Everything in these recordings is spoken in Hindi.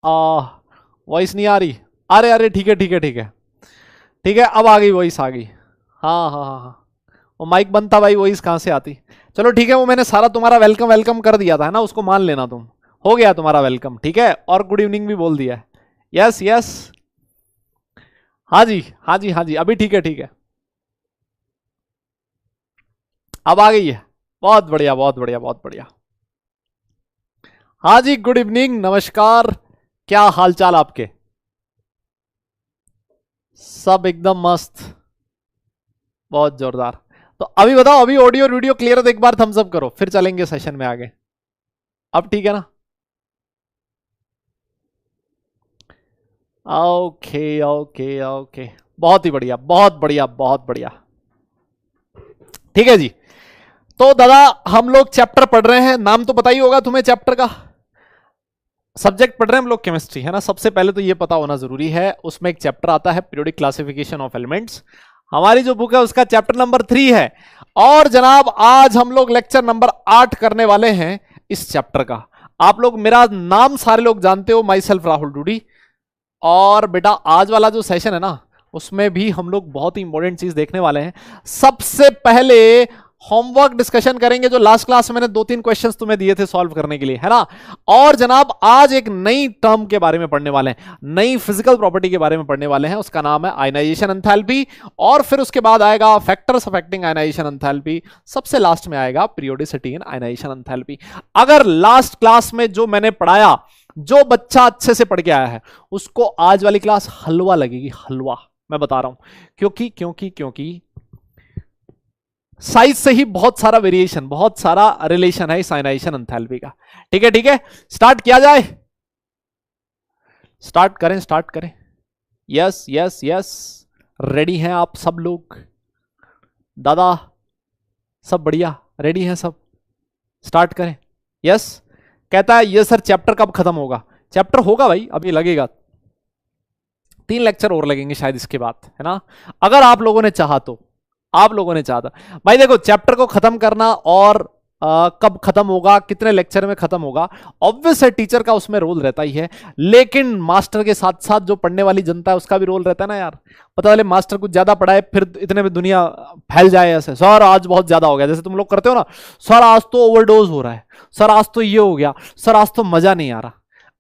वॉइस नहीं आ रही? अरे अरे ठीक है ठीक है ठीक है ठीक है, अब आ गई वॉइस, आ गई। हाँ हाँ हाँ हाँ, वो माइक बंद था भाई, वॉइस कहाँ से आती? चलो ठीक है, वो मैंने सारा तुम्हारा वेलकम वेलकम कर दिया था, है ना, उसको मान लेना तुम। हो गया तुम्हारा वेलकम, ठीक है, और गुड इवनिंग भी बोल दिया है। यस यस, हाँ जी हाँ जी हाँ जी, अभी ठीक है ठीक है, अब आ गई है। बहुत बढ़िया बहुत बढ़िया बहुत बढ़िया। हाँ जी, गुड इवनिंग, नमस्कार, क्या हाल चाल आपके? सब एकदम मस्त, बहुत जोरदार। तो अभी बताओ, अभी ऑडियो और वीडियो क्लियर है तो एक बार थम्स अप करो, फिर चलेंगे सेशन में आगे। अब ठीक है ना? ओके ओके ओके, बहुत ही बढ़िया बहुत बढ़िया बहुत बढ़िया। ठीक है जी, तो दादा हम लोग चैप्टर पढ़ रहे हैं, नाम तो पता ही होगा तुम्हें चैप्टर का। सब्जेक्ट पढ़ रहे हैं हम लोग केमिस्ट्री, है ना। सबसे पहले तो ये पता होना जरूरी है, उसमें एक चैप्टर आता है पीरियोडिक क्लासिफिकेशन ऑफ एलिमेंट्स। हमारी जो बुक है उसका चैप्टर नंबर 3 है। और जनाब आज हम लोग लेक्चर नंबर 8 करने वाले हैं इस चैप्टर का। आप लोग मेरा नाम सारे लोग जानते हो, माई सेल्फ राहुल डूडी। और बेटा आज वाला जो सेशन है ना, उसमें भी हम लोग बहुत ही इंपॉर्टेंट चीज देखने वाले हैं। सबसे पहले होमवर्क डिस्कशन करेंगे, जो लास्ट क्लास में मैंने 2-3 क्वेश्चंस तुम्हें दिए थे सॉल्व करने के लिए, है ना। और जनाब आज एक नई टर्म के बारे में पढ़ने वाले हैं, नई फिजिकल प्रॉपर्टी के बारे में पढ़ने वाले हैं, उसका नाम है आयनाइजेशन एंथैल्पी। और फिर उसके बाद आएगा फैक्टर्स अफेक्टिंग आयनाइजेशन एंथैल्पी। सबसे लास्ट में आएगा पीरियोडिसिटी इन आयनाइजेशन एंथैल्पी। अगर लास्ट क्लास में जो मैंने पढ़ाया, जो बच्चा अच्छे से पढ़ के आया है, उसको आज वाली क्लास हलवा लगेगी, हलवा, मैं बता रहा हूं। क्योंकि क्योंकि क्योंकि साइज से ही बहुत सारा वेरिएशन, बहुत सारा रिलेशन है इस आयनाइजेशन एंथैल्पी का। ठीक है ठीक है, स्टार्ट किया जाए? स्टार्ट करें स्टार्ट करें। यस यस यस, रेडी हैं आप सब लोग? दादा सब बढ़िया, रेडी हैं सब? स्टार्ट करें। यस, कहता है ये सर चैप्टर कब खत्म होगा? चैप्टर होगा भाई, अभी लगेगा 3 लेक्चर और लगेंगे शायद इसके बाद, है ना। अगर आप लोगों ने चाहा तो, आप लोगों ने चाहा था भाई, देखो चैप्टर को खत्म करना और कब खत्म होगा, कितने लेक्चर में खत्म होगा, ऑब्वियस है टीचर का उसमें रोल रहता ही है। लेकिन मास्टर के साथ साथ जो पढ़ने वाली जनता है उसका भी रोल रहता है ना यार। पता चले मास्टर कुछ ज्यादा पढ़ाए, फिर इतने में दुनिया फैल जाए ऐसे, सर आज बहुत ज्यादा हो गया, जैसे तुम लोग करते हो ना, सर आज तो ओवरडोज हो रहा है, सर आज तो ये हो गया, सर आज तो मजा नहीं आ रहा।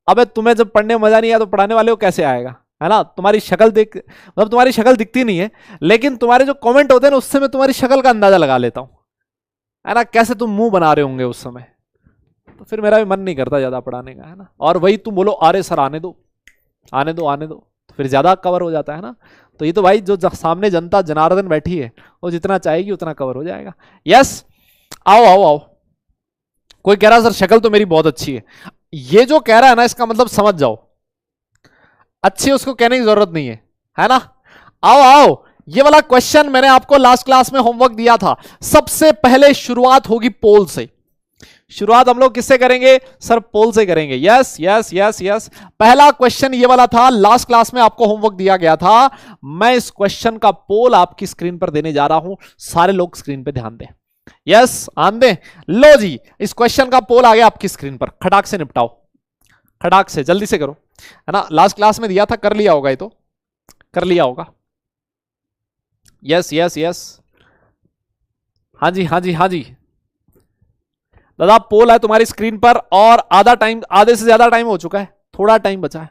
अबे तुम्हें जब पढ़ने में मजा नहीं आया तो पढ़ाने वाले को कैसे आएगा, है ना। तुम्हारी शक्ल देख, मतलब तुम्हारी शक्ल दिखती नहीं है, लेकिन तुम्हारे जो कमेंट होते हैं ना, उससे मैं तुम्हारी शक्ल का अंदाजा लगा लेता हूं, है ना, कैसे तुम मुंह बना रहे होंगे उस समय। तो फिर मेरा भी मन नहीं करता ज्यादा पढ़ाने का, है ना। और वही तुम बोलो अरे सर आने दो आने दो आने दो, तो फिर ज्यादा कवर हो जाता है ना। तो ये तो भाई जो सामने जनता जनार्दन बैठी है, वो जितना चाहेगी उतना कवर हो जाएगा। यस, आओ आओ आओ। कोई कह रहा सर शक्ल तो मेरी बहुत अच्छी है, ये जो कह रहा है ना इसका मतलब समझ जाओ, अच्छी उसको कहने की जरूरत नहीं है ना। आओ आओ, ये वाला क्वेश्चन मैंने आपको लास्ट क्लास में होमवर्क दिया था। सबसे पहले शुरुआत होगी पोल से। शुरुआत हम लोग किससे करेंगे सर? पोल से करेंगे। यस यस यस यस, पहला क्वेश्चन ये वाला था, लास्ट क्लास में आपको होमवर्क दिया गया था। मैं इस क्वेश्चन का पोल आपकी स्क्रीन पर देने जा रहा हूं, सारे लोग स्क्रीन पे ध्यान दें। यस आन दें, लो जी, इस क्वेश्चन का पोल आ गया आपकी स्क्रीन पर, खटाक से निपटाओ, खटाक से जल्दी से करो, है ना। लास्ट क्लास में दिया था, कर लिया होगा, ये तो कर लिया होगा। यस यस यस, हाँ जी हाँ जी हाँ जी। दादा पोल है तुम्हारी स्क्रीन पर, और आधा टाइम, आधे से ज्यादा टाइम हो चुका है, थोड़ा टाइम बचा है।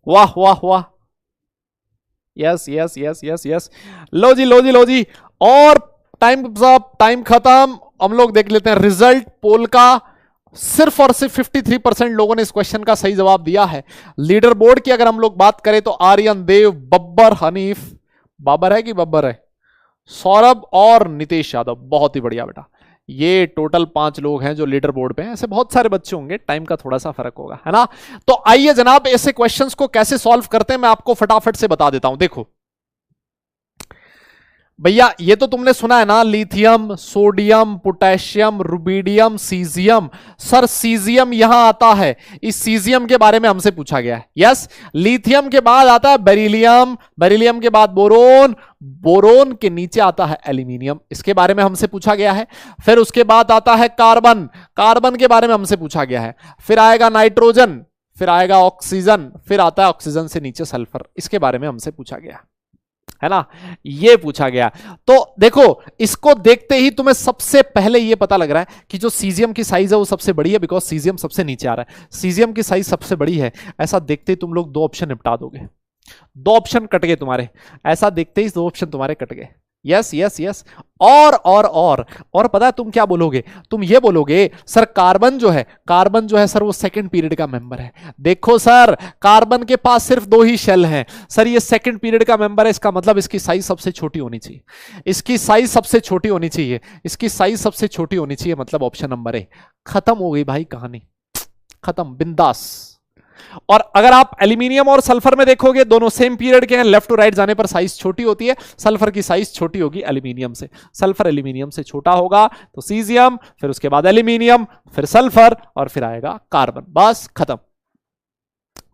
वाह वाह वाह, yes yes yes yes yes, लो जी लो जी लो जी, और टाइम खत्म। हम लोग देख लेते हैं रिजल्ट पोल का। सिर्फ और सिर्फ 53% लोगों ने इस क्वेश्चन का सही जवाब दिया है। लीडर बोर्ड की अगर हम लोग बात करें तो आर्यन देव, बब्बर हनीफ, बाबर है कि बब्बर है, सौरभ और नितेश यादव। बहुत ही बढ़िया बेटा, ये टोटल 5 लोग हैं जो लीडर बोर्ड पे हैं। ऐसे बहुत सारे बच्चे होंगे, टाइम का थोड़ा सा फर्क होगा, है ना। तो आइए जनाब, ऐसे क्वेश्चंस को कैसे सॉल्व करते हैं मैं आपको फटाफट से बता देता हूं। देखो भैया ये तो तुमने सुना है ना, lithium, sodium, potassium, rubidium, caesium. Sir caesium यहां आता है, इस सीजियम के बारे में हमसे पूछा गया है। यस, लिथियम के बाद आता है बेरिलियम, बेरिलियम के बाद बोरोन, बोरोन के नीचे आता है एल्यूमिनियम, इसके बारे में हमसे पूछा गया है। फिर उसके बाद आता है कार्बन, कार्बन के बारे में हमसे पूछा गया है। फिर आएगा नाइट्रोजन, फिर आएगा ऑक्सीजन, फिर आता है ऑक्सीजन से नीचे सल्फर, इसके बारे में हमसे पूछा गया है ना, ये पूछा गया। तो देखो इसको देखते ही तुम्हें सबसे पहले ये पता लग रहा है कि जो सीजियम की साइज है वो सबसे बड़ी है, बिकॉज सीजियम सबसे नीचे आ रहा है, सीजियम की साइज सबसे बड़ी है। ऐसा देखते ही तुम लोग दो ऑप्शन निपटा दोगे, दो ऑप्शन कट गए तुम्हारे, ऐसा देखते ही दो ऑप्शन तुम्हारे कट गए। Yes yes yes. और पता है तुम क्या बोलोगे, तुम ये बोलोगे सर कार्बन जो है, कार्बन जो है सर वो सेकंड पीरियड का मेंबर है। देखो सर कार्बन के पास सिर्फ दो ही शेल हैं सर, ये सेकंड पीरियड का मेंबर है, इसका मतलब इसकी साइज सबसे छोटी होनी चाहिए, इसकी साइज सबसे छोटी होनी चाहिए, इसकी साइज सबसे छोटी होनी चाहिए, मतलब ऑप्शन नंबर ए। खत्म हो गई भाई कहानी, खत्म, बिंदास। और अगर आप एल्यूमिनियम और सल्फर में देखोगे दोनों सेम पीरियड के हैं, लेफ्ट टू राइट जाने पर साइज छोटी होती है, सल्फर की साइज छोटी होगी एल्यूमिनियम से, सल्फर एल्यूमिनियम से छोटा होगा तो सीजियम, फिर उसके बाद एल्यूमिनियम, फिर सल्फर और फिर आएगा कार्बन, बस खत्म।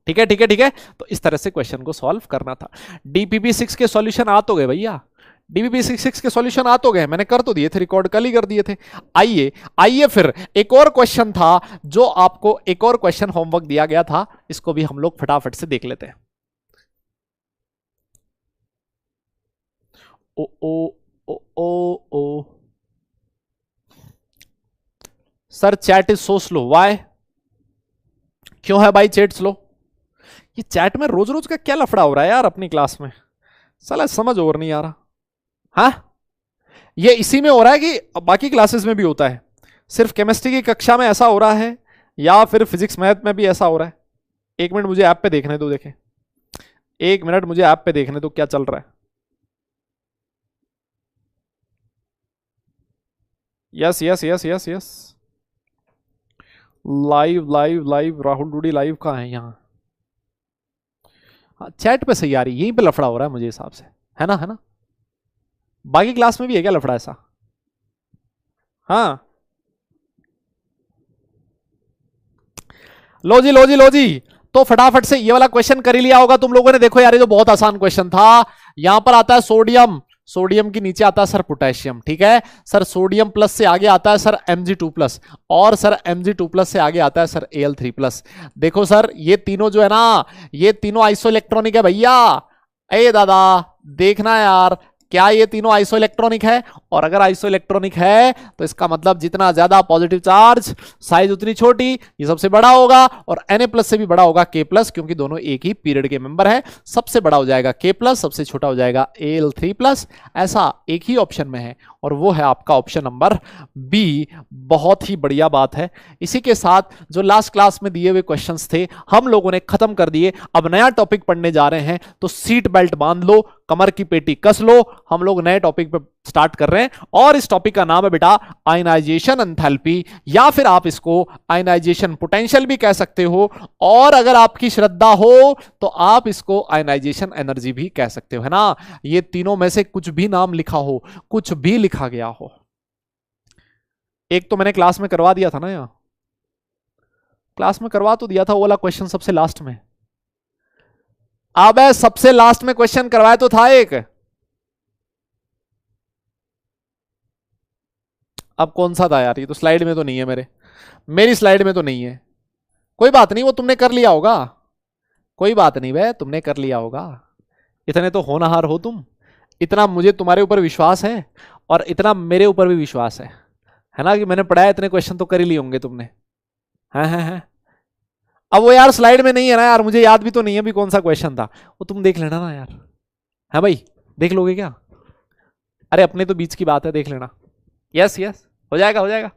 ठीक है ठीक है ठीक है। तो इस तरह से क्वेश्चन को सॉल्व करना था। डीपीपी 6 के सॉल्यूशन आ तो गए भैया, डीपीपी 6 के सॉल्यूशन आ तो गए, मैंने कर तो दिए थे, रिकॉर्ड कल ही कर दिए थे। आइए आइए फिर एक और क्वेश्चन था जो आपको, एक और क्वेश्चन होमवर्क दिया गया था, इसको भी हम लोग फटाफट से देख लेते हैं। Oh oh oh oh oh sir chat is so slow, why? क्यों है भाई चैट स्लो? ये चैट में रोज रोज का क्या लफड़ा हो रहा है यार अपनी क्लास में, साला समझ और नहीं आ रहा। हाँ ये इसी में हो रहा है कि बाकी क्लासेस में भी होता है, सिर्फ केमिस्ट्री की कक्षा में ऐसा हो रहा है या फिर फिजिक्स मैथ में भी ऐसा हो रहा है? एक मिनट मुझे ऐप पे देखने दो, देखें एक मिनट मुझे ऐप पे देखने दो क्या चल रहा है। Yes yes yes yes yes, live live live, Rahul Dudi live कहाँ है यहाँ? हाँ चैट पे सही आ रही, यहीं पे लफड़ा हो रहा है मुझे हिसाब से, है ना, है ना? बाकी क्लास में भी है क्या लफड़ा ऐसा? हाँ लो जी लो जी लो जी, तो फटाफट से ये वाला क्वेश्चन कर ही लिया होगा तुम लोगों ने। देखो यार ये तो बहुत आसान क्वेश्चन था। यहां पर आता है सोडियम, सोडियम के नीचे आता है सर पोटेशियम, ठीक है सर। सोडियम प्लस से आगे आता है सर Mg2+, और सर Mg2+ से आगे आता है सर Al3+। देखो सर ये तीनों जो है ना, ये तीनों आइसो इलेक्ट्रॉनिक है भैया। ए दादा देखना यार, क्या ये तीनों आइसो इलेक्ट्रॉनिक है? और अगर आइसो इलेक्ट्रॉनिक है तो इसका मतलब जितना ज्यादा पॉजिटिव चार्ज, साइज उतनी छोटी, ये सबसे बड़ा होगा, और Na+ से भी बड़ा होगा K+, क्योंकि दोनों एक ही पीरियड के मेंबर है। सबसे बड़ा हो जाएगा K+, सबसे छोटा हो जाएगा Al3+। ऐसा एक ही ऑप्शन में है और वो है आपका ऑप्शन नंबर बी। बहुत ही बढ़िया बात है। इसी के साथ जो लास्ट क्लास में दिए हुए क्वेश्चंस थे हम लोगों ने खत्म कर दिए। अब नया टॉपिक पढ़ने जा रहे हैं, तो सीट बेल्ट बांध लो, कमर की पेटी कस लो, हम लोग नए टॉपिक पे स्टार्ट कर रहे हैं। और इस टॉपिक का नाम है बेटा आयनाइजेशन एंथैल्पी, या फिर आप इसको आयनाइजेशन पोटेंशियल भी कह सकते हो, और अगर आपकी श्रद्धा हो तो आप इसको आयनाइजेशन एनर्जी भी कह सकते हो, है ना? ये तीनों में से कुछ भी नाम लिखा हो, कुछ भी लिखा गया हो। एक तो मैंने क्लास में करवा दिया था ना, यहां क्लास में करवा तो दिया था, वो वाला क्वेश्चन सबसे लास्ट में। अब सबसे लास्ट में क्वेश्चन करवाया तो था एक, अब कौन सा था यार? ये तो स्लाइड में तो नहीं है, मेरी स्लाइड में तो नहीं है। कोई बात नहीं, वो तुमने कर लिया होगा, कोई बात नहीं भाई, तुमने कर लिया होगा। इतने तो होनहार हो तुम, इतना मुझे तुम्हारे ऊपर विश्वास है और इतना मेरे ऊपर भी विश्वास है ना, कि मैंने पढ़ाया, इतने क्वेश्चन तो कर ही लिए होंगे तुमने। हैं अब वो यार स्लाइड में नहीं है ना यार, मुझे याद भी तो नहीं है भी कौन सा क्वेश्चन था, वो तुम देख लेना ना यार। है भाई, देख लोगे क्या? अरे अपने तो बीच की बात है, देख लेना। यस यस, हो जाएगा हो जाएगा।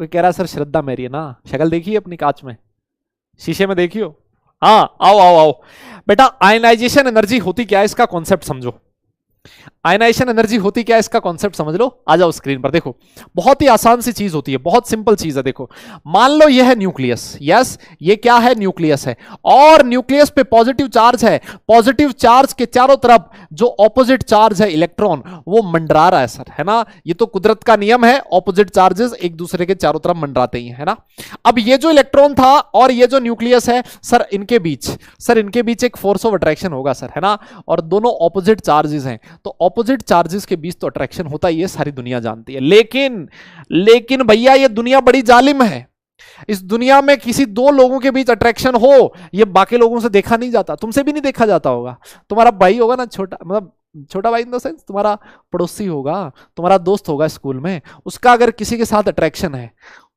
कोई कह रहा सर श्रद्धा मेरी है ना, शक्ल देखिए अपनी कांच में, शीशे में देखियो। हाँ आओ आओ आओ बेटा, आयनाइजेशन एनर्जी होती क्या है इसका कॉन्सेप्ट समझो। आयनाइजेशन एनर्जी होती क्या है, इसका कॉन्सेप्ट समझ लो। आ जाओ स्क्रीन पर, देखो बहुत ही आसान सी चीज होती है, बहुत सिंपल चीज है। देखो मान लो ये है न्यूक्लियस, यस ये क्या है, न्यूक्लियस है, और न्यूक्लियस पे पॉजिटिव चार्ज है। पॉजिटिव चार्ज के चारों तरफ जो ऑपोजिट चार्ज है इलेक्ट्रॉन, वो मंडरा रहा है सर, है ना। ये तो कुदरत का नियम है, ऑपोजिट चार्जेस एक दूसरे के चारों तरफ मंडराते ही है ना। अब ये जो इलेक्ट्रॉन था और ये जो न्यूक्लियस है सर, इनके बीच एक फोर्स ऑफ अट्रैक्शन होगा सर, है ना। और दोनों ऑपोजिट चार्जेस हैं, तो ऑपोजिट चार्जेस के बीच तो अट्रैक्शन होता ही है, सारी दुनिया जानती है। लेकिन भैया ये दुनिया बड़ी जालिम है। इस दुनिया में किसी दो लोगों के बीच अट्रैक्शन हो, ये बाकी लोगों से देखा नहीं जाता, तुमसे भी नहीं देखा जाता होगा। तुम्हारा भाई होगा ना छोटा, मतलब छोटा भाई इन द सेंस तुम्हारा पड़ोसी होगा, तुम्हारा दोस्त होगा स्कूल में, उसका अगर किसी के साथ अट्रैक्शन है,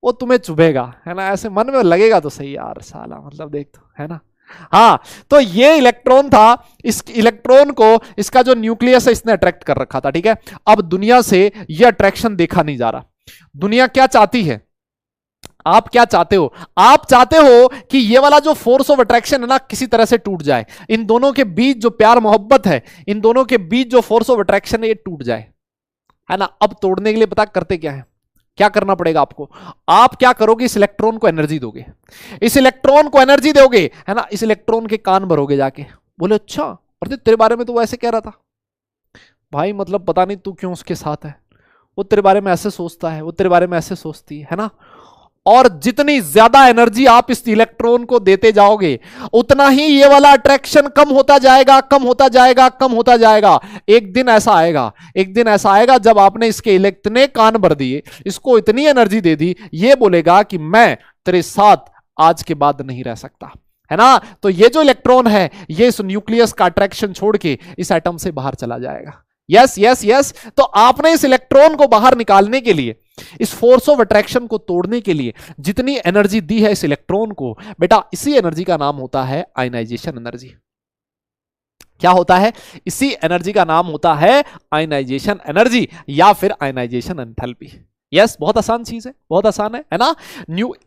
वो तुम्हें चुभेगा, है ना। ऐसे मन में लगेगा तो सही, यार साला मतलब देख तो, है ना। हाँ, तो ये इलेक्ट्रॉन था, इस इलेक्ट्रॉन को इसका जो न्यूक्लियस है इसने अट्रैक्ट कर रखा था, ठीक है। अब दुनिया से ये अट्रैक्शन देखा नहीं जा रहा। दुनिया क्या चाहती है, आप क्या चाहते हो, आप चाहते हो कि ये वाला जो फोर्स ऑफ अट्रैक्शन है ना किसी तरह से टूट जाए। इन दोनों के बीच जो प्यार मोहब्बत है, इन दोनों के बीच जो फोर्स ऑफ अट्रैक्शन है, ये टूट जाए, है ना। अब तोड़ने के लिए पता करते क्या है, क्या करना पड़ेगा आपको, आप क्या करोगे, इस इलेक्ट्रॉन को एनर्जी दोगे, इस इलेक्ट्रॉन को एनर्जी दोगे, है ना। इस इलेक्ट्रॉन के कान भरोगे जाके, बोले अच्छा प्रतीक तेरे बारे में तो वो ऐसे कह रहा था भाई, मतलब पता नहीं तू क्यों उसके साथ है, वो तेरे बारे में ऐसे सोचता है, वो तेरे बारे में ऐसे सोचती है ना। और जितनी ज्यादा एनर्जी आप इस इलेक्ट्रॉन को देते जाओगे, उतना ही ये वाला अट्रैक्शन कम होता जाएगा, कम होता जाएगा, कम होता जाएगा। एक दिन ऐसा आएगा जब आपने इसके इतने कान भर दिए, इसको इतनी एनर्जी दे दी, ये बोलेगा कि मैं तेरे साथ आज के बाद नहीं रह सकता, है ना। तो ये जो इलेक्ट्रॉन है, ये इस न्यूक्लियस का अट्रैक्शन छोड़ के इस एटम से बाहर चला जाएगा। यस। तो आपने इस इलेक्ट्रॉन को बाहर निकालने के लिए, इस फोर्स ऑफ अट्रैक्शन को तोड़ने के लिए जितनी एनर्जी दी है इस इलेक्ट्रॉन को, बेटा इसी एनर्जी का नाम होता है आयनाइजेशन एनर्जी। क्या होता है, इसी एनर्जी का नाम होता है आयनाइजेशन एनर्जी या फिर आयनाइजेशन एंथैल्पी। यस, बहुत आसान चीज है, बहुत आसान है ना।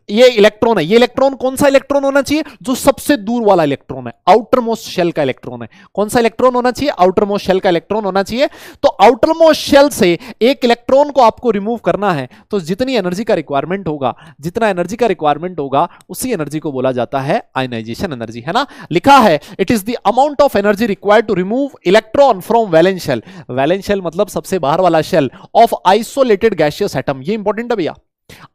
ये इलेक्ट्रॉन है, ये इलेक्ट्रॉन कौन सा इलेक्ट्रॉन होना चाहिए, जो सबसे दूर वाला इलेक्ट्रॉन है, आउटर मोस्ट शेल का इलेक्ट्रॉन है। कौन सा इलेक्ट्रॉन होना चाहिए, आउटर मोस्ट शेल का इलेक्ट्रॉन होना चाहिए। तो आउटर मोस्ट शेल से एक इलेक्ट्रॉन को आपको रिमूव करना है, तो जितनी एनर्जी का रिक्वायरमेंट होगा, जितना एनर्जी का रिक्वायरमेंट होगा, उसी एनर्जी को बोला जाता है आयनाइजेशन एनर्जी, है ना। लिखा है it is the amount of energy required to remove electron from valence shell. Valence shell मतलब सबसे बाहर वाला shell of isolated gaseous atom. ये इंपॉर्टेंट है भैया,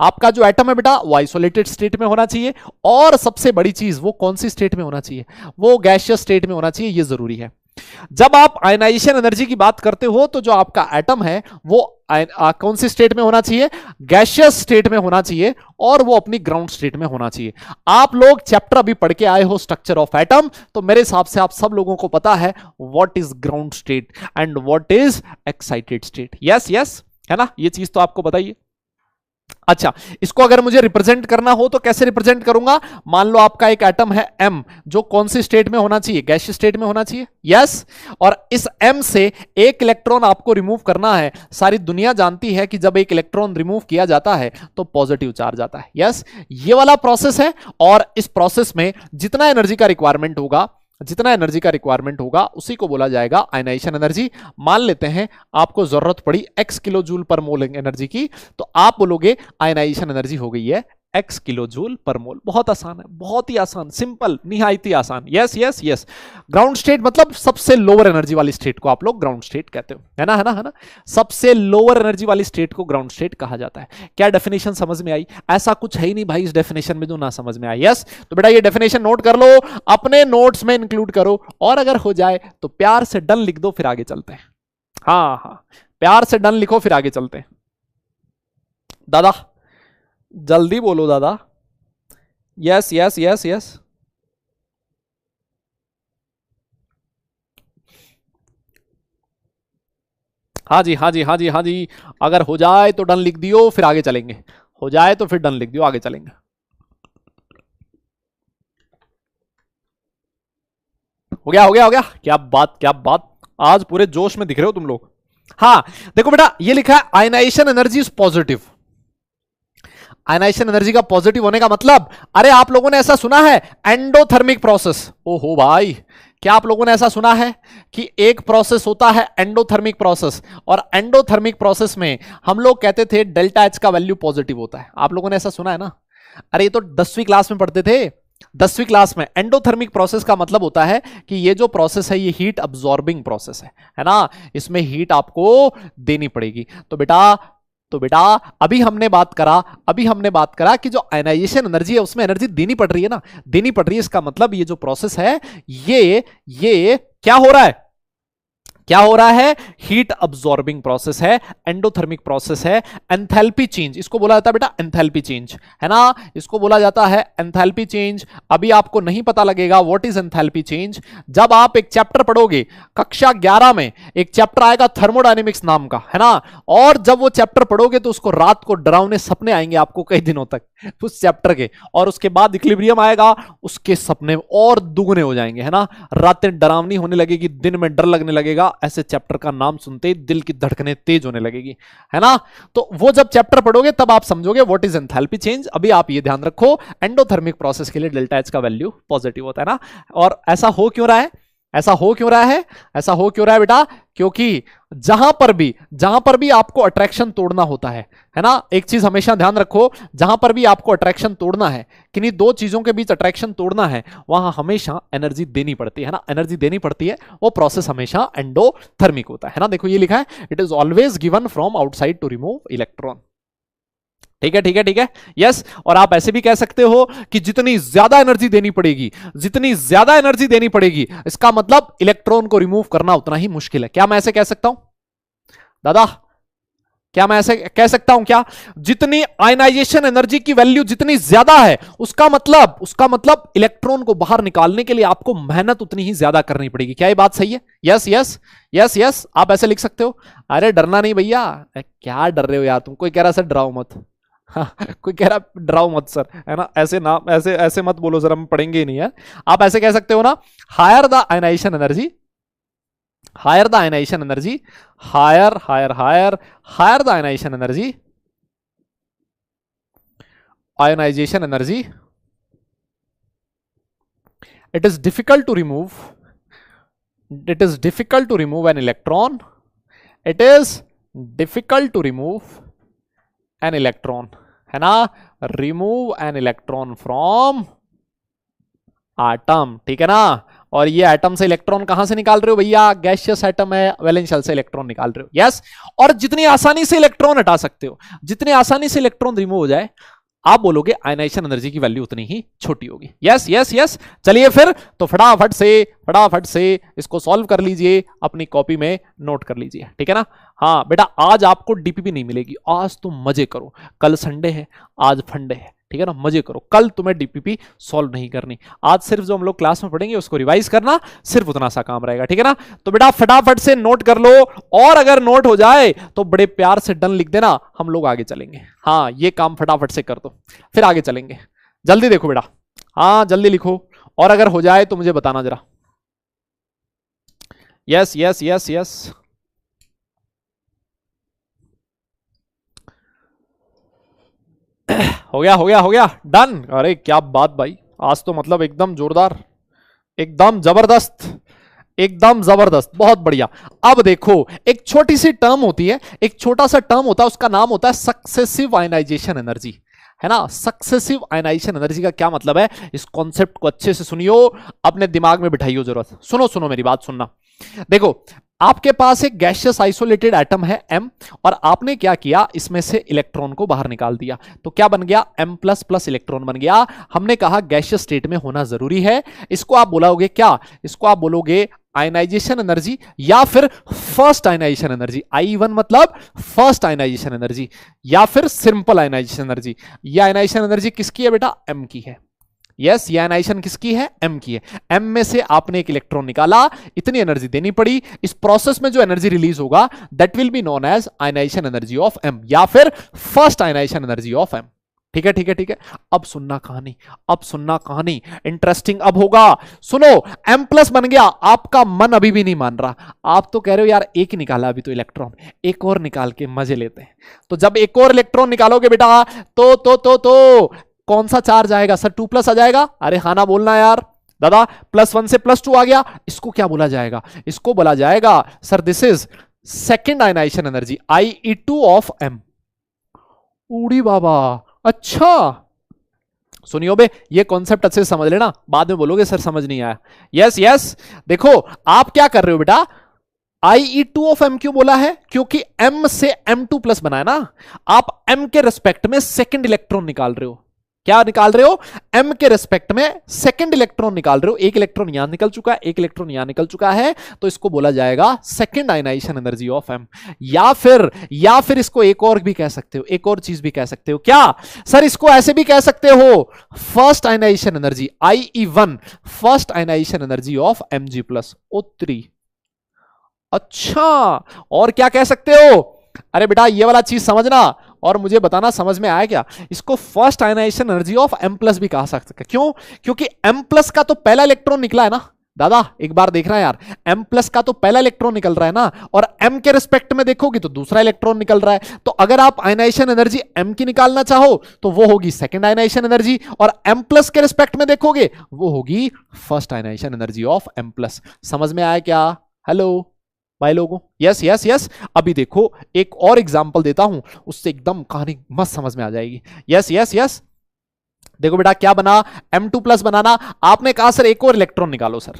आपका जो एटम है बेटा वो आइसोलेटेड स्टेट में होना चाहिए, और सबसे बड़ी चीज वो कौन सी स्टेट में होना चाहिए, वो गैसियस स्टेट में होना चाहिए, ये जरूरी है। जब आप आयनाइजेशन एनर्जी की बात करते हो, तो जो आपका एटम है वो कौन सी स्टेट में होना चाहिए, गैसियस स्टेट में होना चाहिए, और वो अपनी ग्राउंड स्टेट में होना चाहिए। आप लोग चैप्टर अभी पढ़ के आए हो स्ट्रक्चर ऑफ एटम, तो मेरे हिसाब से आप सब लोगों को पता है what is ground state and what is excited state. Yes, है ना, ये चीज तो आपको बताइए। अच्छा, इसको अगर मुझे रिप्रेजेंट करना हो तो कैसे रिप्रेजेंट करूंगा, मान लो आपका एक एटम है M, जो कौन सी स्टेट में होना चाहिए, गैसियस स्टेट में होना चाहिए। यस, और इस M से एक इलेक्ट्रॉन आपको रिमूव करना है। सारी दुनिया जानती है कि जब एक इलेक्ट्रॉन रिमूव किया जाता है तो पॉजिटिव चार्ज आता है। यस, ये वाला प्रोसेस है, और इस प्रोसेस में जितना एनर्जी का रिक्वायरमेंट होगा, उसी को बोला जाएगा आयनाइजेशन एनर्जी। मान लेते हैं आपको जरूरत पड़ी x किलो जूल पर मोल एनर्जी की, तो आप बोलोगे आयनाइजेशन एनर्जी हो गई है x किलो जूल पर मोल। बहुत आसान है, बहुत ही आसान, सिंपल, निहायती आसान। यस। ग्राउंड स्टेट मतलब सबसे लोअर एनर्जी वाली स्टेट को आप लोग ग्राउंड स्टेट कहते हो, है ना। सबसे लोअर एनर्जी वाली स्टेट को ग्राउंड स्टेट कहा जाता है। क्या डेफिनेशन समझ में आई? ऐसा कुछ है ही नहीं भाई इस डेफिनेशन में जो ना समझ में आई। यस, तो बेटा ये डेफिनेशन नोट कर लो, अपने नोट्स में इंक्लूड करो, और अगर हो जाए तो प्यार से डन लिख दो, फिर आगे चलते हैं। हाँ, प्यार से डन लिखो, फिर आगे चलते हैं। दादा जल्दी बोलो दादा। यस। हाँ जी, अगर हो जाए तो डन लिख दियो, फिर आगे चलेंगे। हो जाए तो फिर डन लिख दियो, आगे चलेंगे। हो गया। क्या बात, आज पूरे जोश में दिख रहे हो तुम लोग। हाँ देखो बेटा, ये लिखा है ionisation energy is positive. Ionisation energy का पॉजिटिव होने का मतलब, अरे आप लोगों ने ऐसा सुना है एंडोथर्मिक प्रोसेस। ओहो भाई, क्या आप लोगों ने ऐसा सुना है कि एक प्रोसेस होता है एंडोथर्मिक प्रोसेस, और एंडोथर्मिक प्रोसेस में हम लोग कहते थे डेल्टा एच का वैल्यू पॉजिटिव होता है? आप लोगों ने ऐसा सुना है ना? अरे ये तो 10वीं क्लास में पढ़ते थे। 10वीं क्लास में एंडोथर्मिक प्रोसेस का मतलब होता है कि ये जो प्रोसेस है ये हीट अब्सॉर्बिंग प्रोसेस है ना, इसमें हीट आपको देनी पड़ेगी। तो बेटा अभी हमने बात करा कि जो आयनाइजेशन एनर्जी है उसमें एनर्जी देनी पड़ रही है ना, देनी पड़ रही है। इसका मतलब ये जो प्रोसेस है ये क्या हो रहा है? हीट अब्सॉर्बिंग प्रोसेस है, एंडोथर्मिक प्रोसेस है। एंथैल्पी चेंज इसको बोला जाता है बेटा, एंथैल्पी चेंज है ना, इसको बोला जाता है एंथैल्पी चेंज। अभी आपको नहीं पता लगेगा व्हाट इज एंथैल्पी चेंज। जब आप एक चैप्टर पढ़ोगे कक्षा 11 में, एक चैप्टर आएगा थर्मोडायनेमिक्स नाम का, है ना, और जब वो चैप्टर पढ़ोगे तो उसको रात को डरावने सपने आएंगे आपको कई दिनों तक उस चैप्टर के, और उसके बाद इक्विलिब्रियम आएगा, उसके सपने और दुगने हो जाएंगे, है ना, रातें डरावनी होने लगेगी, दिन में डर लगने लगेगा। ऐसे चैप्टर का नाम सुनते ही दिल की धड़कनें तेज होने लगेगी, है ना। तो वो जब चैप्टर पढ़ोगे तब आप समझोगे व्हाट इज एंथैल्पी चेंज। अभी आप ये ध्यान रखो, एंडोथर्मिक प्रोसेस के लिए डेल्टा एच का वैल्यू पॉजिटिव होता है ना। और ऐसा हो क्यों रहा है बेटा? क्योंकि जहां पर भी आपको अट्रैक्शन तोड़ना होता है ना, एक चीज हमेशा ध्यान रखो, जहां पर भी आपको अट्रैक्शन तोड़ना है, किन्हीं दो चीजों के बीच अट्रैक्शन तोड़ना है, वहां हमेशा एनर्जी देनी पड़ती है ना, एनर्जी देनी पड़ती है। वो प्रोसेस हमेशा एंडोथर्मिक होता है ना। देखो ये लिखा है, it is always given from outside to remove electron. ठीक है, यस। और आप ऐसे भी कह सकते हो कि जितनी ज्यादा एनर्जी देनी पड़ेगी, इसका मतलब इलेक्ट्रॉन को रिमूव करना उतना ही मुश्किल है। क्या मैं ऐसे कह सकता हूं दादा? क्या मैं ऐसे कह सकता हूं क्या? जितनी आयनाइजेशन एनर्जी की वैल्यू जितनी ज्यादा है, उसका मतलब इलेक्ट्रॉन को बाहर निकालने के लिए आपको मेहनत उतनी ही ज्यादा करनी पड़ेगी। क्या ये बात सही है? यस, आप ऐसे लिख सकते हो। अरे डरना नहीं भैया, क्या डर रहे हो यार तुम? कोई कह रहा सर डराओ मत, कोई कह रहा डराओ मत सर, है ना, ऐसे मत बोलो सर, हम पढ़ेंगे ही नहीं है। आप ऐसे कह सकते हो ना, higher the ionisation energy, higher the ionisation energy, higher the ionisation energy, it is difficult to remove an electron, है ना, remove an electron from atom. ठीक है ना। और ये एटम से इलेक्ट्रॉन कहां से निकाल रहे हो भैया? गैसियस एटम है, वैलेंस शेल से इलेक्ट्रॉन निकाल रहे हो। यस। और जितनी आसानी से इलेक्ट्रॉन हटा सकते हो, जितनी आसानी से इलेक्ट्रॉन रिमूव हो जाए, आप बोलोगे आयनाइजेशन एनर्जी की वैल्यू उतनी ही छोटी होगी। यस। चलिए फिर तो फटाफट से इसको सॉल्व कर लीजिए, अपनी कॉपी में नोट कर लीजिए। ठीक है ना। हाँ बेटा, आज आपको डीपीपी नहीं मिलेगी, आज तुम मजे करो, कल संडे है, आज फंडे है। ठीक है ना, मजे करो, कल तुम्हें डीपीपी सॉल्व नहीं करनी, आज सिर्फ जो हम लोग क्लास में पढ़ेंगे उसको रिवाइज करना, सिर्फ उतना सा काम रहेगा। ठीक है ना। तो बेटा फटाफट से नोट कर लो, और अगर नोट हो जाए तो बड़े प्यार से डन लिख देना, हम लोग आगे चलेंगे। हाँ, ये काम फटाफट से कर दो, फिर आगे चलेंगे। जल्दी देखो बेटा, हाँ जल्दी लिखो, और अगर हो जाए तो मुझे बताना जरा। यस। हो गया डन। अरे क्या बात भाई, आज तो मतलब एकदम जोरदार, एकदम जबरदस्त, बहुत बढ़िया। अब देखो, एक छोटी सी टर्म होती है, एक छोटा सा टर्म होता है, उसका नाम होता है सक्सेसिव आयनाइजेशन एनर्जी, है ना। सक्सेसिव आयनाइजेशन एनर्जी का क्या मतलब है? इस कॉन्सेप्ट को अच्छे से सुनियो, अपने दिमाग में बिठाइयो जरूरत। सुनो मेरी बात सुनना। देखो, आपके पास एक गैसियस आइसोलेटेड एटम है M, और आपने क्या किया, इसमें से इलेक्ट्रॉन को बाहर निकाल दिया, तो क्या बन गया? M++ इलेक्ट्रॉन बन गया। हमने कहा गैसियस स्टेट में होना जरूरी है। इसको आप बोलोगे क्या? इसको आप बोलोगे आयनाइजेशन एनर्जी, या फिर फर्स्ट आयनाइजेशन एनर्जी। I1 मतलब फर्स्ट आयनाइजेशन एनर्जी, या फिर सिंपल आयनाइजेशन एनर्जी। ये आयनाइजेशन एनर्जी किसकी है बेटा? M की है। यस, ये आयनाइजेशन किसकी है? M की है। M में से आपने एक इलेक्ट्रॉन निकाला, इतनी एनर्जी देनी पड़ी। इस प्रोसेस में जो एनर्जी रिलीज होगा that will be known as ionisation energy of M, या फिर first ionization energy of M। ठीक है। अब सुनना कहानी इंटरेस्टिंग अब होगा। सुनो, M+ बन गया, आपका मन अभी भी नहीं मान रहा, आप तो कह रहे हो यार एक ही निकाला अभी तो इलेक्ट्रॉन, एक और निकाल के मजे लेते हैं। तो जब एक और इलेक्ट्रॉन निकालोगे बेटा, तो कौन सा चार्ज आएगा? सर 2+ आ जाएगा। अरे हाँ ना बोलना यार, दादा +1 से +2 आ गया, इसको क्या बोला जाएगा? इसको बोला जाएगा sir this is second ionisation energy IE2 of M। उड़ी बाबा, अच्छा सुनियो बे, ये कॉन्सेप्ट अच्छे से समझ लेना, बाद में बोलोगे सर समझ नहीं आया। यस यस, देखो आप क्या कर रहे हो बेटा, IE2 ऑफ M क्यों बोला है? क्योंकि M से M2+ बना है ना, आप M के रिस्पेक्ट में सेकेंड इलेक्ट्रॉन निकाल रहे हो। क्या निकाल रहे हो? M के रिस्पेक्ट में सेकेंड इलेक्ट्रॉन निकाल रहे हो। एक इलेक्ट्रॉन यहां निकल चुका है, एक इलेक्ट्रॉन यहां निकल चुका है, तो इसको बोला जाएगा second ionisation energy of M। या फिर इसको एक और भी कह सकते हो, एक और चीज भी कह सकते हो। क्या सर? इसको ऐसे भी कह सकते हो, first ionization energy IE1, first ionization energy of Mg+O3। अच्छा, और क्या कह सकते हो? अरे बेटा ये वाला चीज समझना और मुझे बताना समझ में आया क्या। इसको first ionization energy of M+ भी कहा सकता है। क्यों? क्योंकि M+ का तो पहला इलेक्ट्रॉन निकला है ना दादा, एक बार देख रहा है यार, M+ का तो पहला इलेक्ट्रॉन निकल रहा है ना, और M के रिस्पेक्ट में देखोगे तो दूसरा इलेक्ट्रॉन निकल रहा है। तो अगर आप आयनाइजेशन एनर्जी M की निकालना चाहो तो वो होगी सेकेंड आयनाइजेशन एनर्जी, और M+ के रिस्पेक्ट में देखोगे वो होगी first ionization energy of M+। समझ में आया क्या? हेलो भाई लोगों, यस यस यस। अभी देखो एक और एग्जांपल देता हूं, उससे एकदम कहानी मस्त समझ में आ जाएगी। यस यस यस, देखो बेटा क्या बना, M2+ बनाना। आपने कहा सर एक और इलेक्ट्रॉन निकालो सर,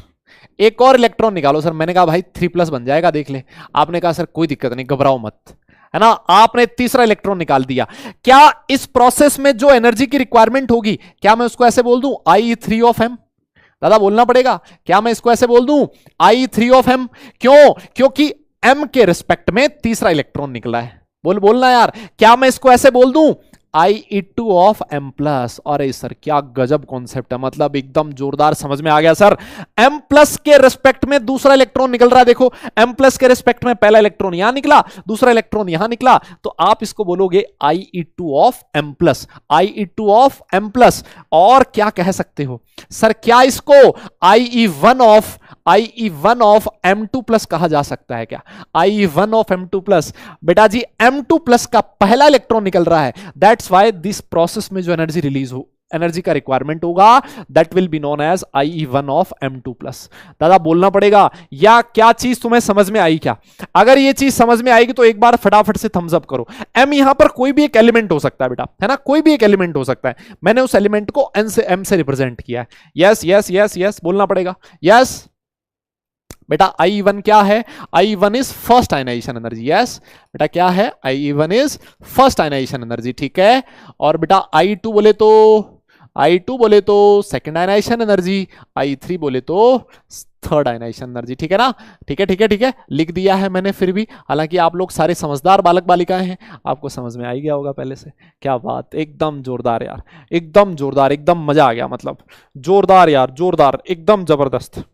एक और इलेक्ट्रॉन निकालो सर। मैंने कहा भाई 3+ बन जाएगा, देख ले। आपने कहा सर कोई दिक्कत नहीं, घबराओ मत, है ना। आपने तीसरा इलेक्ट्रॉन निकाल दिया। क्या इस प्रोसेस में जो एनर्जी की रिक्वायरमेंट होगी, क्या मैं उसको ऐसे बोल दूं IE3 ऑफ M? दादा बोलना पड़ेगा, क्या मैं इसको ऐसे बोल दूं IE3 ऑफ M? क्यों? क्योंकि M के रिस्पेक्ट में तीसरा इलेक्ट्रॉन निकला है। बोलना यार, क्या मैं इसको ऐसे बोल दूं IE2 ऑफ M+? अरे सर क्या गजब कॉन्सेप्ट है, मतलब एकदम जोरदार, समझ में आ गया सर। M+ के रिस्पेक्ट में दूसरा इलेक्ट्रॉन निकल रहा है। देखो M+ के रिस्पेक्ट में पहला इलेक्ट्रॉन यहां निकला, दूसरा इलेक्ट्रॉन यहां निकला, तो आप इसको बोलोगे IE2 of M+, IE2 of M+। और क्या कह सकते हो सर, क्या इसको IE1 ऑफ M2+ कहा जा सकता है क्या? IE1 ऑफ M2+, बेटा जी M2+ का पहला इलेक्ट्रॉन निकल रहा है, दैट्स व्हाई दिस प्रोसेस में जो एनर्जी रिलीज हो, एनर्जी का रिक्वायरमेंट होगा, that will be known as IE1 of M2+। दादा बोलना पड़ेगा, या क्या चीज तुम्हें समझ में आई क्या? अगर ये चीज समझ में आएगी तो एक बार फटाफट से थम्स अप करो। M यहां पर कोई भी एक एलिमेंट हो सकता है बेटा, है ना, कोई भी एक एलिमेंट हो सकता है। मैंने उस एलिमेंट को M से रिप्रेजेंट किया है। यस यस यस यस, बोलना पड़ेगा यस। बेटा IE1 क्या है? IE1 is first ionization energy. Yes बेटा क्या है? IE1 is first ionization energy, ठीक है। और बेटा I2 बोले तो सेकंड आयनाइजेशन एनर्जी, I3 बोले तो थर्ड आयनाइजेशन एनर्जी, ठीक है ना। ठीक है ठीक है ठीक है, लिख दिया है मैंने फिर भी, हालांकि आप लोग सारे समझदार बालक बालिकाएं हैं, आपको समझ में आ ही गया होगा पहले से। क्या बात, एकदम जोरदार यार, एकदम जोरदार, एकदम मजा आ गया, मतलब जोरदार यार, जोरदार, एकदम जबरदस्त।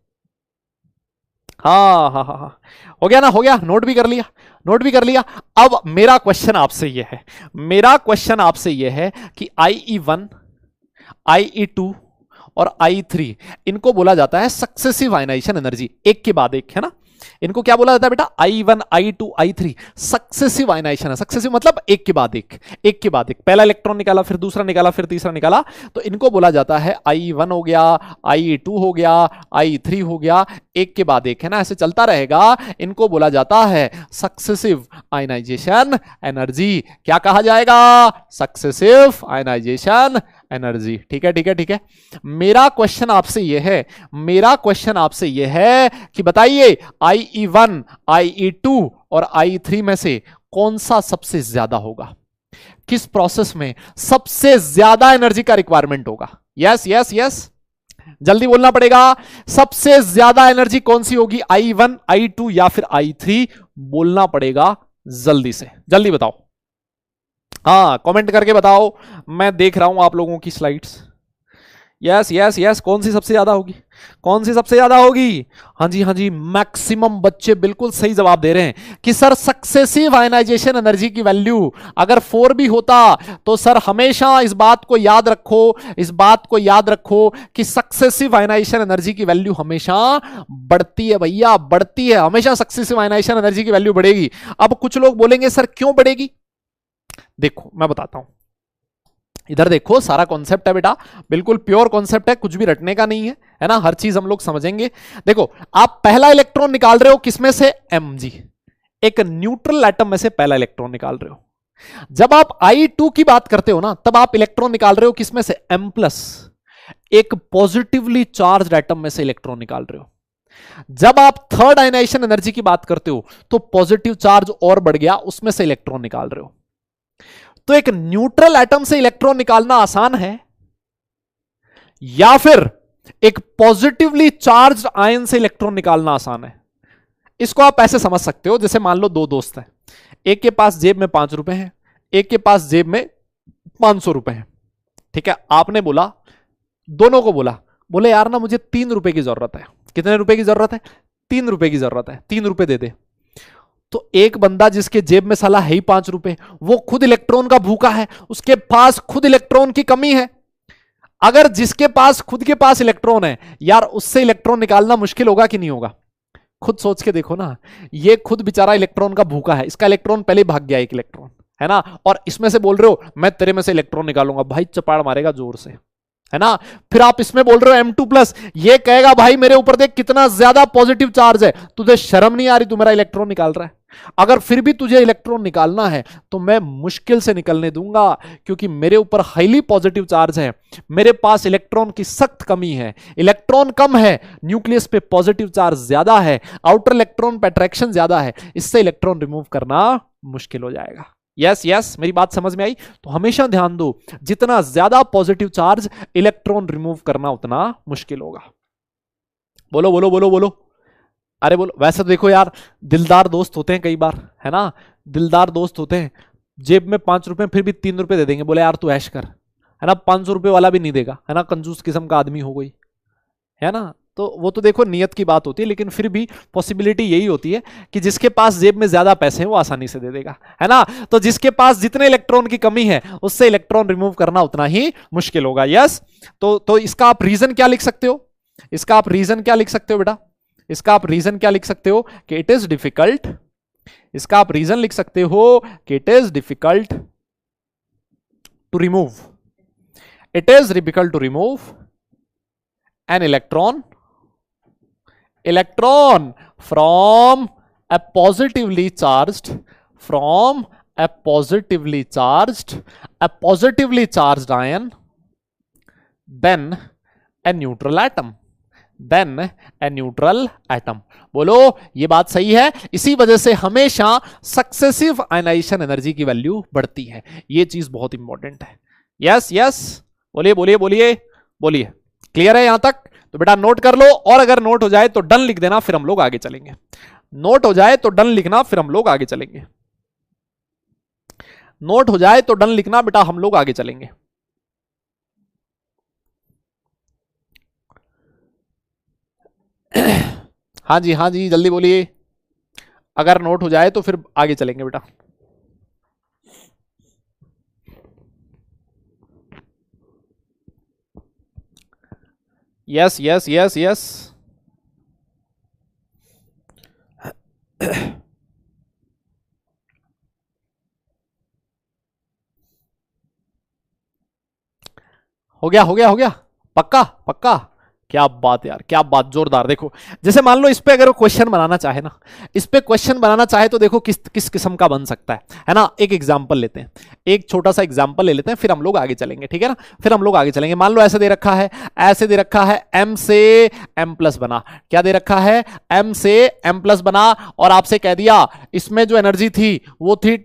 हाँ हाँ हाँ हाँ, हो गया ना, हो गया, नोट भी कर लिया, नोट भी कर लिया। अब मेरा क्वेश्चन आपसे यह है कि IE1, IE2 और I3 इनको बोला जाता है सक्सेसिव आयनाइजेशन एनर्जी, एक के बाद एक, है ना। इनको क्या बोला जाता है बेटा? I1, I2, I3 successive ionization है। सक्सेसिव मतलब एक के बाद एक, एक के बाद एक, पहला इलेक्ट्रॉन निकाला, फिर दूसरा निकाला, फिर तीसरा निकाला, तो इनको बोला जाता है IE1 हो गया, IE2 हो गया, I3 हो गया, एक के बाद एक, है ना, ऐसे चलता रहेगा। इनको बोला जाता है सक्सेसिव आयनाइजेशन एनर्जी। क्या कहा जाएगा? सक्सेसिव आयनाइजेशन एनर्जी, ठीक है ठीक है ठीक है। मेरा क्वेश्चन आपसे यह है कि बताइए IE1, IE2 और I3 में से कौन सा सबसे ज्यादा होगा? किस प्रोसेस में सबसे ज्यादा एनर्जी का रिक्वायरमेंट होगा? यस यस यस, जल्दी बोलना पड़ेगा, सबसे ज्यादा एनर्जी कौन सी होगी? I1, I2 या फिर I3? बोलना पड़ेगा जल्दी से, जल्दी बताओ, हाँ कमेंट करके बताओ, मैं देख रहा हूं आप लोगों की स्लाइड्स। यस यस यस, कौन सी सबसे ज्यादा होगी? कौन सी सबसे ज्यादा होगी? हाँ जी, मैक्सिमम बच्चे बिल्कुल सही जवाब दे रहे हैं कि सर सक्सेसिव आयनाइजेशन एनर्जी की वैल्यू अगर 4 भी होता तो सर हमेशा इस बात को याद रखो कि सक्सेसिव आयनाइजेशन एनर्जी की वैल्यू हमेशा बढ़ती है भैया, बढ़ती है हमेशा, सक्सेसिव आयनाइजेशन एनर्जी की वैल्यू बढ़ेगी। अब कुछ लोग बोलेंगे सर क्यों बढ़ेगी? देखो मैं बताता हूं, इधर देखो, सारा कॉन्सेप्ट है बेटा, बिल्कुल प्योर कॉन्सेप्ट है, कुछ भी रटने का नहीं है ना, हर चीज हम लोग समझेंगे। देखो, आप पहला इलेक्ट्रॉन निकाल रहे हो किसमें से, Mg, एक न्यूट्रल एटम में से पहला इलेक्ट्रॉन निकाल रहे हो। जब आप I2 की बात करते हो ना, तब आप इलेक्ट्रॉन निकाल रहे हो किसमें से, M+, एक पॉजिटिवली चार्ज एटम में से इलेक्ट्रॉन निकाल रहे हो। जब आप थर्ड आयनाइजेशन एनर्जी की बात करते हो तो पॉजिटिव चार्ज और बढ़ गया, उसमें से इलेक्ट्रॉन निकाल रहे हो। तो एक न्यूट्रल एटम से इलेक्ट्रॉन निकालना आसान है, या फिर एक पॉजिटिवली चार्ज आयन से इलेक्ट्रॉन निकालना आसान है? इसको आप ऐसे समझ सकते हो, जैसे मान लो दो दोस्त हैं, एक के पास जेब में 5 रुपए हैं, एक के पास जेब में 500 रुपए हैं। ठीक है, आपने बोला, दोनों को बोले यार ना मुझे 3 रुपए की जरूरत है। कितने रुपए की जरूरत है, 3 रुपए की जरूरत है, 3 रुपए दे दे। तो एक बंदा जिसके जेब में साला है ही 5 रुपए, वो खुद इलेक्ट्रॉन का भूखा है, उसके पास खुद इलेक्ट्रॉन की कमी है। अगर जिसके पास खुद के पास इलेक्ट्रॉन है यार, उससे इलेक्ट्रॉन निकालना मुश्किल होगा कि नहीं होगा? खुद सोच के देखो ना, ये खुद बेचारा इलेक्ट्रॉन का भूखा है, इसका इलेक्ट्रॉन पहले भाग गया एक इलेक्ट्रॉन, है ना, और इसमें से बोल रहे हो मैं तेरे में से इलेक्ट्रॉन निकालूंगा, भाई चपाड़ मारेगा जोर से, है ना। फिर आप इसमें बोल रहे हो M2+, ये कहेगा भाई मेरे ऊपर देख कितना ज्यादा पॉजिटिव चार्ज है, तुझे शर्म नहीं आ रही, तू मेरा इलेक्ट्रॉन निकाल रहा है। अगर फिर भी तुझे इलेक्ट्रॉन निकालना है तो मैं मुश्किल से निकलने दूंगा, क्योंकि मेरे ऊपर हाईली पॉजिटिव चार्ज है, मेरे पास इलेक्ट्रॉन की सख्त कमी है, इलेक्ट्रॉन कम है, न्यूक्लियस पे पॉजिटिव चार्ज ज्यादा है, आउटर इलेक्ट्रॉन पे अट्रैक्शन ज्यादा है, इससे इलेक्ट्रॉन रिमूव करना मुश्किल हो जाएगा। यस यस, मेरी बात समझ में आई? तो हमेशा ध्यान दो, जितना ज्यादा पॉजिटिव चार्ज, इलेक्ट्रॉन रिमूव करना उतना मुश्किल होगा। बोलो बोलो बोलो बोलो, अरे बोलो। वैसे तो देखो यार, दिलदार दोस्त होते हैं कई बार, है ना, दिलदार दोस्त होते हैं, जेब में 5 रुपए फिर भी 3 रुपए दे देंगे, बोले यार तू ऐश कर, है ना, 500 रुपए वाला भी नहीं देगा, है ना, कंजूस किस्म का आदमी हो गई, है ना। तो वो तो देखो नियत की बात होती है, लेकिन फिर भी पॉसिबिलिटी यही होती है कि जिसके पास जेब में ज्यादा पैसे हैं वो आसानी से दे देगा, है ना। तो जिसके पास जितने इलेक्ट्रॉन की कमी है उससे इलेक्ट्रॉन रिमूव करना उतना ही मुश्किल होगा। यस, तो इसका आप रीजन क्या लिख सकते हो, इसका आप रीजन क्या लिख सकते हो बेटा, इसका आप रीजन क्या लिख सकते हो कि इट इज डिफिकल्ट, इसका आप रीजन लिख सकते हो कि it is difficult to remove, it is difficult to remove an electron from a positively charged ion then a neutral atom। बोलो ये बात सही है। इसी वजह से हमेशा सक्सेसिव आयनाइजेशन एनर्जी की वैल्यू बढ़ती है, ये चीज बहुत इंपॉर्टेंट है। यस यस, बोलिए बोलिए बोलिए बोलिए, क्लियर है यहां तक? तो बेटा नोट कर लो, और अगर नोट हो जाए तो डन लिख देना, फिर हम लोग आगे चलेंगे। नोट हो जाए तो डन लिखना, फिर हम लोग आगे चलेंगे। नोट हो जाए तो डन लिखना बेटा, हम लोग आगे चलेंगे। हाँ जी जल्दी बोलिए, अगर नोट हो जाए तो फिर आगे चलेंगे बेटा। यस यस यस यस, हो गया हो गया हो गया, पक्का पक्का, क्या बात यार, क्या बात, जोरदार। देखो जैसे मान लो इस पे अगर क्वेश्चन बनाना चाहे ना, इस पे क्वेश्चन बनाना चाहे तो देखो किस किस किस्म का बन सकता है ना। एक एग्जांपल लेते हैं, एक छोटा सा एग्जांपल ले लेते हैं, फिर हम लोग आगे चलेंगे, ठीक है ना, फिर हम लोग आगे चलेंगे। मान लो ऐसे दे रखा है, ऐसे दे रखा है, M से M+ बना, क्या दे रखा है, M से M+ बना, और आपसे कह दिया इसमें जो एनर्जी थी वो थी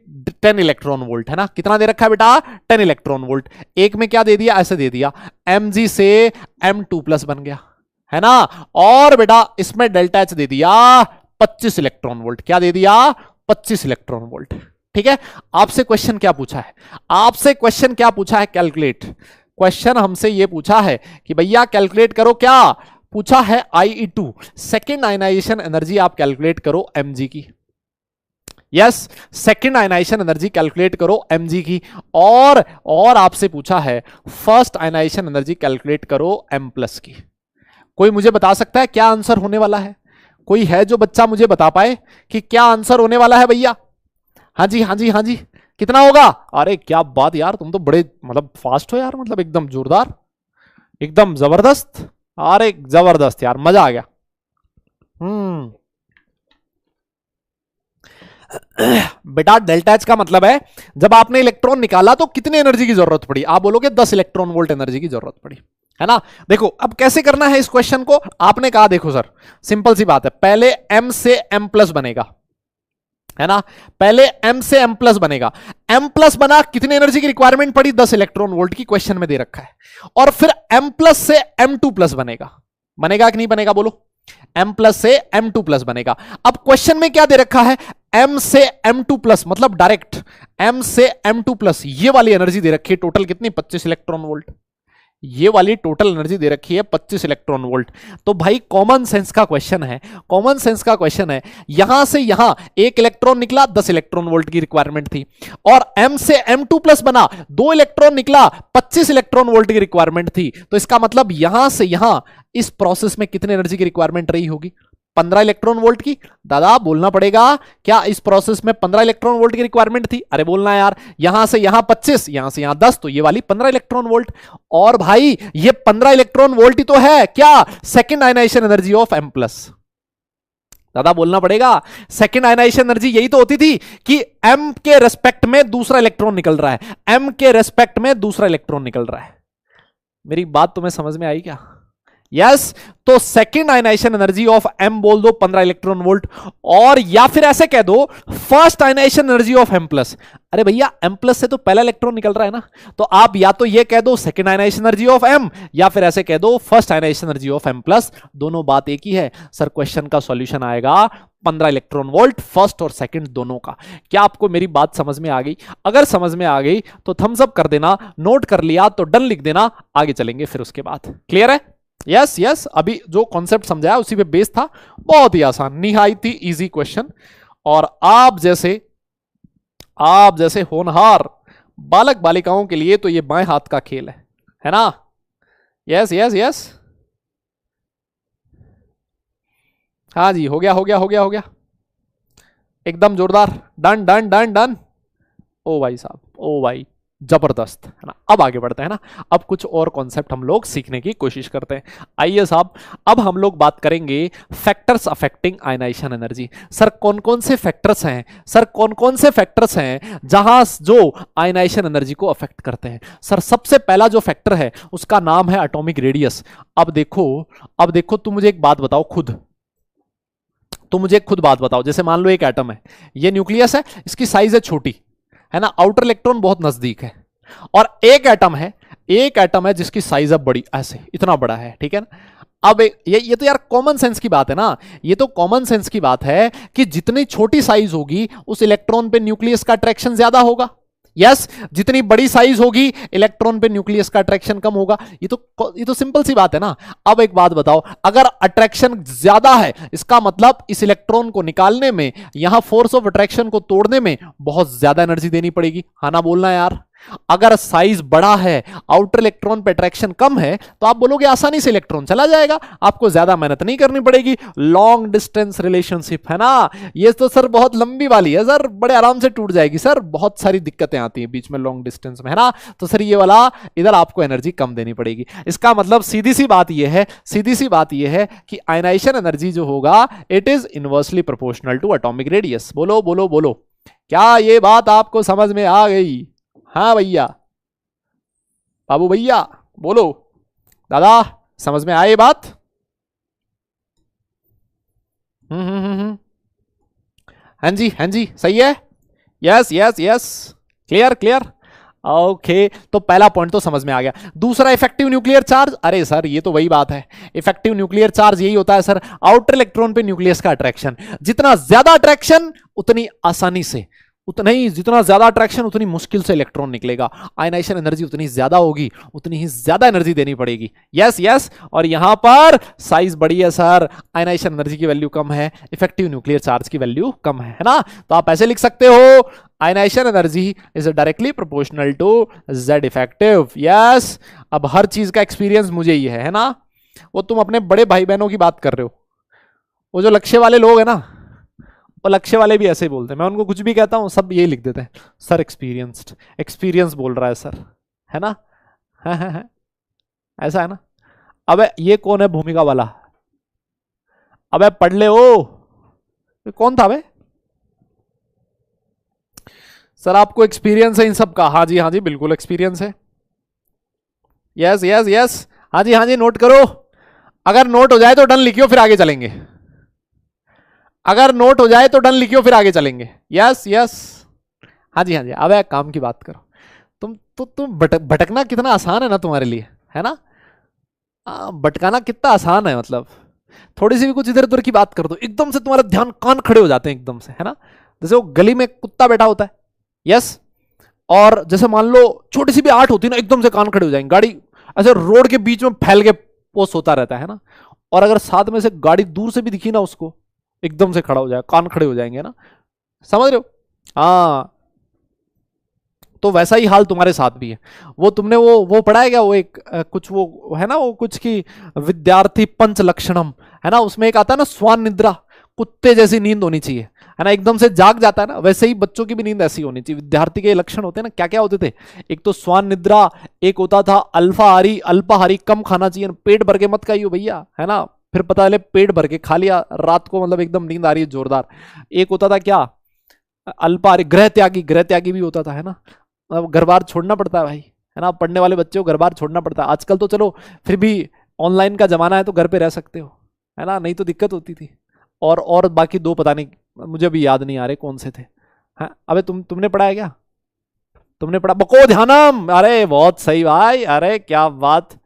10 इलेक्ट्रॉन वोल्ट, है ना। कितना दे रखा है बेटा, 10 इलेक्ट्रॉन वोल्ट। एक में क्या दे दिया, ऐसे दे दिया, Mg से M2+ बन गया, है ना। और बेटा इसमें डेल्टा H दे दिया 25 इलेक्ट्रॉन वोल्ट, क्या दे दिया, 25 इलेक्ट्रॉन वोल्ट, ठीक है। आपसे क्वेश्चन क्या पूछा है, आपसे क्वेश्चन क्या पूछा है, कैलकुलेट। क्वेश्चन हमसे ये पूछा है कि भैया कैलकुलेट करो, क्या पूछा है, IE2 सेकेंड आयनाइजेशन एनर्जी आप कैलकुलेट करो Mg की। Yes, second ionisation energy calculate करो Mg की, और आपसे पूछा है फर्स्ट आयनाइजेशन एनर्जी कैलकुलेट करो M+ की। कोई मुझे बता सकता है क्या आंसर होने वाला है? कोई है जो बच्चा मुझे बता पाए कि क्या आंसर होने वाला है भैया? हाँ जी हाँ जी हाँ जी, कितना होगा? अरे क्या बात यार, तुम तो बड़े मतलब फास्ट हो यार, मतलब एकदम जोरदार, एकदम जबरदस्त। अरे जबरदस्त यार, मजा आ गया। बेटा डेल्टा एच का मतलब है जब आपने इलेक्ट्रॉन निकाला तो कितनी एनर्जी की जरूरत पड़ी? आप बोलोगे 10 इलेक्ट्रॉन वोल्ट एनर्जी की जरूरत पड़ी, है ना। देखो अब कैसे करना है इस क्वेश्चन को, आपने कहा देखो सर सिंपल सी बात है, पहले m से m प्लस बनेगा, है ना। पहले m से m प्लस बनेगा, m प्लस बना, कितनी एनर्जी की रिक्वायरमेंट पड़ी? 10 इलेक्ट्रॉन वोल्ट की, क्वेश्चन में दे रखा है। और फिर m प्लस से m2 प्लस बनेगा, बनेगा कि नहीं बनेगा बोलो? m प्लस से m2 प्लस बनेगा। अब क्वेश्चन में क्या दे रखा है? m से m2 प्लस, मतलब डायरेक्ट m से m2 प्लस, ये वाली एनर्जी दे रखी है टोटल कितनी? 25 इलेक्ट्रॉन वोल्ट। ये वाली टोटल एनर्जी दे रखी है 25 इलेक्ट्रॉन वोल्ट। तो भाई कॉमन सेंस का क्वेश्चन है, कॉमन सेंस का क्वेश्चन है, यहां से यहां एक इलेक्ट्रॉन निकला, 10 इलेक्ट्रॉन वोल्ट की रिक्वायरमेंट थी, और m से m2 प्लस बना, 2 इलेक्ट्रॉन निकला, 25 इलेक्ट्रॉन वोल्ट की रिक्वायरमेंट थी। तो इसका मतलब यहां से यहां इस प्रोसेस में कितनी एनर्जी की रिक्वायरमेंट रही होगी? 15 इलेक्ट्रॉन वोल्ट की। दादा बोलना पड़ेगा, क्या इस प्रोसेस में 15 इलेक्ट्रॉन वोल्ट की रिक्वायरमेंट थी? अरे बोलना यार, यहां से यहां 25, यहां से यहां 10, तो ये वाली 15 इलेक्ट्रॉन वोल्ट। और भाई ये 15 इलेक्ट्रॉन वोल्ट ही तो है क्या? Second ionisation energy of m plus. दादा बोलना पड़ेगा, सेकेंड आयनाइजेशन एनर्जी यही तो होती थी कि m के रेस्पेक्ट में दूसरा इलेक्ट्रॉन निकल रहा है, m के रेस्पेक्ट में दूसरा इलेक्ट्रॉन निकल रहा है। मेरी बात तुम्हें समझ में आई क्या? यस तो second ionisation energy of m बोल दो 15 इलेक्ट्रॉन वोल्ट, और या फिर ऐसे कह दो first ionization energy of m plus. अरे भैया m प्लस से तो पहला इलेक्ट्रॉन निकल रहा है ना, तो आप या तो ये कह दो second ionisation energy of m, या फिर ऐसे कह दो first ionization energy of m plus. दोनों बात एक ही है सर। क्वेश्चन का सॉल्यूशन आएगा 15 इलेक्ट्रॉन वोल्ट फर्स्ट और सेकंड दोनों का। क्या आपको मेरी बात समझ में आ गई? अगर समझ में आ गई तो थम्स अप कर देना, नोट कर लिया तो डन लिख देना, आगे चलेंगे फिर उसके बाद। क्लियर है? यस यस, अभी जो कॉन्सेप्ट समझाया उसी पे बेस था, बहुत ही आसान, निहायत ही इजी क्वेश्चन, और आप जैसे होनहार बालक बालिकाओं के लिए तो ये बाएं हाथ का खेल है ना। यस यस यस, हाँ जी, हो गया हो गया हो गया हो गया, एकदम जोरदार, डन डन डन डन। ओ भाई साहब, ओ भाई जबरदस्त, है ना। अब आगे बढ़ते हैं ना, अब कुछ और कॉन्सेप्ट हम लोग सीखने की कोशिश करते हैं। आइए साहब, अब हम लोग बात करेंगे factors affecting ionisation energy. Sir कौन कौन से फैक्टर्स हैं, सर कौन कौन से फैक्टर्स हैं जहां जो आयनाइजेशन एनर्जी को अफेक्ट करते हैं? सर सबसे पहला जो फैक्टर है उसका नाम है एटॉमिक रेडियस। अब देखो तुम मुझे एक बात बताओ खुद, तो मुझे खुद बात बताओ, जैसे मान लो एक एटम है, ये न्यूक्लियस है, इसकी साइज है छोटी, है ना, आउटर इलेक्ट्रॉन बहुत नजदीक है, और एक एटम है जिसकी साइज अब बड़ी, ऐसे इतना बड़ा है, ठीक है ना। अब ये तो यार कॉमन सेंस की बात है ना, ये तो कॉमन सेंस की बात है कि जितनी छोटी साइज होगी उस इलेक्ट्रॉन पे न्यूक्लियस का अट्रैक्शन ज्यादा होगा। यस, जितनी बड़ी साइज होगी इलेक्ट्रॉन पे न्यूक्लियस का अट्रैक्शन कम होगा। ये तो सिंपल सी बात है ना। अब एक बात बताओ, अगर अट्रैक्शन ज्यादा है इसका मतलब इस इलेक्ट्रॉन को निकालने में, यहां फोर्स ऑफ अट्रैक्शन को तोड़ने में बहुत ज्यादा एनर्जी देनी पड़ेगी, हाँ ना बोलना यार। अगर साइज बड़ा है, आउटर इलेक्ट्रॉन पे अट्रैक्शन कम है, तो आप बोलोगे आसानी से इलेक्ट्रॉन चला जाएगा, आपको ज्यादा मेहनत नहीं करनी पड़ेगी। लॉन्ग डिस्टेंस रिलेशनशिप है ना, ये तो सर बहुत लंबी वाली है सर, बड़े आराम से टूट जाएगी सर, बहुत सारी दिक्कतें आती हैं बीच में लॉन्ग डिस्टेंस में, है ना। तो सर ये वाला इधर आपको एनर्जी कम देनी पड़ेगी। इसका मतलब सीधी सी बात यह है कि आयनाइजेशन एनर्जी जो होगा it is inversely proportional to atomic radius. बोलो बोलो बोलो, क्या ये बात आपको समझ में आ गई? हाँ भैया, बाबू भैया बोलो, दादा समझ में आए बात? हाँ जी हाँ जी, सही है। Yes yes yes, clear clear, okay. तो पहला पॉइंट तो समझ में आ गया। दूसरा इफेक्टिव न्यूक्लियर चार्ज, अरे सर ये तो वही बात है, इफेक्टिव न्यूक्लियर चार्ज यही होता है सर, आउटर इलेक्ट्रॉन पे न्यूक्लियस का अट्रैक्शन। जितना ज्यादा अट्रैक्शन उतनी आसानी से, उतना ही जितना ज्यादा अट्रैक्शन उतनी मुश्किल से इलेक्ट्रॉन निकलेगा, आयनाइजेशन एनर्जी उतनी ज्यादा होगी, उतनी ही ज्यादा एनर्जी देनी पड़ेगी। यस यस, और यहां पर साइज बड़ी है सर, आयनाइजेशन एनर्जी की वैल्यू कम है, इफेक्टिव न्यूक्लियर चार्ज की वैल्यू कम है ना। तो आप ऐसे लिख सकते हो, ionisation energy is directly proportional to Z effective. Yes, अब हर चीज का एक्सपीरियंस मुझे ही है ना। वो तुम अपने बड़े भाई बहनों की बात कर रहे हो, वो जो लक्ष्य वाले लोग है ना, और लक्ष्य वाले भी ऐसे ही बोलते हैं, मैं उनको कुछ भी कहता हूं सब ये लिख देते हैं, सर एक्सपीरियंस्ड, एक्सपीरियंस बोल रहा है सर, है ना? है ऐसा है ना? अबे ये कौन है भूमिका वाला? अबे पढ़ ले, ओ कौन था बे? सर आपको एक्सपीरियंस है इन सब का? हाँ जी बिल्कुल एक्सपीरियंस है। यस यस यस, हाँ जी नोट करो। अगर नोट हो जाए तो डन लिखियो, फिर आगे चलेंगे। अगर नोट हो जाए तो डन लिखियो, फिर आगे चलेंगे। यस यस, हाँ जी अब एक काम की बात करो। तुम भटकना कितना आसान है ना तुम्हारे लिए, है ना? भटकाना कितना आसान है, मतलब थोड़ी सी भी कुछ इधर उधर की बात कर दो, एकदम से तुम्हारा ध्यान, कान खड़े हो जाते हैं एकदम से, है ना? जैसे वो गली में कुत्ता बैठा होता है, यस, और जैसे मान लो छोटी सी भी आर्ट होती है ना, एकदम से कान खड़े हो जाएंगे। गाड़ी ऐसे रोड के बीच में फैल के पोस्ट होता रहता है ना, और अगर साथ में से गाड़ी दूर से भी दिखी ना उसको, एकदम से खड़ा हो जाएगा, कान खड़े हो जाएंगे ना, समझ रहे हो? हाँ, तो वैसा ही हाल तुम्हारे साथ भी है। वो तुमने वो पढ़ा है क्या? वो एक कुछ वो है ना, वो कुछ की विद्यार्थी पंच लक्षणम, है ना? उसमें एक आता है ना स्वान निद्रा, कुत्ते जैसी नींद होनी चाहिए, है ना? एकदम से जाग जाता है ना, वैसे ही बच्चों की भी नींद ऐसी होनी चाहिए। विद्यार्थी के लक्षण होते हैं ना, क्या क्या होते थे? एक तो स्वान निद्रा, एक होता था अल्पाहारी, अल्पाहारी कम खाना चाहिए, पेट भर के मत खाइयो भैया, है ना? फिर पता चले पेट भर के खा लिया रात को, मतलब एकदम नींद आ रही है जोरदार। एक होता था क्या, अल्पाहारी, गृह त्यागी, गृह त्यागी भी होता था, है ना? मतलब घर बार छोड़ना पड़ता है भाई, है ना? पढ़ने वाले बच्चे को घर बार छोड़ना पड़ता है। आजकल तो चलो फिर भी ऑनलाइन का जमाना है तो घर पे रह सकते हो, है ना? नहीं तो दिक्कत होती थी। और बाकी दो पता नहीं, मुझे भी याद नहीं आ रहे कौन से थे। हाँ अबे तुमने पढ़ा है क्या? तुमने पढ़ा बको ध्यानम? अरे बहुत सही भाई, अरे क्या बात,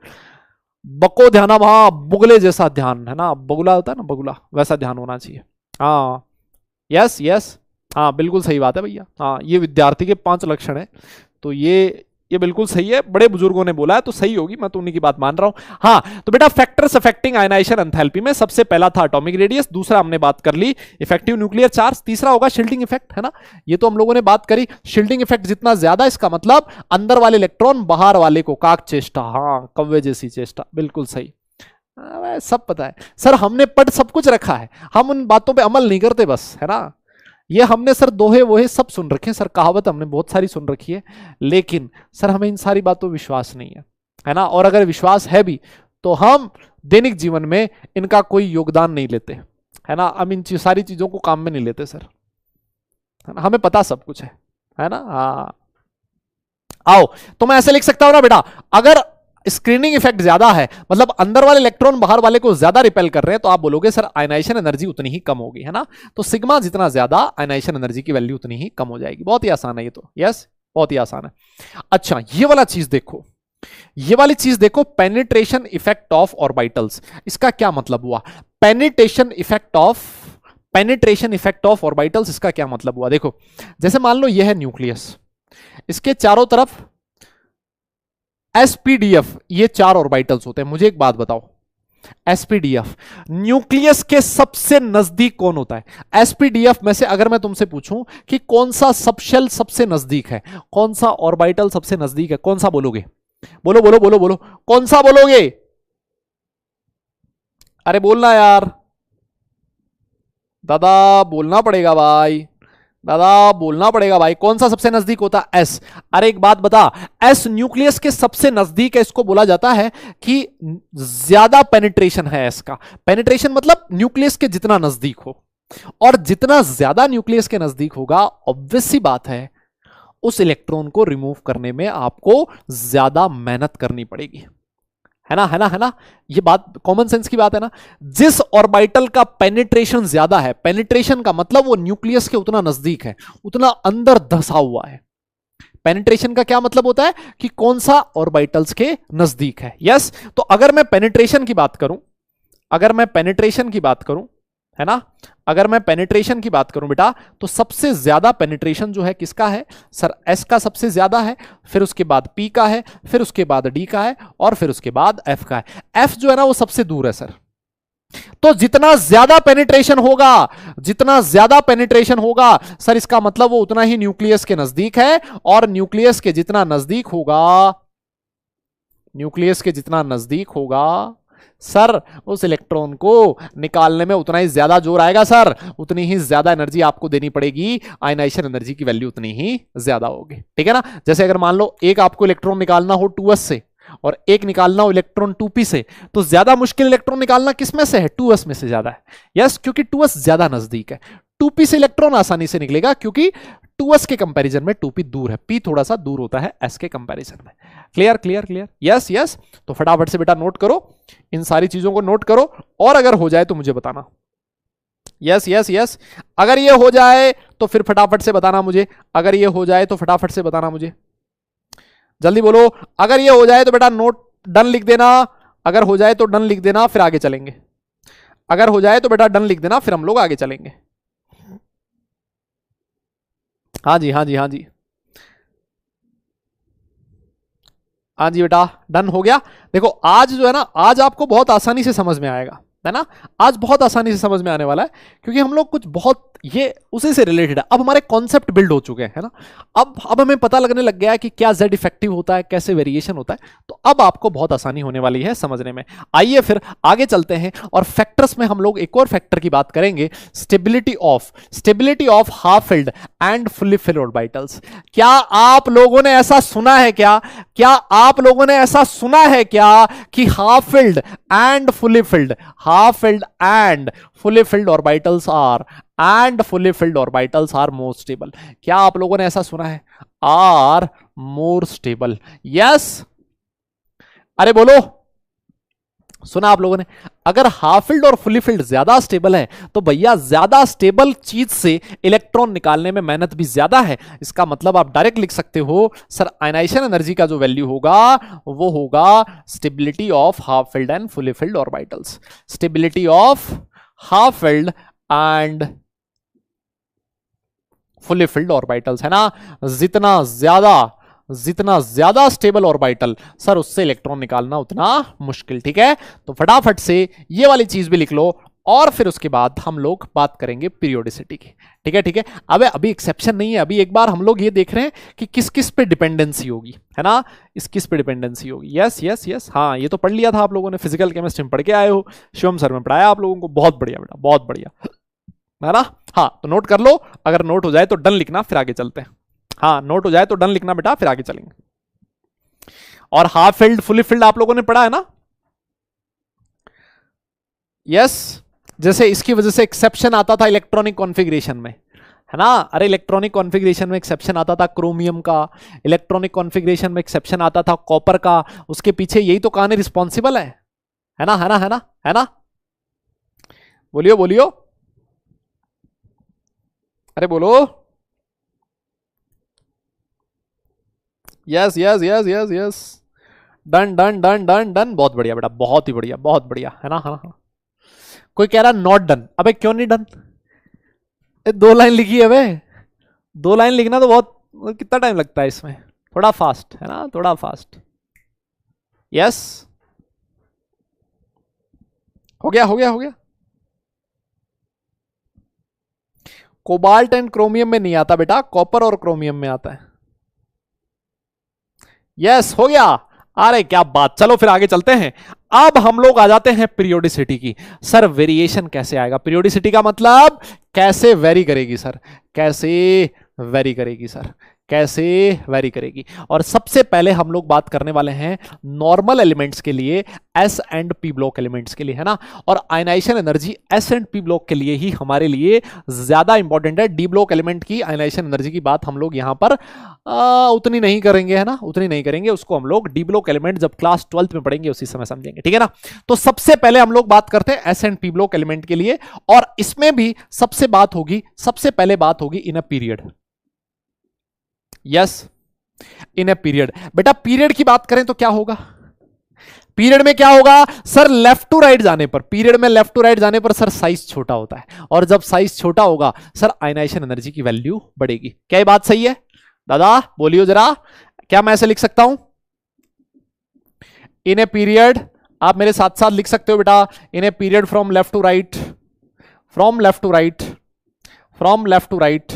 बको ध्यानम, हाँ बुगले जैसा ध्यान, है ना? बगुला होता है ना, बगुला, वैसा ध्यान होना चाहिए। हाँ यस यस, हाँ बिल्कुल सही बात है भैया। हाँ ये विद्यार्थी के 5 लक्षण है, तो ये बिल्कुल सही है, बड़े बुजुर्गों ने बोला है तो सही होगी, मैं तो उन्हीं की बात मान रहा हूं। हाँ तो बेटा फैक्टर्स अफेक्टिंग आयनाइजेशन एंथैल्पी में सबसे पहला था एटॉमिक रेडियस, दूसरा हमने बात कर ली इफेक्टिव न्यूक्लियर चार्ज, तीसरा होगा शिल्डिंग इफेक्ट, है ना? ये तो हम लोगों ने बात करी। शिल्डिंग इफेक्ट जितना ज्यादा, इसका मतलब अंदर वाले इलेक्ट्रॉन बाहर वाले को, काक चेष्टा, हाँ कव्वे जैसी चेष्टा, बिल्कुल सही। सब पता है सर, हमने पढ़ सब कुछ रखा है, हम उन बातों पे अमल नहीं करते बस, है ना? ये हमने सर दोहे वोहे सब सुन रखे हैं सर, कहावत हमने बहुत सारी सुन रखी है, लेकिन सर हमें इन सारी बातों पर विश्वास नहीं है ना? और अगर विश्वास है भी तो हम दैनिक जीवन में इनका कोई योगदान नहीं लेते, है ना? हम इन सारी चीजों को काम में नहीं लेते सर, है ना? हमें पता सब कुछ है ना? हाँ आओ, तो मैं ऐसे लिख सकता हूं ना बेटा, अगर स्क्रीनिंग इफेक्ट ज्यादा है, मतलब अंदर वाले इलेक्ट्रॉन बाहर वाले को ज्यादा रिपेल कर रहे हैं, तो आप बोलोगे सर आयनाइजेशन एनर्जी उतनी ही कम होगी, है ना? तो सिग्मा जितना ज्यादा, आयनाइजेशन एनर्जी की वैल्यू उतनी ही कम हो जाएगी। बहुत ही आसान है ये तो, यस बहुत ही आसान है। अच्छा ये वाला चीज देखो, ये वाली चीज देखो, पेनिट्रेशन इफेक्ट ऑफ ऑर्बिटल्स, इसका क्या मतलब हुआ? पेनिट्रेशन इफेक्ट ऑफ ऑर्बिटल्स, इसका क्या मतलब हुआ? देखो जैसे मान लो यह है न्यूक्लियस, इसके चारों तरफ एसपीडीएफ, ये 4 ऑर्बिटल्स होते हैं। मुझे एक बात बताओ, एसपीडीएफ न्यूक्लियस के सबसे नजदीक कौन होता है? एसपीडीएफ में से अगर मैं तुमसे पूछूं कि कौन सा सबशेल सबसे नजदीक है, कौन सा ऑर्बिटल सबसे नजदीक है, कौन सा बोलोगे? बोलो बोलो बोलो बोलो, कौन सा बोलोगे? अरे बोलना यार दादा, बोलना पड़ेगा भाई, दादा बोलना पड़ेगा भाई, कौन सा सबसे नजदीक होता है? एस। अरे एक बात बता, एस न्यूक्लियस के सबसे नजदीक है, इसको बोला जाता है कि ज्यादा पेनिट्रेशन है एस का। पेनिट्रेशन मतलब न्यूक्लियस के जितना नजदीक हो, और जितना ज्यादा न्यूक्लियस के नजदीक होगा, ऑब्वियस सी बात है उस इलेक्ट्रॉन को रिमूव करने में आपको ज्यादा मेहनत करनी पड़ेगी, है ना? है ना? है ना? ये बात कॉमन सेंस की बात है ना? जिस ऑर्बिटल का पेनिट्रेशन ज्यादा है, पेनिट्रेशन का मतलब वो न्यूक्लियस के उतना नजदीक है, उतना अंदर धसा हुआ है। पेनिट्रेशन का क्या मतलब होता है कि कौन सा ऑर्बिटल्स के नजदीक है। यस, तो अगर मैं पेनिट्रेशन की बात करूं, है ना, अगर मैं पेनिट्रेशन की बात करूं बेटा, तो सबसे ज्यादा पेनिट्रेशन जो है किसका है सर? एस का सबसे ज्यादा है, फिर उसके बाद पी का है, फिर उसके बाद डी का है, और फिर उसके बाद एफ का है। एफ जो है ना वो सबसे दूर है सर। तो जितना ज्यादा पेनिट्रेशन होगा सर, इसका मतलब वो उतना ही न्यूक्लियस के नजदीक है, और न्यूक्लियस के जितना नजदीक होगा सर उस इलेक्ट्रॉन को निकालने में उतना ही ज्यादा जोर आएगा सर, उतनी ही ज्यादा एनर्जी आपको देनी पड़ेगी, आयनाइजेशन एनर्जी की वैल्यू उतनी ही ज्यादा होगी, ठीक है ना। जैसे अगर मान लो एक आपको इलेक्ट्रॉन निकालना हो 2s से और एक निकालना हो इलेक्ट्रॉन 2p से, तो ज्यादा मुश्किल इलेक्ट्रॉन निकालना किसमें से है, 2s में से ज्यादा है। यस, क्योंकि 2s ज्यादा नजदीक है। 2p से इलेक्ट्रॉन आसानी से निकलेगा क्योंकि 2s के कंपैरिजन में 2p दूर है, p थोड़ा सा दूर होता है s के कंपैरिजन में। Clear clear clear, yes yes. तो फटाफट से बेटा नोट करो, इन सारी चीजों को नोट करो, और अगर हो जाए तो मुझे बताना। यस यस यस, अगर ये हो जाए तो फिर फटाफट से बताना मुझे, अगर ये हो जाए तो फटाफट से बताना मुझे, जल्दी बोलो। अगर ये हो जाए तो बेटा नोट डन लिख देना, अगर हो जाए तो डन लिख देना, फिर आगे चलेंगे। अगर हो जाए तो बेटा डन लिख देना, फिर हम लोग आगे चलेंगे। हाँ जी हाँ जी हाँ जी हाँ जी बेटा, डन हो गया। देखो आज जो है ना, आज आपको बहुत आसानी से समझ में आएगा, है ना। आज बहुत आसानी से समझ में आने वाला है क्योंकि हम लोग कुछ बहुत ये उसी से रिलेटेड है। अब हमारे कॉन्सेप्ट बिल्ड हो चुके हैं, है ना। अब हमें पता लगने लग गया है कि क्या जेड इफेक्टिव होता है, कैसे वेरिएशन होता है, तो अब आपको बहुत आसानी होने वाली है समझने में। आइए फिर आगे चलते हैं और फैक्टर्स में हम लोग एक और फैक्टर की बात करेंगे, stability of half filled and fully filled orbitals. क्या आप लोगों ने ऐसा सुना है क्या आप लोगों ने ऐसा सुना है क्या कि half filled and fully filled, half filled and fully filled orbitals are more stable? क्या आप लोगों ने ऐसा सुना है, are more stable? yes, अरे बोलो, सुना आप लोगों ने। अगर हाफ फिल्ड और फुली फिल्ड ज्यादा स्टेबल है तो भैया ज्यादा स्टेबल चीज से इलेक्ट्रॉन निकालने में मेहनत भी ज्यादा है। इसका मतलब आप डायरेक्ट लिख सकते हो सर, आयनाइजेशन एनर्जी का जो वैल्यू होगा वो होगा stability of half filled and fully filled orbitals. Stability of half filled and fully filled orbitals, है ना। जितना ज्यादा स्टेबल ऑर्बिटल सर, उससे इलेक्ट्रॉन निकालना उतना मुश्किल, ठीक है। तो फटाफट से ये वाली चीज भी लिख लो और फिर उसके बाद हम लोग बात करेंगे पीरियोडिसिटी की, ठीक है ठीक है। अब अभी एक्सेप्शन नहीं है, अभी एक बार हम लोग ये देख रहे हैं कि किस किस पे डिपेंडेंसी होगी, है ना। इस किस पे डिपेंडेंसी होगी, यस यस यस। हाँ, ये तो पढ़ लिया था आप लोगों ने, फिजिकल केमिस्ट्री में पढ़ के आए हो, शिवम सर में पढ़ाया आप लोगों को, बहुत बढ़िया बेटा, बहुत बढ़िया, है ना। हाँ, तो नोट कर लो, अगर नोट हो जाए तो डन लिखना, फिर आगे चलते हैं। हाँ, नोट हो जाए तो डन लिखना बेटा, फिर आगे चलेंगे। और हाफ फिल्ड फुली फिल्ड आप लोगों ने पढ़ा है ना, यस। जैसे इसकी वजह से एक्सेप्शन आता था इलेक्ट्रॉनिक कॉन्फ़िगरेशन में, है ना। अरे इलेक्ट्रॉनिक कॉन्फ़िगरेशन में एक्सेप्शन आता था क्रोमियम का, इलेक्ट्रॉनिक कॉन्फ़िगरेशन में एक्सेप्शन आता था कॉपर का। उसके पीछे यही तो कहानी रिस्पॉन्सिबल है ना, है ना, है ना, है ना। बोलियो बोलियो, अरे बोलो, yes yes yes yes yes, done done done done done, बहुत बढ़िया बेटा, बहुत ही बढ़िया, बहुत बढ़िया, है ना, हाँ। कोई कह रहा नॉट डन, अबे क्यों नहीं डन, 2 लाइन लिखी है बे, 2 लाइन लिखना तो बहुत, कितना टाइम लगता है इसमें, थोड़ा फास्ट, है ना, थोड़ा फास्ट। यस, हो गया हो गया हो गया। कोबाल्ट एंड क्रोमियम में नहीं आता बेटा, कॉपर और क्रोमियम में आता है। यस, हो गया। अरे क्या बात, चलो फिर आगे चलते हैं। अब हम लोग आ जाते हैं पीरियोडिसिटी की। सर वेरिएशन कैसे आएगा, पीरियोडिसिटी का मतलब कैसे वेरी करेगी सर, कैसे वेरी करेगी सर, कैसे वेरी करेगी। और सबसे पहले हम लोग बात करने वाले हैं नॉर्मल एलिमेंट्स के लिए, s and P block elements के लिए, है ना। और ionisation energy s and P block के लिए ही हमारे लिए ज्यादा इंपॉर्टेंट है। डी ब्लॉक एलिमेंट की आयनाइजेशन एनर्जी की बात हम लोग यहां पर उतनी नहीं करेंगे, है ना, उतनी नहीं करेंगे। उसको हम लोग डी ब्लॉक एलिमेंट जब क्लास 12th में पढ़ेंगे उसी समय समझेंगे, ठीक है ना। तो सबसे पहले हम लोग बात करते हैं S and P block element के लिए, और इसमें भी सबसे पहले बात होगी in a period. Yes, in a period. बेटा पीरियड की बात करें तो क्या होगा, पीरियड में क्या होगा सर, लेफ्ट टू राइट जाने पर, पीरियड में लेफ्ट टू राइट जाने पर सर साइज छोटा होता है, और जब साइज छोटा होगा सर आयनाइजेशन एनर्जी की वैल्यू बढ़ेगी। क्या ये बात सही है दादा, बोलियो जरा, क्या मैं ऐसे लिख सकता हूं इन ए पीरियड, आप मेरे साथ साथ लिख सकते हो बेटा, in a period from left to right, from left to right, from left to right,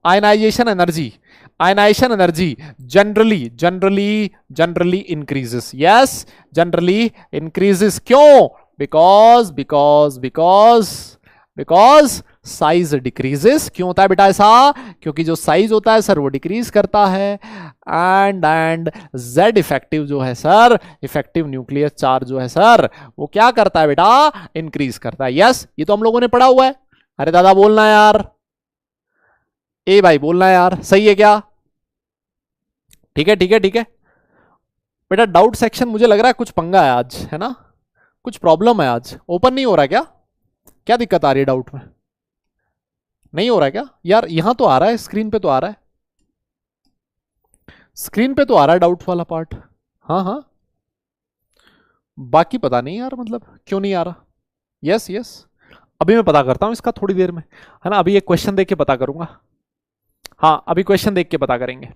ionization ionization energy generally increases. Yes, generally increases. क्यों? Because size decreases. क्यों होता है बेटा ऐसा? क्योंकि जो साइज होता है सर वो डिक्रीज करता है. एंड जेड इफेक्टिव जो है सर, इफेक्टिव न्यूक्लियर चार्ज जो है सर, वो क्या करता है बेटा? इंक्रीज करता है. यस, ये तो हम लोगों ने पढ़ा हुआ है. अरे दादा बोलना यार, ए भाई बोलना यार, सही है क्या? ठीक है ठीक है ठीक है बेटा. डाउट सेक्शन मुझे लग रहा है कुछ पंगा है आज, है ना? कुछ प्रॉब्लम है आज. ओपन नहीं हो रहा क्या? क्या दिक्कत आ रही है? डाउट में नहीं हो रहा है क्या यार? यहां तो आ रहा है, स्क्रीन पे तो आ रहा है, स्क्रीन पे तो आ रहा है डाउट वाला पार्ट. हाँ हाँ, बाकी पता नहीं यार, मतलब क्यों नहीं आ रहा. यस यस, अभी मैं पता करता हूं इसका थोड़ी देर में, है ना? अभी एक क्वेश्चन देख के पता करूंगा. हाँ, अभी क्वेश्चन देख के पता करेंगे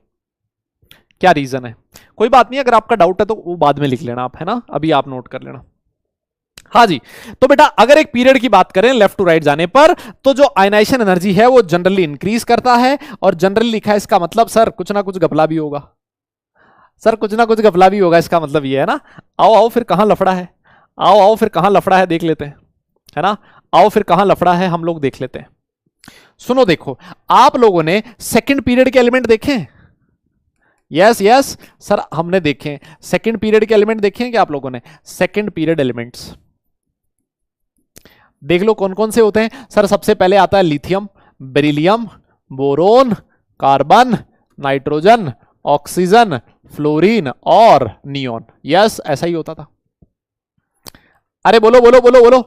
क्या रीजन है. कोई बात नहीं, अगर आपका डाउट है तो वो बाद में लिख लेना आप, है ना? अभी आप नोट कर लेना. हाँ जी, तो बेटा अगर एक पीरियड की बात करें लेफ्ट टू राइट जाने पर, तो जो आयनाइजेशन एनर्जी है वो जनरली इंक्रीज करता है. और जनरली लिखा है, इसका मतलब सर कुछ ना कुछ घपला भी होगा. सर कुछ ना कुछ घपला भी होगा, इसका मतलब ये है ना. आओ आओ फिर कहां लफड़ा है, आओ आओ फिर कहां लफड़ा है देख लेते हैं, है ना? आओ फिर कहां लफड़ा है हम लोग देख लेते हैं. सुनो देखो, आप लोगों ने सेकंड पीरियड के एलिमेंट देखे? यस यस सर, हमने देखे. सेकंड पीरियड के एलिमेंट देखे हैं क्या आप लोगों ने? सेकंड पीरियड एलिमेंट्स देख लो कौन कौन से होते हैं. सर सबसे पहले आता है lithium, beryllium, boron, carbon, nitrogen, oxygen, fluorine और नियोन. यस, ऐसा ही होता था. अरे बोलो बोलो बोलो बोलो,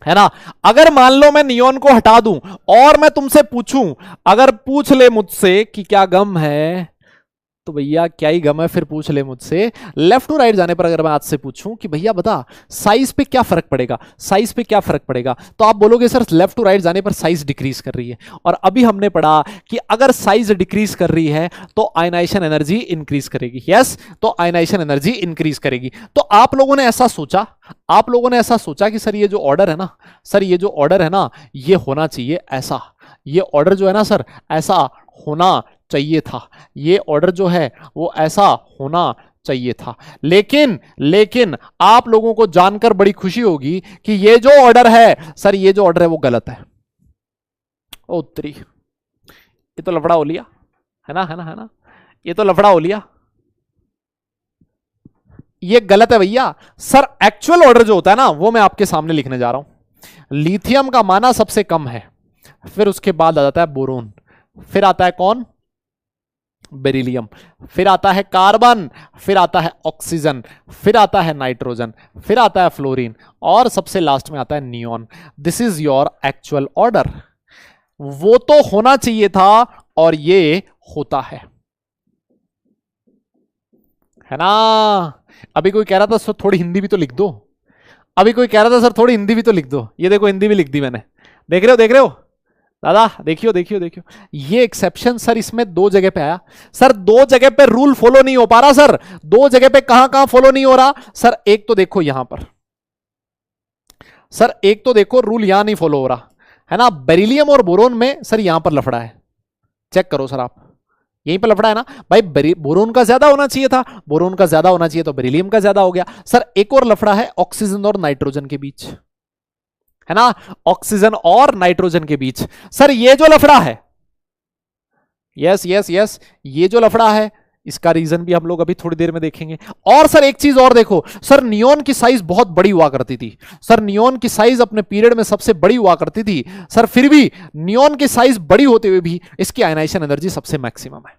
है ना? अगर मान लो मैं नियोन को हटा दूं और मैं तुमसे पूछूं, अगर पूछ ले मुझसे कि क्या गम है, तो भैया क्या ही गम है, फिर पूछ ले मुझसे. लेफ्ट टू राइट जाने पर अगर मैं आज से पूछूं कि भैया बता साइज पे क्या फर्क पड़ेगा, साइज पे क्या फर्क पड़ेगा, तो आप बोलोगे सर लेफ्ट टू राइट जाने पर साइज डिक्रीज कर रही है. और अभी हमने पढ़ा कि अगर साइज डिक्रीज कर रही है तो आयनाइजेशन एनर्जी इंक्रीज करेगी. यस, तो आयनाइजेशन एनर्जी इंक्रीज करेगी. तो आप लोगों ने ऐसा सोचा, आप लोगों ने ऐसा सोचा कि सर ये जो ऑर्डर है ना, सर ये जो ऑर्डर है ना, ये होना चाहिए ऐसा, ये ऑर्डर जो है ना सर ऐसा होना चाहिए था, ये ऑर्डर जो है वो ऐसा होना चाहिए था. लेकिन आप लोगों को जानकर बड़ी खुशी होगी कि ये जो ऑर्डर है सर, ये जो ऑर्डर है वो गलत है. ओ उत्तरी, ये तो लफड़ा हो लिया, है ना, है ना, है ना? ये तो लफड़ा हो लिया, ये गलत है भैया. सर एक्चुअल ऑर्डर जो होता है ना वो मैं आपके सामने लिखने जा रहा हूं. लिथियम का माना सबसे कम है, फिर उसके बाद आ जाता है बोरोन, फिर आता है कौन? बेरिलियम, फिर आता है कार्बन, फिर आता है ऑक्सीजन, फिर आता है नाइट्रोजन, फिर आता है फ्लोरीन और सबसे लास्ट में आता है neon. This is your actual order. वो तो होना चाहिए था और ये होता है ना? अभी कोई कह रहा था सर थोड़ी हिंदी भी तो लिख दो, अभी कोई कह रहा था सर थोड़ी हिंदी भी तो लिख दो. ये देखो हिंदी भी लिख दी मैंने, देख रहे हो, देख रहे हो दादा? देखियो देखियो देखियो, ये एक्सेप्शन सर इसमें दो जगह पे आया. सर दो जगह पे रूल फॉलो नहीं हो पा रहा सर, दो जगह पे कहां कहां फॉलो नहीं हो रहा सर? एक तो देखो यहां पर सर, एक तो देखो रूल यहां नहीं फॉलो हो रहा, है ना? बेरिलियम और बोरोन में सर यहां पर लफड़ा है, चेक करो सर आप, यहीं पर लफड़ा है ना भाई. बोरोन का ज्यादा होना चाहिए था, बोरोन का ज्यादा होना चाहिए तो बेरिलियम का ज्यादा हो गया. सर एक और लफड़ा है ऑक्सीजन और नाइट्रोजन के बीच, है ना? ऑक्सीजन और नाइट्रोजन के बीच सर ये जो लफड़ा है, यस यस यस, ये जो लफड़ा है इसका रीजन भी हम लोग अभी थोड़ी देर में देखेंगे. और सर एक चीज और देखो सर, नियोन की साइज बहुत बड़ी हुआ करती थी सर, नियोन की साइज अपने पीरियड में सबसे बड़ी हुआ करती थी सर, फिर भी नियोन की साइज बड़ी होते हुए भी इसकी आयनाइजेशन एनर्जी सबसे मैक्सिमम है.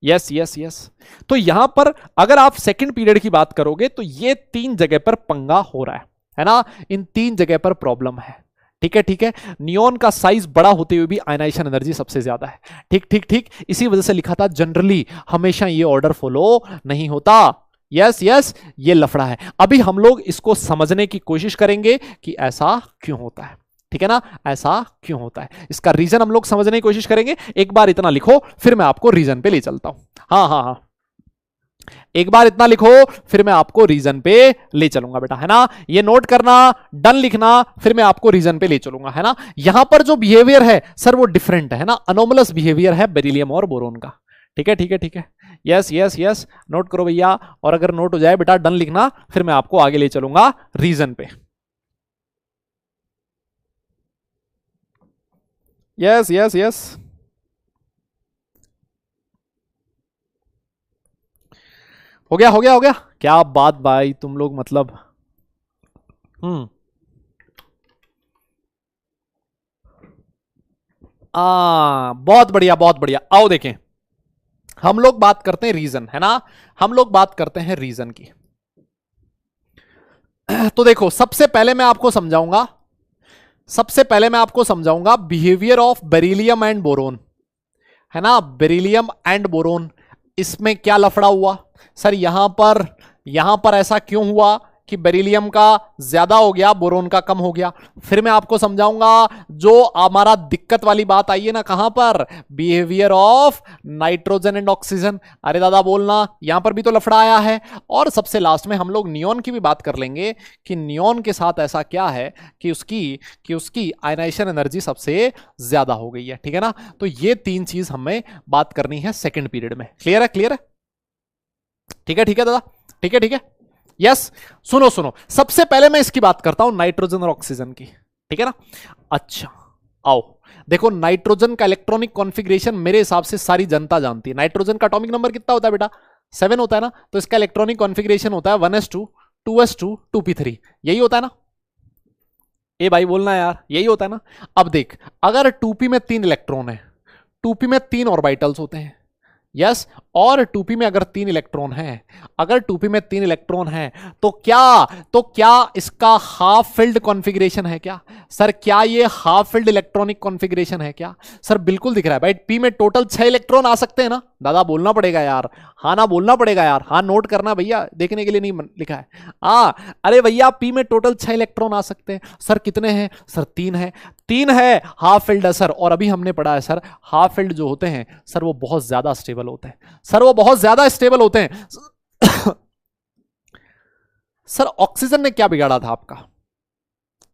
यस यस यस, तो यहां पर अगर आप सेकंड पीरियड की बात करोगे तो ये तीन जगह पर पंगा हो रहा है ना? इन तीन जगह पर प्रॉब्लम है. ठीक है ठीक है, नियोन का साइज बड़ा होते हुए भी आयनाइजेशन एनर्जी सबसे ज्यादा है. ठीक ठीक ठीक, इसी वजह से लिखा था जनरली हमेशा ये ऑर्डर फॉलो नहीं होता. यस यस, ये लफड़ा है. अभी हम लोग इसको समझने की कोशिश करेंगे कि ऐसा क्यों होता है. ठीक है ना, ऐसा क्यों होता है, इसका रीजन हम लोग समझने की कोशिश करेंगे. एक बार इतना लिखो फिर मैं आपको रीजन पे ले चलता हूं. हाँ हाँ हाँ, एक बार इतना लिखो, फिर मैं आपको रीजन पे ले चलूंगा बेटा, है ना। ये नोट करना, डन लिखना, फिर मैं आपको रीजन पे ले चलूंगा, है ना। यहां पर जो बिहेवियर है सर वो डिफरेंट है ना, अनोमलस बिहेवियर है बेरिलियम और बोरोन का। ठीक है ठीक है ठीक है, यस यस यस, नोट करो भैया। और अगर नोट हो जाए बेटा डन लिखना, फिर मैं आपको आगे ले चलूंगा रीजन पे। यस यस यस, हो गया हो गया हो गया। क्या बात भाई, तुम लोग मतलब बहुत बढ़िया बहुत बढ़िया। आओ देखें, हम लोग बात करते हैं रीजन, है ना, हम लोग बात करते हैं रीजन की। तो देखो, सबसे पहले मैं आपको समझाऊंगा, सबसे पहले मैं आपको समझाऊंगा behaviour of beryllium and boron, है ना। बेरिलियम एंड बोरोन, इसमें क्या लफड़ा हुआ सर, यहां पर ऐसा क्यों हुआ कि बेरिलियम का ज्यादा हो गया, बोरोन का कम हो गया। फिर मैं आपको समझाऊंगा जो हमारा दिक्कत वाली बात आई है ना, कहां पर, behaviour of nitrogen and oxygen. अरे दादा बोलना, यहां पर भी तो लफड़ा आया है। और सबसे लास्ट में हम लोग नियॉन की भी बात कर लेंगे कि नियॉन के साथ ऐसा क्या है कि उसकी आयनाइजेशन एनर्जी सबसे ज्यादा हो गई है। ठीक है ना, तो ये तीन चीज हमें बात करनी है सेकेंड पीरियड में। क्लियर है, क्लियर है, ठीक है ठीक है दादा, ठीक है ठीक है, यस। सुनो सुनो, सबसे पहले मैं इसकी बात करता हूं, नाइट्रोजन और ऑक्सीजन की, ठीक है ना। अच्छा, आओ देखो, नाइट्रोजन का इलेक्ट्रॉनिक कॉन्फ़िगरेशन मेरे हिसाब से सारी जनता जानती है। नाइट्रोजन का एटॉमिक नंबर कितना होता है बेटा, 7 होता है ना। तो इसका इलेक्ट्रॉनिक कॉन्फ़िगरेशन होता है 1s2 2s2 2p3, यही होता है ना। ए भाई बोलना यार, यही होता है ना। अब देख, अगर 2p में 3 इलेक्ट्रॉन है, 2p में 3 ऑर्बिटल्स होते हैं, यस। और 2p में अगर 3 इलेक्ट्रॉन है, अगर 2p में 3 इलेक्ट्रॉन है, तो क्या इसका हाफ फिल्ड कॉन्फ़िगरेशन है क्या सर, क्या ये हाफ फिल्ड इलेक्ट्रॉनिक कॉन्फ़िगरेशन है क्या सर, बिल्कुल दिख रहा है भाई। p में टोटल 6 इलेक्ट्रॉन आ सकते हैं ना, दादा बोलना पड़ेगा यार, हाँ ना बोलना पड़ेगा यार, हाँ नोट करना भैया, देखने के लिए नहीं लिखा है, हाँ। अरे भैया p में टोटल 6 इलेक्ट्रॉन आ सकते हैं सर, कितने हैं सर, 3 है, 3 है, हाफ फिल्ड है सर। और अभी हमने पढ़ा है सर, हाफ फिल्ड जो होते हैं सर वो बहुत ज्यादा स्टेबल होते हैं सर, वो बहुत ज्यादा स्टेबल होते हैं। सर ऑक्सीजन ने क्या बिगाड़ा था आपका,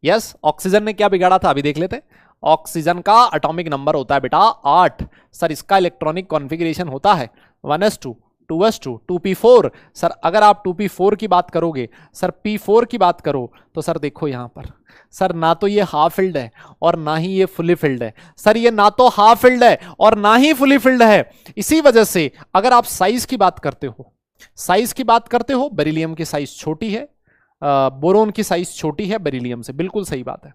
यस, ऑक्सीजन ने क्या बिगाड़ा था अभी देख लेते हैं। ऑक्सीजन का एटॉमिक नंबर होता है बेटा 8 सर, इसका इलेक्ट्रॉनिक कॉन्फ़िगरेशन होता है 1s2 2s2 2p4 सर। अगर आप 2p4 की बात करोगे सर, p4 की बात करो तो सर देखो यहां पर सर, ना तो ये हाफ फिल्ड है और ना ही ये फुली फिल्ड है सर, ये ना तो हाफ फिल्ड है और ना ही फुली फिल्ड है। इसी वजह से अगर आप साइज की बात करते हो, साइज की बात करते हो, बेरिलियम की साइज छोटी है, बोरोन की साइज छोटी है बेरिलियम से, बिल्कुल सही बात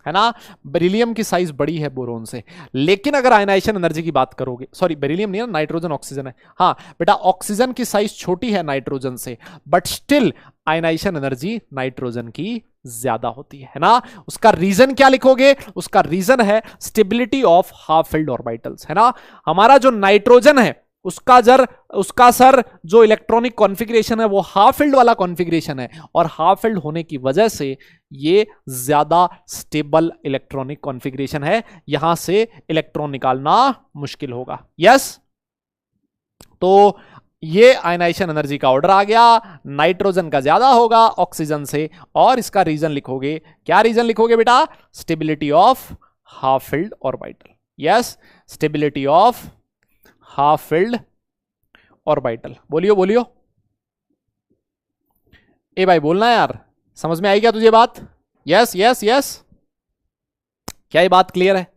है ना। बेरिलियम की साइज बड़ी है बोरोन से, लेकिन अगर आयनाइजेशन एनर्जी की बात करोगे, सॉरी बेरिलियम नहीं है, नाइट्रोजन ऑक्सीजन है, हाँ बेटा, ऑक्सीजन की साइज छोटी है नाइट्रोजन से, but still ionisation energy nitrogen की ज्यादा होती है ना। उसका रीजन क्या लिखोगे, उसका रीजन है stability of half filled orbitals, है ना। हमारा जो नाइट्रोजन है उसका सर जो इलेक्ट्रॉनिक कॉन्फ़िगरेशन है वो हाफ फिल्ड वाला कॉन्फ़िगरेशन है, और हाफ फिल्ड होने की वजह से ये ज्यादा स्टेबल इलेक्ट्रॉनिक कॉन्फ़िगरेशन है, यहां से इलेक्ट्रॉन निकालना मुश्किल होगा, यस। तो ये आयनाइजेशन एनर्जी का ऑर्डर आ गया, नाइट्रोजन का ज्यादा होगा ऑक्सीजन से, और इसका रीजन लिखोगे, क्या रीजन लिखोगे बेटा, stability of half filled orbital, yes, stability of half filled orbital. बोलियो बोलियो, ए भाई बोलना यार, समझ में आई क्या तुझे बात, यस यस यस, क्या ये बात क्लियर है,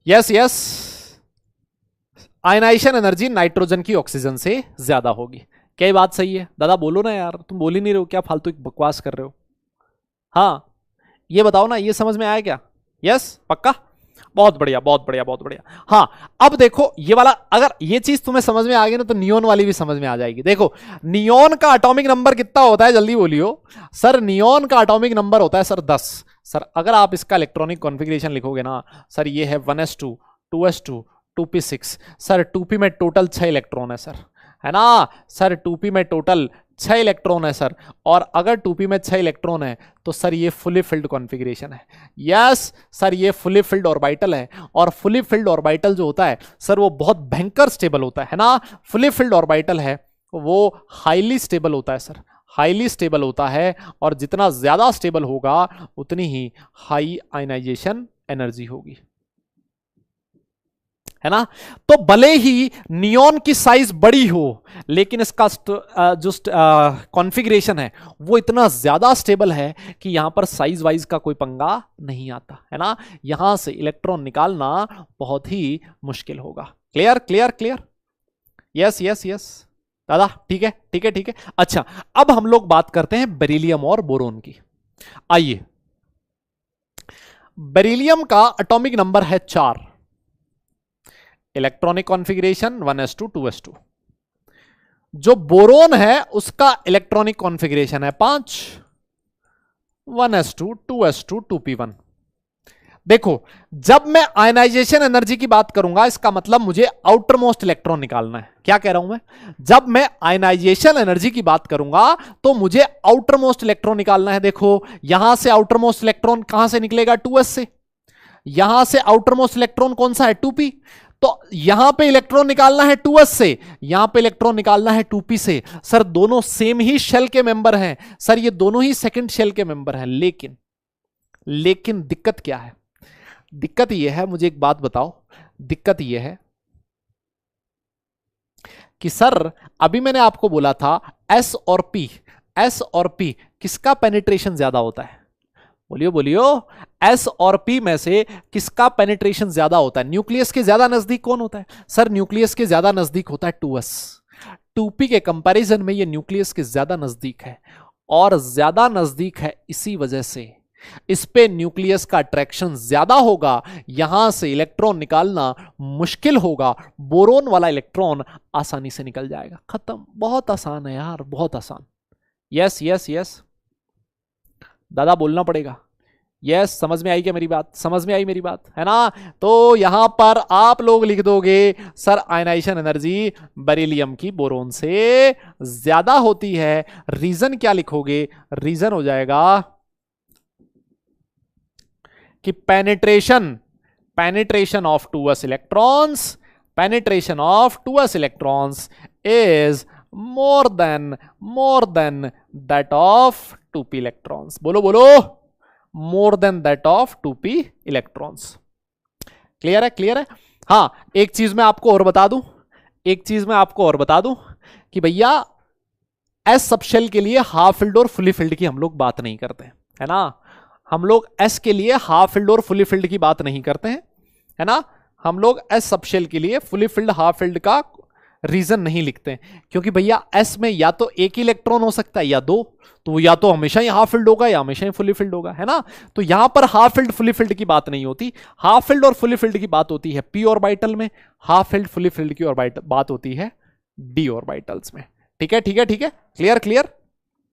yes yes. Ionisation energy nitrogen की ऑक्सीजन से ज्यादा होगी, क्या ये बात सही है दादा, बोलो ना यार, तुम बोल ही नहीं रहे हो, क्या फालतू बकवास कर रहे हो, हाँ ये बताओ ना, ये समझ में आया क्या, यस पक्का, बहुत बढ़िया बहुत बढ़िया बहुत बढ़िया। हाँ अब देखो ये वाला, अगर ये चीज तुम्हें समझ में आ गई ना, तो नियोन वाली भी समझ में आ जाएगी। देखो नियोन का एटॉमिक नंबर कितना होता है, जल्दी बोलियो सर, नियोन का एटॉमिक नंबर होता है सर 10 सर। अगर आप इसका इलेक्ट्रॉनिक कॉन्फ़िगरेशन लिखोगे ना सर, ये है 1s2 2s2 2p6 sir, 2p में टोटल 6 इलेक्ट्रॉन है सर, है ना सर, 2p में टोटल 6 इलेक्ट्रॉन है सर, और अगर 2p में 6 इलेक्ट्रॉन है तो सर ये फुली फिल्ड कॉन्फ़िगरेशन है। यस सर, ये फुली फिल्ड ऑर्बिटल है, और फुली फिल्ड ऑर्बिटल जो होता है सर वो बहुत भयंकर स्टेबल होता है ना। फुली फिल्ड ऑर्बिटल है वो हाईली स्टेबल होता है सर, हाईली स्टेबल होता है, और जितना ज्यादा स्टेबल होगा उतनी ही हाई आयनाइजेशन एनर्जी होगी, है ना। तो भले ही नियॉन की साइज बड़ी हो, लेकिन इसका जो कॉन्फ़िगरेशन है वो इतना ज्यादा स्टेबल है कि यहां पर साइज वाइज का कोई पंगा नहीं आता, है ना। यहां से इलेक्ट्रॉन निकालना बहुत ही मुश्किल होगा। Clear clear clear, yes yes yes दादा, ठीक है ठीक है ठीक है। अच्छा, अब हम लोग बात करते हैं बेरिलियम और बोरोन की। आइए, बेरिलियम का एटॉमिक नंबर है 4, इलेक्ट्रॉनिक कॉन्फ़िगरेशन 1s2 2s2। जो बोरोन है उसका इलेक्ट्रॉनिक कॉन्फ़िगरेशन है 5, 1s2 2s2 2p1। देखो, जब मैं आयनाइजेशन एनर्जी की बात करूंगा इसका मतलब मुझे आउटर मोस्ट इलेक्ट्रॉन निकालना है। क्या कह रहा हूं मैं? जब मैं आयनाइजेशन एनर्जी की बात करूंगा तो मुझे आउटर मोस्ट इलेक्ट्रॉन निकालना है। देखो, यहां से आउटर मोस्ट इलेक्ट्रॉन कहां से निकलेगा? 2s से। यहां से आउटर मोस्ट इलेक्ट्रॉन कौन सा है? 2p। तो यहां पे इलेक्ट्रॉन निकालना है 2s से, यहां पे इलेक्ट्रॉन निकालना है 2p से। सर दोनों सेम ही शेल के मेंबर हैं, सर ये दोनों ही सेकंड शेल के मेंबर हैं, लेकिन दिक्कत क्या है? दिक्कत यह है, मुझे एक बात बताओ, दिक्कत यह है कि सर अभी मैंने आपको बोला था एस और पी किसका पेनिट्रेशन ज्यादा होता है? बोलियो बोलियो, एस और पी में से किसका पेनिट्रेशन ज्यादा होता है? न्यूक्लियस के ज्यादा नजदीक कौन होता है? सर न्यूक्लियस के ज्यादा नजदीक होता है 2s। 2p के कंपैरिजन में ये न्यूक्लियस के ज्यादा नजदीक है, और ज्यादा नजदीक है इसी वजह से इस पे न्यूक्लियस का अट्रैक्शन ज्यादा होगा, यहां से इलेक्ट्रॉन निकालना मुश्किल होगा। बोरोन वाला इलेक्ट्रॉन आसानी से निकल जाएगा, खत्म। बहुत आसान है यार, बहुत आसान। यस यस यस दादा, बोलना पड़ेगा। यस, समझ में आई क्या मेरी बात? समझ में आई मेरी बात, है ना। तो यहां पर आप लोग लिख दोगे सर आयनाइजेशन एनर्जी बेरिलियम की बोरोन से ज्यादा होती है। रीजन क्या लिखोगे? रीजन हो जाएगा कि penetration of 2s electrons is more than that of 2p electrons। बोलो बोलो, more than that of 2p electrons। Clear है? क्लियर है। हाँ, एक चीज मैं आपको और बता दूं कि भैया एस सबशेल के लिए हाफ फिल्ड और फुली फिल्ड की हम लोग बात नहीं करते, है ना। हम लोग एस के लिए हाफ फिल्ड और फुली फिल्ड की बात नहीं करते हैं, है ना। हम लोग एस सबशेल के लिए फुली फिल्ड हाफ फिल्ड का रीजन नहीं लिखते हैं, क्योंकि भैया एस में या तो एक ही इलेक्ट्रॉन हो सकता है या दो, तो या तो हमेशा ही हाफ फिल्ड होगा या हमेशा ही फुली फिल्ड होगा, है ना। तो यहां पर हाफ फिल्ड फुली फिल्ड की बात नहीं होती। हाफ फिल्ड और फुली फिल्ड की बात होती है पी ऑर्बिटल में, हाफ फिल्ड फुली फिल्ड की बात होती है डी ऑर्बिटल्स में। ठीक है ठीक है ठीक है, क्लियर क्लियर।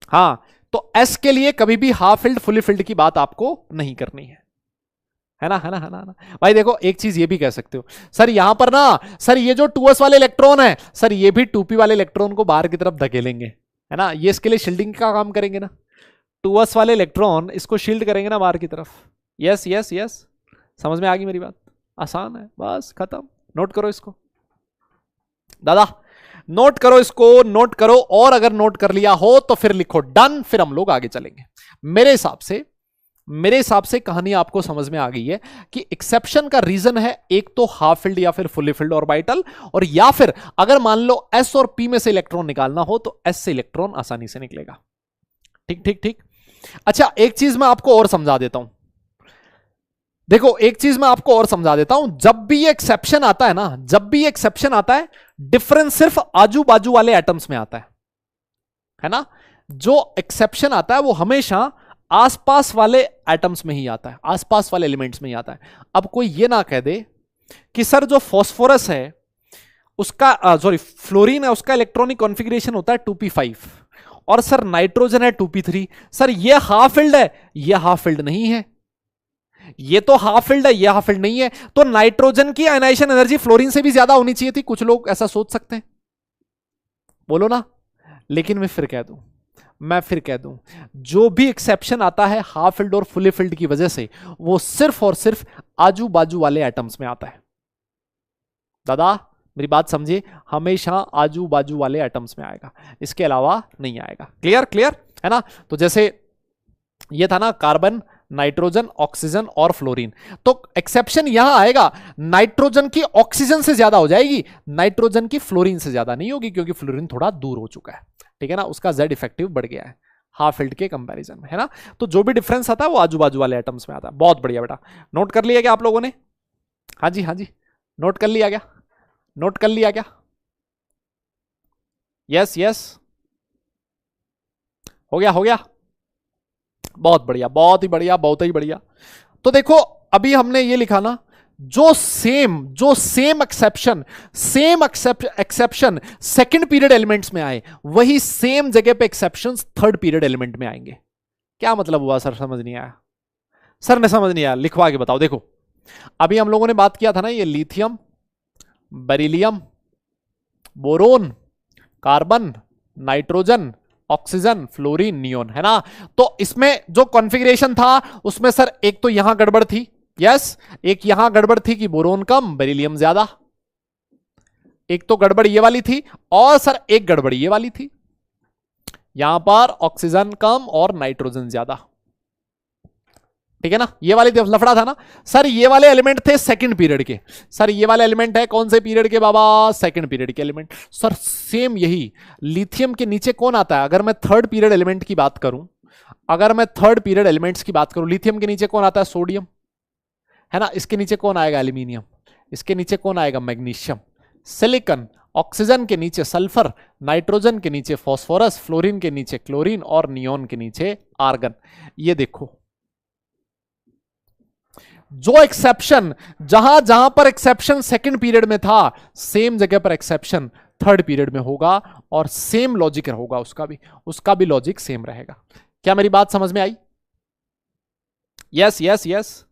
हाँ, तो एस के लिए कभी भी हाफ फिल्ड फुली फिल्ड की बात आपको नहीं करनी है ना, है ना, है ना, है ना। भाई देखो, एक चीज ये भी कह सकते हो सर, यहां पर ना सर ये जो 2s वाले इलेक्ट्रॉन है सर, ये भी 2p वाले इलेक्ट्रॉन को बाहर की तरफ धकेलेंगे, है ना। ये इसके लिए शील्डिंग का काम करेंगे ना। 2s वाले इलेक्ट्रॉन इसको शील्ड करेंगे ना बाहर की तरफ। यस यस यस, समझ में आ गई मेरी बात? आसान है, बस खत्म। नोट करो इसको दादा, नोट करो इसको, नोट करो। और अगर नोट कर लिया हो तो फिर लिखो डन, फिर हम लोग आगे चलेंगे। मेरे हिसाब से कहानी आपको समझ में आ गई है कि एक्सेप्शन का रीजन है एक तो हाफ फिल्ड या फिर फुली फिल्ड ऑर्बिटल, और या फिर अगर मान लो एस और पी में से इलेक्ट्रॉन निकालना हो तो एस से इलेक्ट्रॉन आसानी से निकलेगा। ठीक ठीक ठीक। अच्छा, एक चीज मैं आपको और समझा देता हूं। देखो, एक चीज मैं आपको और समझा देता हूं, जब भी एक्सेप्शन आता है ना, डिफरेंस सिर्फ आजू बाजू वाले एटम्स में आता है ना। जो एक्सेप्शन आता है वो हमेशा आसपास वाले एटम्स में ही आता है, आसपास वाले एलिमेंट्स में ही आता है। अब कोई ये ना कह दे कि सर जो फास्फोरस है उसका फ्लोरीन है, उसका इलेक्ट्रॉनिक कॉन्फ़िगरेशन होता है 2p5, और सर नाइट्रोजन है 2p3। सर ये हाफ फिल्ड है, ये हाफ फिल्ड नहीं है। ये तो हाफ फिल्ड है, ये हाफ फिल्ड नहीं है। तो नाइट्रोजन की आयनाइजेशन एनर्जी फ्लोरीन से भी ज्यादा होनी चाहिए थी, कुछ लोग ऐसा सोच सकते हैं, बोलो ना। लेकिन मैं फिर कह दूं जो भी एक्सेप्शन आता है हाफ फिल्ड और फुली फिल्ड की वजह से, वो सिर्फ और सिर्फ आजू बाजू वाले एटम्स में आता है। दादा मेरी बात समझिए, हमेशा आजू बाजू वाले एटम्स में आएगा, इसके अलावा नहीं आएगा। क्लियर क्लियर है ना? तो जैसे ये था ना, कार्बन, नाइट्रोजन, ऑक्सीजन और फ्लोरीन, तो एक्सेप्शन यहां आएगा नाइट्रोजन की ऑक्सीजन से ज्यादा हो जाएगी, नाइट्रोजन की फ्लोरीन से ज्यादा नहीं होगी, क्योंकि फ्लोरीन थोड़ा दूर हो चुका है, ठीक है ना, उसका जेड इफेक्टिव बढ़ गया है हाफ फिल्ड के कंपैरिजन में, है ना? तो जो भी डिफरेंस आता है वो आजू बाजू वाले एटम्स में आता है। बहुत बढ़िया बेटा, नोट कर लिया क्या आप लोगों ने? हाँ जी हाँ जी, नोट कर लिया क्या? नोट कर लिया क्या? यस यस, हो गया हो गया, बहुत बढ़िया, बहुत ही बढ़िया, बहुत ही बढ़िया। तो देखो अभी हमने ये लिखा ना, जो same exception second period elements में आए, वही सेम जगह पे एक्सेप्शंस थर्ड पीरियड एलिमेंट में आएंगे। क्या मतलब हुआ सर? समझ नहीं आया? सर ने समझ नहीं आया, लिखवा के बताओ। देखो अभी हम लोगों ने बात किया था ना, ये lithium, beryllium, boron, carbon, nitrogen, oxygen, fluorine, neon, है ना? तो इसमें जो कॉन्फ़िगरेशन था उसमें सर एक तो यहां गड़बड़ थी, यस, एक यहां गड़बड़ थी कि बोरोन कम बेरिलियम ज्यादा, एक तो गड़बड़ ये वाली थी, और सर एक गड़बड़ ये वाली थी, यहां पर ऑक्सीजन कम और नाइट्रोजन ज्यादा, ठीक है ना? ये वाली लफड़ा था ना सर, ये वाले एलिमेंट थे सेकंड पीरियड के। सर ये वाले एलिमेंट है कौन से पीरियड के बाबा? सेकंड पीरियड के एलिमेंट। सर सेम यही लिथियम के नीचे कौन आता है? अगर मैं थर्ड पीरियड एलिमेंट की बात करूं, अगर मैं थर्ड पीरियड एलिमेंट्स की बात करूं, लिथियम के नीचे कौन आता है? सोडियम, है ना? इसके नीचे कौन आएगा? एल्यूमिनियम। इसके नीचे कौन आएगा? मैग्नीशियम। सिलिकॉन, ऑक्सीजन के नीचे सल्फर, नाइट्रोजन के नीचे फॉस्फोरस, फ्लोरीन के नीचे क्लोरीन और नियोन के नीचे आर्गन। ये देखो जो एक्सेप्शन, जहां जहां पर एक्सेप्शन सेकंड पीरियड में था, सेम जगह पर एक्सेप्शन थर्ड पीरियड में होगा, और सेम लॉजिक होगा उसका भी लॉजिक सेम रहेगा। क्या मेरी बात समझ में आई? यस यस यस,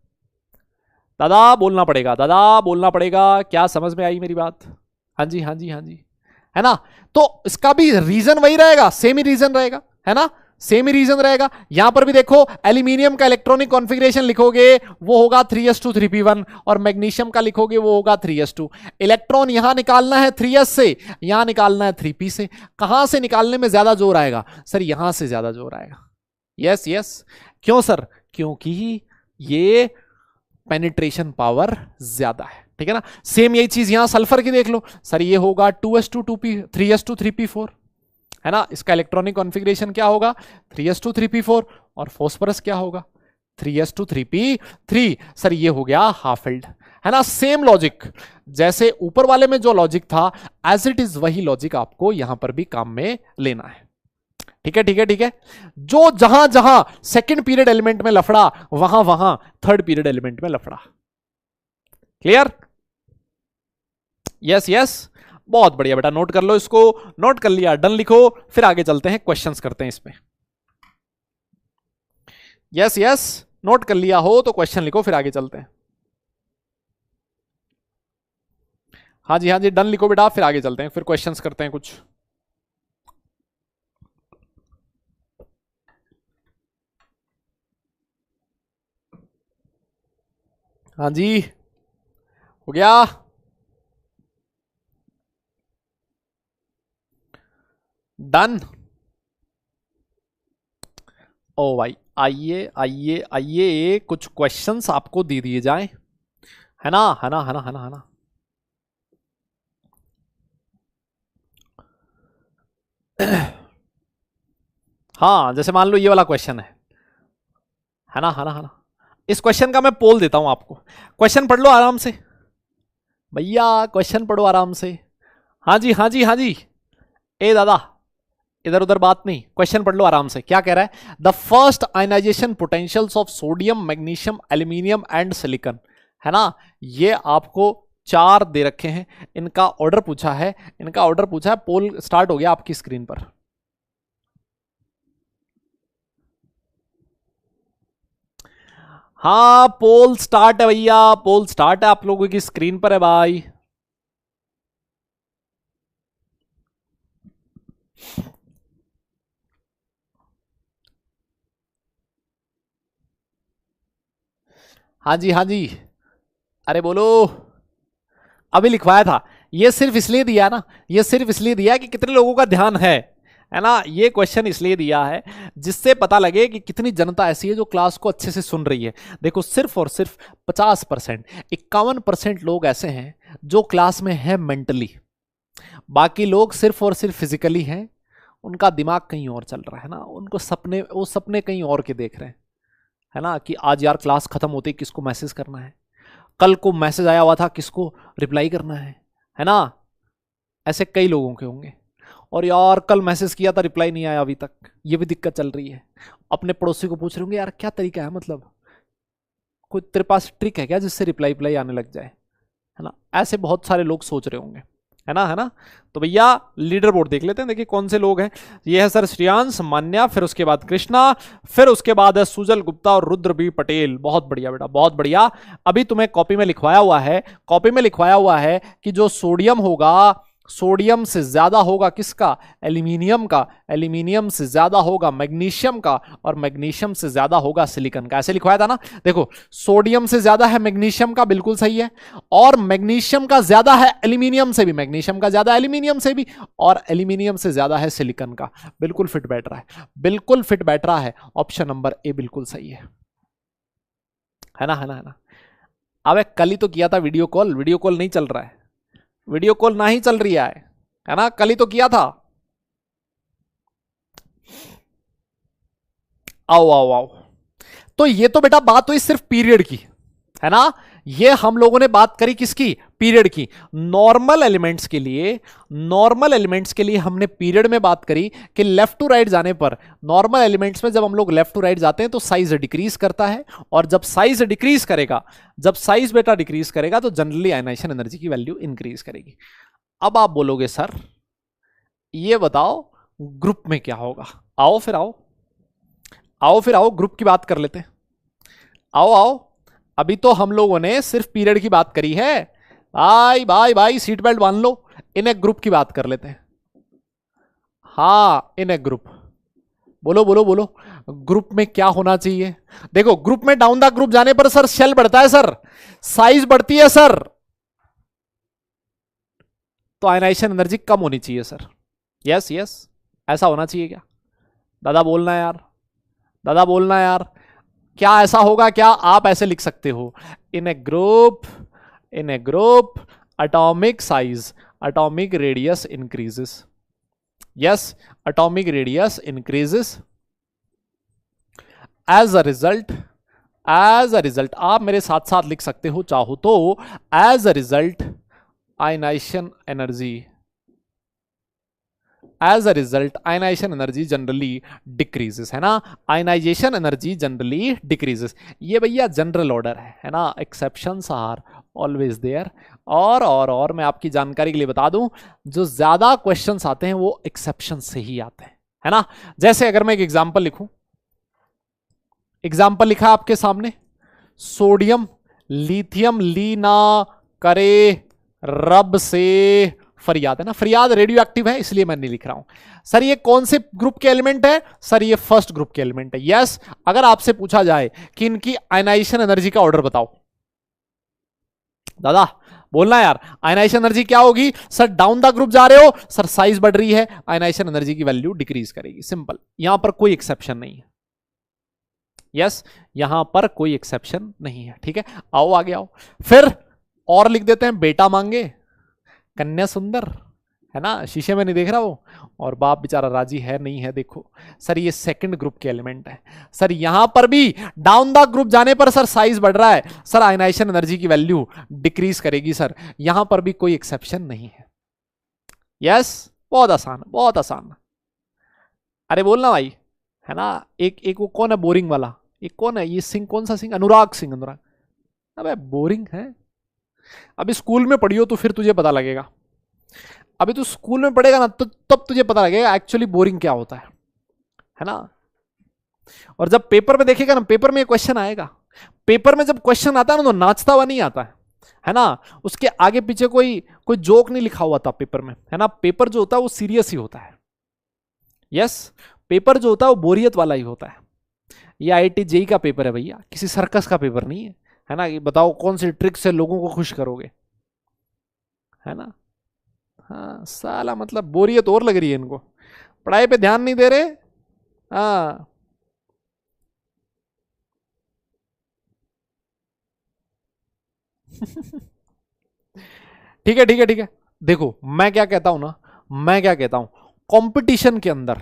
दादा बोलना पड़ेगा, दादा बोलना पड़ेगा। क्या समझ में आई मेरी बात? हाँ जी हाँ जी हाँ जी, है ना? तो इसका भी रीजन वही रहेगा, सेम ही रीजन रहेगा, है ना? सेम ही रीजन रहेगा। यहां पर भी देखो एल्यूमिनियम का इलेक्ट्रॉनिक कॉन्फ़िगरेशन लिखोगे वो होगा 3s2 3p1, और मैग्नीशियम का लिखोगे वो होगा 3s2। इलेक्ट्रॉन यहां निकालना है 3s से, यहां निकालना है 3p से। कहां से निकालने में ज्यादा जोर आएगा? सर यहां से ज्यादा जोर आएगा। यस यस, क्यों सर? क्योंकि ये पेनिट्रेशन पावर ज्यादा है, ठीक है ना? सेम यही चीज यहां सल्फर की देख लो, सर ये होगा 2s2 2p 3s2 3p4, है ना? इसका इलेक्ट्रॉनिक कॉन्फ़िगरेशन क्या होगा? 3s2 3p4, और फॉस्फोरस क्या होगा? 3s2 3p3। सर ये हो गया हाफ फिल्ड, है ना? सेम लॉजिक, जैसे ऊपर वाले में जो लॉजिक था एज इट इज, वही लॉजिक आपको यहां पर भी काम में लेना है। ठीक है ठीक है ठीक है। जो जहां जहां सेकंड पीरियड एलिमेंट में लफड़ा, वहां वहां थर्ड पीरियड एलिमेंट में लफड़ा। क्लियर? यस यस, बहुत बढ़िया बेटा, नोट कर लो इसको। नोट कर लिया, डन लिखो, फिर आगे चलते हैं, क्वेश्चंस करते हैं इसमें। यस यस, नोट कर लिया हो तो क्वेश्चन लिखो, फिर आगे चलते हैं। हाँ जी डन लिखो बेटा, फिर आगे चलते हैं, फिर क्वेश्चंस करते हैं कुछ। हाँ जी, हो गया? डन? ओ भाई, आइए आइए आइए, कुछ क्वेश्चंस आपको दे दिए जाएं, है ना? है ना है ना है ना है ना? हाँ, जैसे मान लो ये वाला क्वेश्चन है ना? है ना है ना? इस क्वेश्चन का मैं पोल देता हूं आपको, क्वेश्चन पढ़ लो आराम से भैया, क्वेश्चन पढ़ो आराम से। हाँ जी हाँ जी हाँ जी, ए दादा इधर उधर बात नहीं, क्वेश्चन पढ़ लो आराम से। क्या कह रहा है? The first ionisation potentials of sodium, magnesium, aluminium and silicon, है ना? ये आपको 4 दे रखे हैं, इनका ऑर्डर पूछा है, पोल स्टार्ट हो गया आपकी स्क्रीन पर। हाँ पोल स्टार्ट है भैया, पोल स्टार्ट है आप लोगों की स्क्रीन पर है भाई। हाँ जी हाँ जी, अरे बोलो। अभी लिखवाया था, ये सिर्फ इसलिए दिया ना, ये सिर्फ इसलिए दिया कि कितने लोगों का ध्यान है ना। ये क्वेश्चन इसलिए दिया है जिससे पता लगे कि कितनी जनता ऐसी है जो क्लास को अच्छे से सुन रही है। देखो सिर्फ और सिर्फ 50%, 51% लोग ऐसे हैं जो क्लास में है मेंटली, बाकी लोग सिर्फ और सिर्फ फिजिकली हैं। उनका दिमाग कहीं और चल रहा है ना, उनको सपने, वो सपने कहीं और के देख रहे हैं, है ना, कि आज यार क्लास खत्म होती किसको मैसेज करना है, कल को मैसेज आया हुआ था किसको रिप्लाई करना है ना। ऐसे कई लोगों के होंगे। और यार कल मैसेज किया था रिप्लाई नहीं आया अभी तक, ये भी दिक्कत चल रही है। अपने पड़ोसी को पूछ रहे होंगे यार क्या तरीका है, मतलब कोई तेरे पास ट्रिक है क्या जिससे रिप्लाई आने लग जाए, है ना। ऐसे बहुत सारे लोग सोच रहे होंगे, है ना, है ना। तो भैया लीडर बोर्ड देख लेते हैं, देखिए कौन से लोग हैं। ये है सर श्रेयांश, मान्या, फिर उसके बाद कृष्णा, फिर उसके बाद है सुजल गुप्ता और रुद्र बी पटेल। बहुत बढ़िया बेटा, बहुत बढ़िया। अभी तुम्हें कॉपी में लिखवाया हुआ है, कॉपी में लिखवाया हुआ है कि जो सोडियम होगा, सोडियम से ज्यादा होगा किसका, एल्यूमिनियम का, एल्यूमिनियम से ज्यादा होगा मैग्नीशियम का, और मैग्नीशियम से ज्यादा होगा सिलिकॉन का। ऐसे लिखवाया था ना। देखो सोडियम से ज्यादा है मैग्नीशियम का, बिल्कुल सही है, और मैग्नीशियम का ज्यादा है एल्यूमिनियम से भी, मैग्नीशियम का ज्यादा एल्यूमिनियम से भी, और एल्यूमिनियम से ज्यादा है सिलिकॉन का। बिल्कुल फिट बैठ रहा है, बिल्कुल फिट बैठ रहा है। ऑप्शन नंबर ए बिल्कुल सही है ना, है ना, है ना। अब कल ही तो किया था वीडियो कॉल, वीडियो कॉल नहीं चल रहा है, वीडियो कॉल ना ही चल रही है ना, कल ही तो किया था। आओ आओ आओ। तो ये तो बेटा बात हुई सिर्फ पीरियड की, है ना। ये हम लोगों ने बात करी किसकी, पीरियड की। नॉर्मल एलिमेंट्स के लिए, नॉर्मल एलिमेंट्स के लिए हमने पीरियड में बात करी कि लेफ्ट टू राइट जाने पर, नॉर्मल एलिमेंट्स में जब हम लोग लेफ्ट टू राइट जाते हैं तो साइज डिक्रीज करता है, और जब साइज डिक्रीज करेगा, जब साइज बेटा डिक्रीज करेगा तो जनरली आयनाइजेशन एनर्जी की वैल्यू इंक्रीज करेगी। अब आप बोलोगे सर ये बताओ ग्रुप में क्या होगा। आओ फिर आओ, आओ फिर आओ, ग्रुप की बात कर लेते हैं। आओ आओ, अभी तो हम लोगों ने सिर्फ पीरियड की बात करी है। भाई भाई भाई सीट बेल्ट बांध लो, इन ए ग्रुप की बात कर लेते हैं। हाँ इन ए ग्रुप, बोलो बोलो बोलो, ग्रुप में क्या होना चाहिए। देखो ग्रुप में डाउन द ग्रुप जाने पर सर शेल बढ़ता है सर, साइज बढ़ती है सर, तो आयनाइजेशन एनर्जी कम होनी चाहिए सर। यस यस, ऐसा होना चाहिए क्या। दादा बोलना है यार, दादा बोलना है यार, क्या ऐसा होगा क्या। आप ऐसे लिख सकते हो, in a group, in a group atomic size, atomic radius increases. Yes, atomic radius increases as a result, as a result, आप मेरे साथ साथ लिख सकते हो चाहो तो, as a result ionization energy, as a result ionization energy generally decreases, है ना। आयनाइजेशन एनर्जी जनरली डिक्रीजेस, ये भैया जनरल ऑर्डर है ना, एक्सेप्शंस आर ऑलवेज देयर। और मैं आपकी जानकारी के लिए बता दूं, जो ज्यादा क्वेश्चंस आते हैं वो एक्सेप्शन से ही आते हैं, है ना। जैसे अगर मैं एक एग्जांपल लिखूं, एग्जाम्पल लिखा आपके सामने, सोडियम लिथियम लीना करे रब से फरियाद, है ना। फरियाद रेडियो एक्टिव है इसलिए मैं नहीं लिख रहा हूं। सर ये कौन से ग्रुप के एलिमेंट है, सर ये फर्स्ट ग्रुप के एलिमेंट है। यस, अगर आपसे पूछा जाए कि इनकी आयनाइजेशन एनर्जी का ऑर्डर बताओ, दादा बोलना यार, आयनाइजेशन एनर्जी क्या होगी। सर डाउन द ग्रुप जा रहे हो, सर साइज बढ़ रही है, आयनाइजेशन एनर्जी की वैल्यू डिक्रीज करेगी, सिंपल। यहां पर कोई एक्सेप्शन नहीं है। यस, यहां पर कोई एक्सेप्शन नहीं है, ठीक है। आओ आगे आओ, फिर और लिख देते हैं, बेटा मांगे कन्या सुंदर, है ना, शीशे में नहीं देख रहा वो, और बाप बेचारा राजी है नहीं है। देखो सर ये सेकंड ग्रुप के एलिमेंट है। सर यहां पर भी डाउन द ग्रुप जाने पर सर साइज बढ़ रहा है, सर आयनाइजेशन एनर्जी की वैल्यू डिक्रीज करेगी सर, यहां पर भी कोई एक्सेप्शन नहीं है। यस, बहुत आसान, बहुत आसान। अरे बोलना भाई, है ना। एक वो कौन है बोरिंग वाला, एक कौन है ये सिंह, कौन सा सिंह, अनुराग सिंह, अनुराग। अबे बोरिंग है, अभी स्कूल में पढ़ियो तो फिर तुझे पता लगेगा। अभी तू स्कूल में पढ़ेगा ना तो तब तुझे पता लगेगा एक्चुअली बोरिंग क्या होता है ना। और जब पेपर में देखेगा ना, पेपर में ये क्वेश्चन आएगा, पेपर में जब क्वेश्चन आता है ना तो नाचता हुआ नहीं आता है ना। उसके आगे पीछे कोई कोई जोक नहीं लिखा हुआ था पेपर में, है ना। पेपर जो होता है वो सीरियस ही होता है। यस, पेपर जो होता है वो बोरियत वाला ही होता है। ये IIT JEE का पेपर है भैया, किसी सर्कस का पेपर नहीं है ना, कि बताओ कौन सी ट्रिक से लोगों को खुश करोगे, है ना। हाँ साला मतलब बोरियत और लग रही है इनको, पढ़ाई पे ध्यान नहीं दे रहे। हाँ ठीक है ठीक है ठीक है। देखो मैं क्या कहता हूं ना, मैं क्या कहता हूं, कंपटीशन के अंदर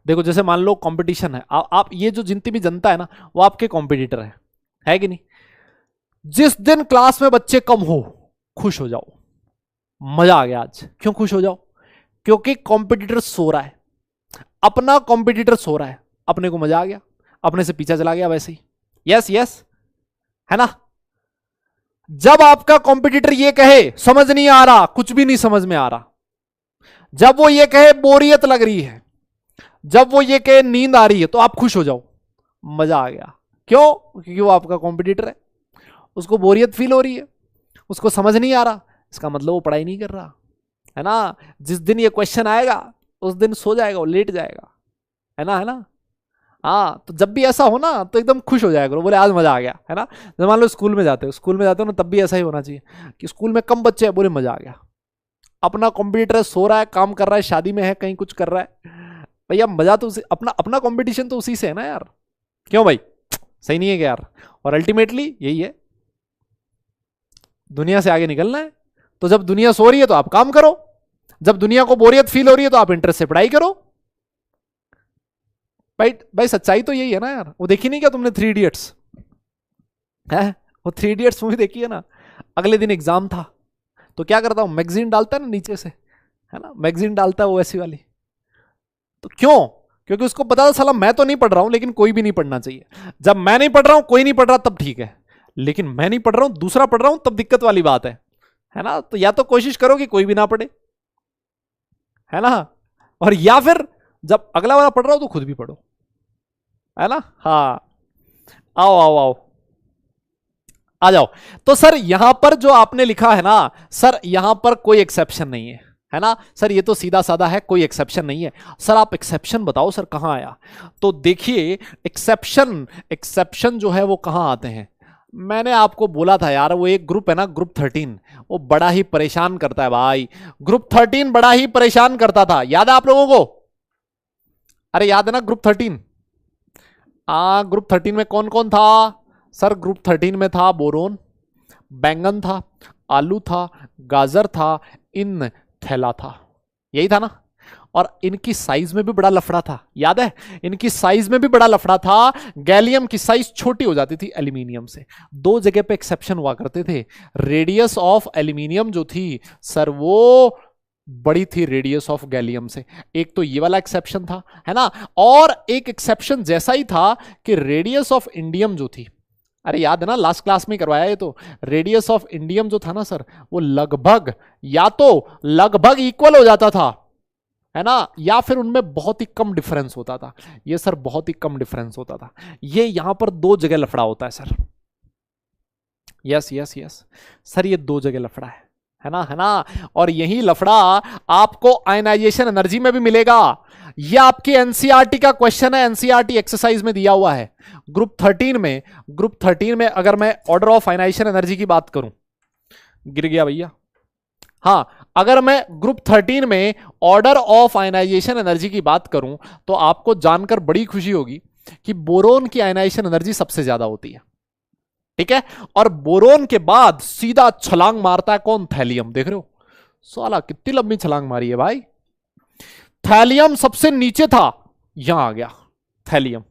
देखो, जैसे मान लो कंपटीशन है, आप ये जो जितनी भी जनता है ना वो आपके कॉम्पिटिटर है कि नहीं। जिस दिन क्लास में बच्चे कम हो, खुश हो जाओ, मजा आ गया आज। क्यों खुश हो जाओ? क्योंकि कॉम्पिटिटर सो रहा है, अपना कॉम्पिटिटर सो रहा है, अपने को मजा आ गया, अपने से पीछा चला गया वैसे ही। यस यस, है ना। जब आपका कॉम्पिटिटर ये कहे समझ नहीं आ रहा, कुछ भी नहीं समझ में आ रहा, जब वो ये कहे बोरियत लग रही है, जब वो ये कहे नींद आ रही है, तो आप खुश हो जाओ, मजा आ गया। क्यों? क्योंकि वो आपका कॉम्पिटिटर है, उसको बोरियत फील हो रही है, उसको समझ नहीं आ रहा, इसका मतलब वो पढ़ाई नहीं कर रहा, है ना। जिस दिन ये क्वेश्चन आएगा उस दिन सो जाएगा, वो लेट जाएगा, है ना, है ना। हाँ तो जब भी ऐसा हो ना तो एकदम खुश हो जाएगा, बोले आज मजा आ गया, है ना। जब मान लो स्कूल में जाते हो, स्कूल में जाते हो ना, तब भी ऐसा ही होना चाहिए कि स्कूल में कम बच्चे हैं, बोले मजा आ गया, अपना कंप्यूटर सो रहा है, काम कर रहा है, शादी में है, कहीं कुछ कर रहा है, भैया मजा तो उसी, अपना अपना कंपटीशन तो उसी से है ना यार। क्यों भाई, सही नहीं है क्या यार? और अल्टीमेटली यही है, दुनिया से आगे निकलना है। तो जब दुनिया सो रही है तो आप काम करो, जब दुनिया को बोरियत फील हो रही है तो आप इंटरेस्ट से पढ़ाई करो। भाई भाई सच्चाई तो यही है ना यार। वो देखी नहीं क्या तुमने 3 इडियट्स? है, वो 3 इडियट्स मूवी देखी है ना। अगले दिन एग्जाम था, तो क्या करता हूं, मैगजीन डालता है ना नीचे से, है ना, मैगजीन डालता है वो ऐसी वाली। तो क्यों? क्योंकि उसको पता था साला मैं तो नहीं पढ़ रहा हूं, लेकिन कोई भी नहीं पढ़ना चाहिए। जब मैं नहीं पढ़ रहा हूं, कोई नहीं पढ़ रहा, तब ठीक है, लेकिन मैं नहीं पढ़ रहा हूं, दूसरा पढ़ रहा हूं, तब दिक्कत वाली बात है ना। तो या तो कोशिश करो कि कोई भी ना पढ़े, है ना, और या फिर जब अगला वाला पढ़ रहा हो तो खुद भी पढ़ो, है ना। हाँ आओ आओ आओ, आ जाओ। तो सर यहां पर जो आपने लिखा है ना, सर यहां पर कोई एक्सेप्शन नहीं है ना सर, ये तो सीधा साधा है, कोई एक्सेप्शन नहीं है। सर आप एक्सेप्शन बताओ सर कहां आया? तो देखिए एक्सेप्शन, एक्सेप्शन जो है वो कहां आते हैं। मैंने आपको बोला था यार, वो एक ग्रुप है ना, ग्रुप 13, वो बड़ा ही परेशान करता है भाई। ग्रुप 13 बड़ा ही परेशान करता था, याद है आप लोगों को? अरे याद है ना ग्रुप 13? ग्रुप 13 में कौन कौन था? सर ग्रुप 13 में था बोरोन, बैंगन था, आलू था, गाजर था, इन थैला था, यही था ना। और इनकी साइज में भी बड़ा लफड़ा था, याद है? इनकी साइज में भी बड़ा लफड़ा था। गैलियम की साइज छोटी हो जाती थी एल्यूमिनियम से। दो जगह पे एक्सेप्शन हुआ करते थे। रेडियस ऑफ एल्यूमिनियम जो थी सर वो बड़ी थी रेडियस ऑफ गैलियम से। एक तो ये वाला एक्सेप्शन था, है ना। और एक एक्सेप्शन जैसा ही था कि रेडियस ऑफ इंडियम जो थी, अरे याद है ना लास्ट क्लास में करवाया ये तो, रेडियस ऑफ इंडियम जो था ना सर, वो लगभग या तो लगभग इक्वल हो जाता था, है ना, या फिर उनमें बहुत ही कम डिफरेंस होता था। ये सर बहुत ही कम डिफरेंस होता था। ये यहां पर दो जगह लफड़ा होता है sir. Yes yes yes sir, ये दो जगह लफड़ा है ना, है ना। और यही लफड़ा आपको आयनाइजेशन एनर्जी में भी मिलेगा। ये आपकी एनसीईआरटी का क्वेश्चन है, एनसीईआरटी एक्सरसाइज में दिया हुआ है। ग्रुप 13 में, ग्रुप 13 में अगर मैं ऑर्डर ऑफ आयनाइजेशन एनर्जी की बात करूं, गिर गया भैया। हां, अगर मैं ग्रुप 13 में ऑर्डर ऑफ आयनाइजेशन एनर्जी की बात करूं तो आपको जानकर बड़ी खुशी होगी कि बोरोन की आयनाइजेशन एनर्जी सबसे ज्यादा होती है, ठीक है। और बोरोन के बाद सीधा छलांग मारता है कौन? थैलियम। देख रहे हो साला कितनी लंबी छलांग मारी है भाई। थैलियम सबसे नीचे था, यहां आ गया थैलियम।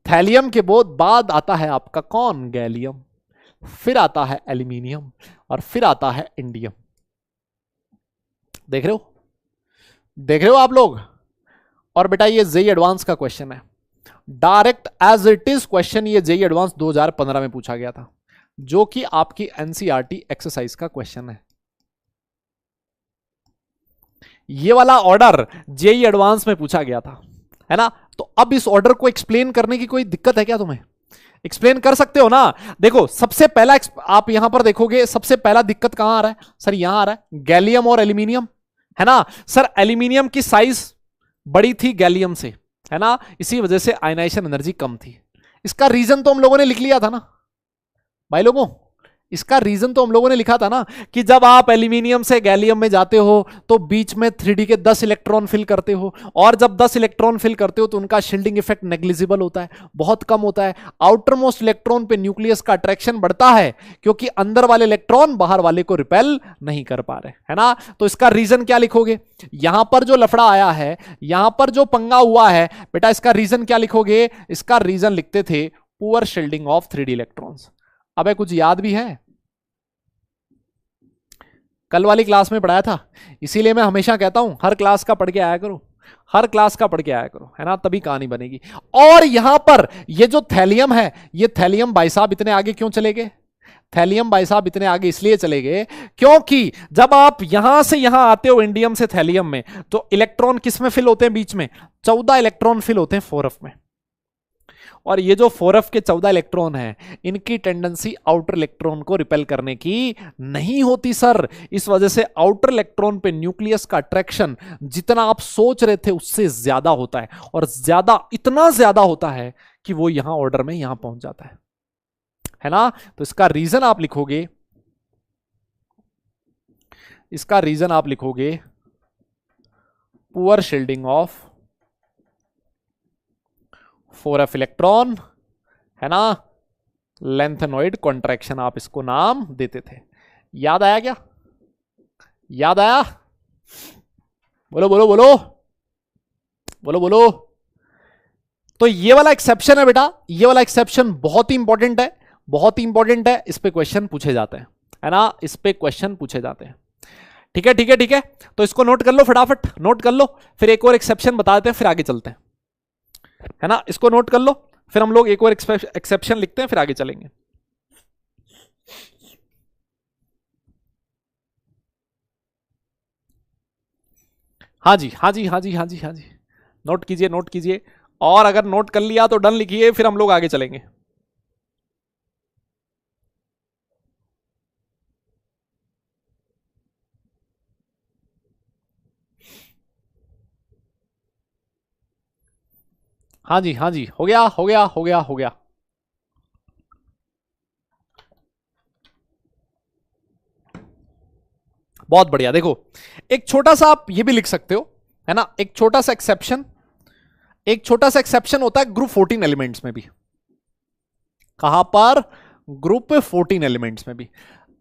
थैलियम के बाद आता है आपका कौन? गैलियम। फिर आता है एल्यूमिनियम, और फिर आता है इंडियम। देख रहे हो, देख रहे हो आप लोग। और बेटा ये जेई एडवांस का क्वेश्चन है, direct as it is question. ये जेई एडवांस 2015 में पूछा गया था, जो कि आपकी एनसीईआरटी एक्सरसाइज का क्वेश्चन है। ये वाला ऑर्डर जेई एडवांस में पूछा गया था, है ना। तो अब इस ऑर्डर को एक्सप्लेन करने की कोई दिक्कत है क्या तुम्हें? एक्सप्लेन कर सकते हो ना। देखो सबसे पहला आप यहां पर देखोगे, सबसे पहला दिक्कत कहां आ रहा है सर? यहां आ रहा है गैलियम और एल्यूमिनियम, है ना। सर एल्यूमिनियम की साइज बड़ी थी गैलियम से, है ना, इसी वजह से आयनाइजेशन एनर्जी कम थी। इसका रीजन तो हम लोगों ने लिख लिया था ना, भाई लोगों, इसका रीजन तो हम लोगों ने लिखा था ना कि जब आप एल्यूमिनियम से गैलियम में जाते हो तो बीच में 3d के 10 इलेक्ट्रॉन फिल करते हो, और जब 10 इलेक्ट्रॉन फिल करते हो तो उनका शील्डिंग इफेक्ट नेग्लिजिबल होता है, बहुत कम होता है। आउटर मोस्ट इलेक्ट्रॉन पे न्यूक्लियस का अट्रैक्शन बढ़ता है क्योंकि अंदर वाले इलेक्ट्रॉन बाहर वाले को रिपेल नहीं कर पा रहे, है ना। तो इसका रीजन क्या लिखोगे? यहां पर जो लफड़ा आया है, यहां पर जो पंगा हुआ है बेटा, इसका रीजन क्या लिखोगे? इसका रीजन लिखते थे poor shielding of 3d electrons. अबे कुछ याद भी है? कल वाली क्लास में पढ़ाया था, इसीलिए मैं हमेशा कहता हूं हर क्लास का पढ़ के आया करो, हर क्लास का पढ़ के आया करो, है ना, तभी कहानी बनेगी। और यहां पर ये जो थैलियम है, ये थैलियम भाई साहब इतने आगे क्यों चले गए? थैलियम भाई साहब इतने आगे इसलिए चले गए क्योंकि जब आप यहां से यहां आते हो इंडियम से थैलियम में, तो इलेक्ट्रॉन किस में फिल होते हैं? बीच में 14 इलेक्ट्रॉन फिल होते हैं 4f में। और ये जो 4f के 14 इलेक्ट्रॉन हैं, इनकी टेंडेंसी आउटर इलेक्ट्रॉन को रिपेल करने की नहीं होती सर। इस वजह से आउटर इलेक्ट्रॉन पे न्यूक्लियस का अट्रैक्शन जितना आप सोच रहे थे उससे ज्यादा होता है, और ज्यादा इतना ज्यादा होता है कि वो यहां ऑर्डर में यहां पहुंच जाता है ना। तो इसका रीजन आप लिखोगे, इसका रीजन आप लिखोगे poor shielding of 4f electron, है ना, लेंथेनॉइड कॉन्ट्रैक्शन आप इसको नाम देते थे। याद आया क्या? याद आया? बोलो बोलो बोलो बोलो बोलो। तो ये वाला एक्सेप्शन है बेटा, ये वाला एक्सेप्शन बहुत ही इंपॉर्टेंट है, बहुत ही इंपॉर्टेंट है। इस पे क्वेश्चन पूछे जाते हैं, है ना, इस पे क्वेश्चन पूछे जाते हैं। ठीक है ठीक है ठीक है, तो इसको नोट कर लो, फटाफट नोट कर लो, फिर एक और एक्सेप्शन बता देते हैं, फिर आगे चलते हैं, है ना। इसको नोट कर लो, फिर हम लोग एक और एक्सेप्शन लिखते हैं, फिर आगे चलेंगे। हाँ जी हाँ जी हाँ जी हाँ जी हाँ जी, नोट कीजिए नोट कीजिए, और अगर नोट कर लिया तो डन लिखिए, फिर हम लोग आगे चलेंगे। हाँ जी हाँ जी, हो गया हो गया हो गया हो गया। बहुत बढ़िया। देखो, एक छोटा सा आप ये भी लिख सकते हो, है ना, एक छोटा सा एक्सेप्शन, एक छोटा सा एक्सेप्शन होता है ग्रुप 14 एलिमेंट्स में भी। कहां पर? ग्रुप 14 एलिमेंट्स में भी।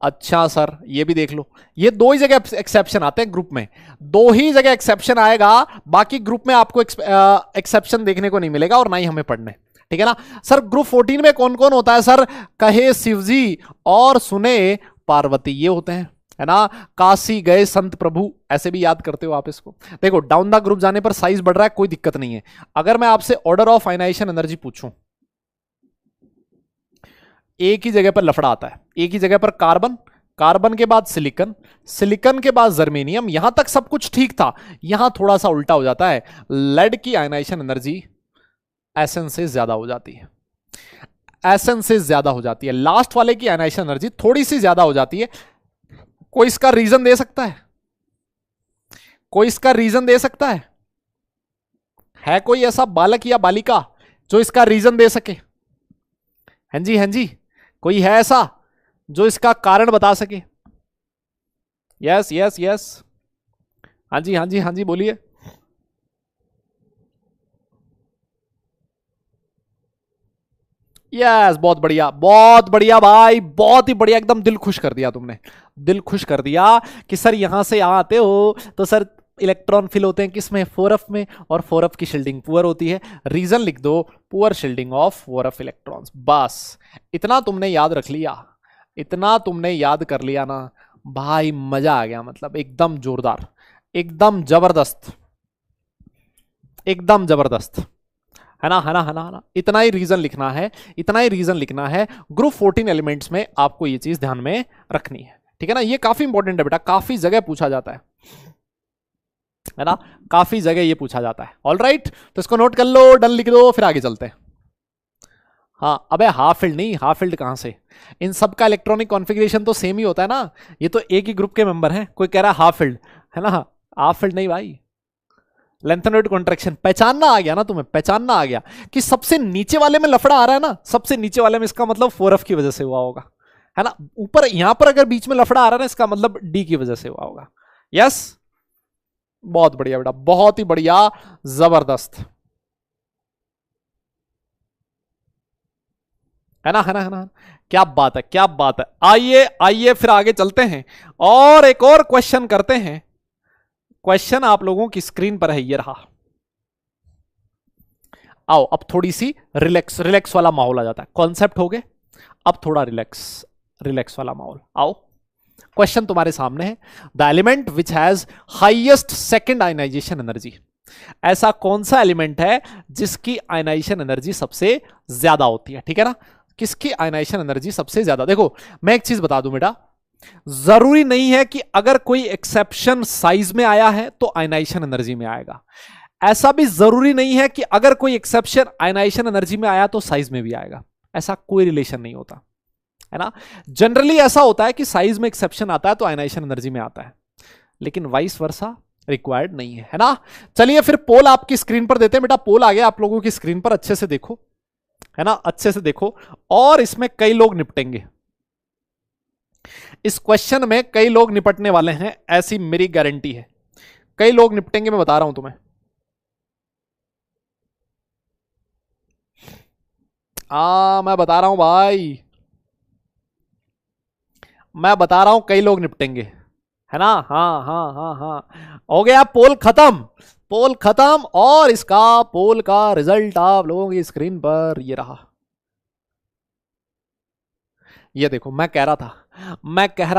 अच्छा सर, ये भी देख लो, ये दो ही जगह एक्सेप्शन आते हैं ग्रुप में, दो ही जगह एक्सेप्शन आएगा, बाकी ग्रुप में आपको एक्सेप्शन देखने को नहीं मिलेगा, और ना ही हमें पढ़ने, ठीक है ना। सर ग्रुप 14 में कौन कौन होता है? सर, कहे शिवजी और सुने पार्वती, ये होते हैं, है ना। काशी गए संत प्रभु, ऐसे भी याद करते हो आप इसको। देखो, डाउन द ग्रुप जाने पर साइज बढ़ रहा है, कोई दिक्कत नहीं है। अगर मैं आपसे ऑर्डर ऑफ आयनाइजेशन एनर्जी पूछूं, एक ही जगह पर लफड़ा आता है, एक ही जगह पर कार्बन, कार्बन के बाद सिलिकॉन, सिलिकॉन के बाद जर्मेनियम, यहां तक सब कुछ ठीक था, यहां थोड़ा सा उल्टा हो जाता है। लेड की आयनाइजेशन एनर्जी एसएन से ज्यादा हो जाती है, एसएन से ज्यादा हो जाती है, लास्ट वाले की आयनाइजेशन एनर्जी थोड़ी सी ज्यादा हो जाती है। कोई इसका रीजन दे सकता है? कोई इसका रीजन दे सकता है कोई ऐसा बालक या बालिका जो इसका रीजन दे सके? हाँ जी हाँ जी, कोई है ऐसा जो इसका कारण बता सके? यस यस यस, हाँ जी हाँ जी हाँ जी, बोलिए। यस, बहुत बढ़िया भाई, बहुत ही बढ़िया, एकदम दिल खुश कर दिया तुमने, दिल खुश कर दिया कि सर यहां से यहां आते हो तो सर इलेक्ट्रॉन फिल होते हैं किसमें? 4f में, और 4f की शील्डिंग पुअर होती है। रीजन लिख दो, poor shielding of 4f electrons. बस इतना तुमने याद रख लिया, इतना तुमने याद कर लिया ना भाई, मजा आ गया, मतलब एकदम जोरदार, एकदम जबरदस्त, एकदम जबरदस्त, है ना है ना है ना है ना। इतना ही रीजन लिखना है, इतना ही रीजन लिखना है। ग्रुप 14 एलिमेंट्स में आपको ये चीज ध्यान में रखनी है, ठीक है ना। ये काफी इंपॉर्टेंट है बेटा, काफी जगह पूछा जाता है ना, काफी जगह ये पूछा जाता है। ऑल राइट, तो इसको नोट कर लो, डन लिख दो, फिर आगे चलते हैं। हाँ, अबे हाफ फील्ड नहीं, हाफ फील्ड कहां से? इन सब का इलेक्ट्रॉनिक कॉन्फ़िगरेशन तो सेम ही होता है ना, ये तो एक ही ग्रुप के मेंबर हैं। कोई कह रहा है हाफ फील्ड, है ना, हाफ फील्ड नहीं भाई, लेंथेनॉइड कॉन्ट्रैक्शन। पहचानना आ गया ना तुम्हें, पहचानना आ गया कि सबसे नीचे वाले में लफड़ा आ रहा है ना, सबसे नीचे वाले में, इसका मतलब 4f की वजह से हुआ होगा, है ना। ऊपर यहां पर अगर बीच में लफड़ा आ रहा है ना, इसका मतलब डी की वजह से हुआ होगा। यस, बहुत बढ़िया बेटा, बहुत ही बढ़िया, जबरदस्त, है ना, है ना, है ना। क्या बात है, क्या बात है। आइए आइए फिर आगे चलते हैं और एक और क्वेश्चन करते हैं। क्वेश्चन आप लोगों की स्क्रीन पर है, ये रहा। आओ अब थोड़ी सी रिलैक्स रिलैक्स वाला माहौल आ जाता है। कॉन्सेप्ट हो गए, अब थोड़ा रिलैक्स रिलैक्स वाला माहौल। आओ, क्वेश्चन तुम्हारे सामने है। The element which has highest second ionisation energy. ऐसा कौन सा एलिमेंट है जिसकी आयनाइजेशन एनर्जी सबसे ज्यादा होती है? ठीक है ना, किसकी आयनाइजेशन एनर्जी सबसे ज्यादा। देखो मैं एक चीज बता दूं बेटा, जरूरी नहीं है कि अगर कोई एक्सेप्शन साइज में आया है तो आयनाइजेशन एनर्जी में आएगा। ऐसा भी जरूरी नहीं है कि अगर कोई एक्सेप्शन आयनाइजेशन एनर्जी में आया तो साइज में भी आएगा। ऐसा कोई रिलेशन नहीं होता, है ना। जनरली ऐसा होता है कि साइज में एक्सेप्शन आता है तो आयनाइजेशन एनर्जी में आता है, लेकिन वाइस वर्सा रिक्वायर्ड नहीं है ना। चलिए फिर पोल आपकी स्क्रीन पर देते हैं बेटा। पोल आ गया आप लोगों की स्क्रीन पर, अच्छे से देखो, है ना, अच्छे से देखो। और इसमें कई लोग निपटेंगे, इस क्वेश्चन में कई लोग निपटने वाले हैं, ऐसी मेरी गारंटी है। कई लोग निपटेंगे, मैं बता रहा हूं तुम्हें। मैं बता रहा हूं भाई, मैं बता रहा हूं कई लोग निपटेंगे, है ना। हाँ हाँ हाँ हाँ, हो गया पोल खत्म, पोल खत्म। और इसका पोल का रिजल्ट आप लोगों की स्क्रीन पर ये रहा। ये देखो, मैं कह रहा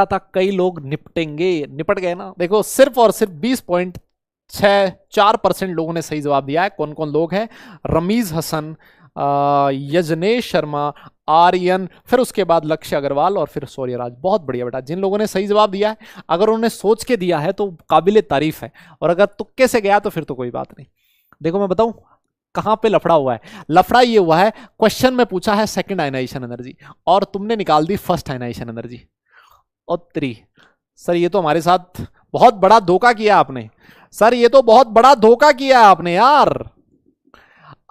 था कई लोग निपटेंगे, निपट गए ना। देखो सिर्फ और सिर्फ 20.64% लोगों ने सही जवाब दिया है। कौन कौन लोग हैं? रमीज हसन, यजनेश शर्मा, आर्यन, फिर उसके बाद लक्ष्य अग्रवाल और फिर सूर्यराज। बहुत बढ़िया बेटा, जिन लोगों ने सही जवाब दिया है, अगर उन्होंने सोच के दिया है तो काबिले तारीफ है, और अगर तुक्के से गया तो फिर तो कोई बात नहीं। देखो मैं बताऊं कहां पे लफड़ा हुआ है। लफड़ा ये हुआ है, क्वेश्चन में पूछा है सेकंड आयनाइजेशन एनर्जी और तुमने निकाल दी फर्स्ट आयनाइजेशन एनर्जी। और सर ये तो हमारे साथ बहुत बड़ा धोखा किया आपने, सर ये तो बहुत बड़ा धोखा किया आपने यार।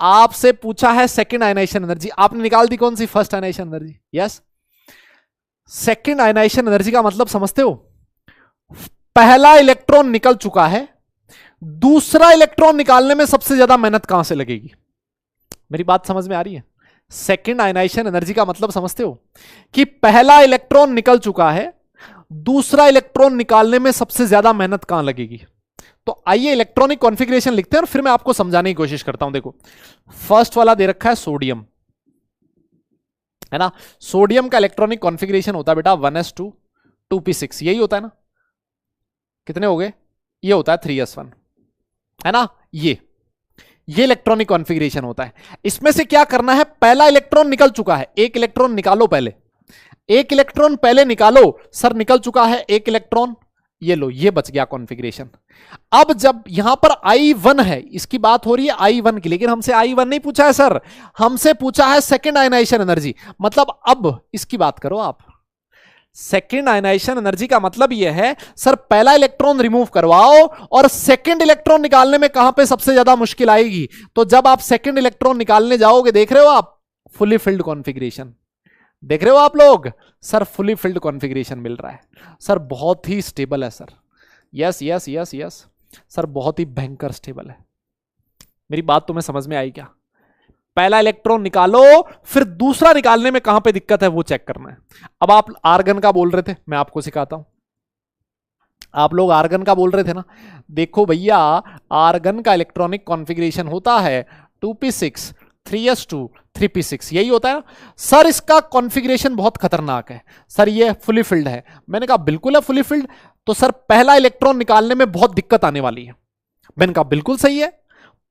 आपसे पूछा है सेकंड आयनाइजेशन एनर्जी, आपने निकाल दी कौन सी? First ionization energy. Yes, second ionization energy का मतलब समझते हो? पहला इलेक्ट्रॉन निकल चुका है, दूसरा इलेक्ट्रॉन निकालने में सबसे ज्यादा मेहनत कहां से लगेगी? मेरी बात समझ में आ रही है? सेकंड आयनाइजेशन एनर्जी का मतलब समझते हो कि पहला इलेक्ट्रॉन निकल चुका है, दूसरा इलेक्ट्रॉन निकालने में सबसे ज्यादा मेहनत कहां लगेगी। तो आइए इलेक्ट्रॉनिक कॉन्फ़िगरेशन लिखते हैं और फिर मैं आपको समझाने की कोशिश करता हूं। देखो फर्स्ट वाला दे रखा है सोडियम, है ना। सोडियम का इलेक्ट्रॉनिक कॉन्फ़िगरेशन होता है बेटा 1s2 2p6, यही होता है ना। कितने हो गए? ये होता है 3s1, है ना। ये इलेक्ट्रॉनिक कॉन्फ़िगरेशन होता है। इसमें से क्या करना है? पहला इलेक्ट्रॉन निकल चुका है, एक इलेक्ट्रॉन निकालो पहले, एक इलेक्ट्रॉन पहले निकालो। सर निकल चुका है एक इलेक्ट्रॉन, ये लो, ये बच गया कॉन्फ़िगरेशन। अब जब यहां पर I1 है, इसकी बात हो रही है I1 की, लेकिन हमसे I1 नहीं पूछा है सर, हमसे पूछा है सेकेंड आयनाइजेशन एनर्जी। मतलब अब इसकी बात करो आप। सेकेंड आयनाइजेशन एनर्जी का मतलब यह है सर पहला इलेक्ट्रॉन रिमूव करवाओ और सेकेंड इलेक्ट्रॉन निकालने में कहां पे सबसे ज्यादा मुश्किल आएगी। तो जब आप सेकेंड इलेक्ट्रॉन निकालने जाओगे, देख रहे हो आप फुली फिल्ड कॉन्फ़िगरेशन, देख रहे हो आप लोग, सर फुली फिल्ड कॉन्फ़िगरेशन मिल रहा है। सर बहुत ही स्टेबल है sir, yes yes yes yes sir, बहुत ही भयंकर स्टेबल है। मेरी बात तुम्हें समझ में आई क्या? पहला इलेक्ट्रॉन निकालो, फिर दूसरा निकालने में कहां पे दिक्कत है वो चेक करना है। अब आप आर्गन का बोल रहे थे, मैं आपको सिखाता हूं। आप लोग आर्गन का बोल रहे थे ना, देखो भैया आर्गन का इलेक्ट्रॉनिक कॉन्फ़िगरेशन होता है 2p6 3s2 3p6, यही होता है ना। सर इसका कॉन्फ़िगरेशन बहुत खतरनाक है सर, ये फुली फिल्ड है। मैंने कहा बिल्कुल है फुली फिल्ड, तो सर पहला इलेक्ट्रॉन निकालने में बहुत दिक्कत आने वाली है। मैंने कहा बिल्कुल सही है,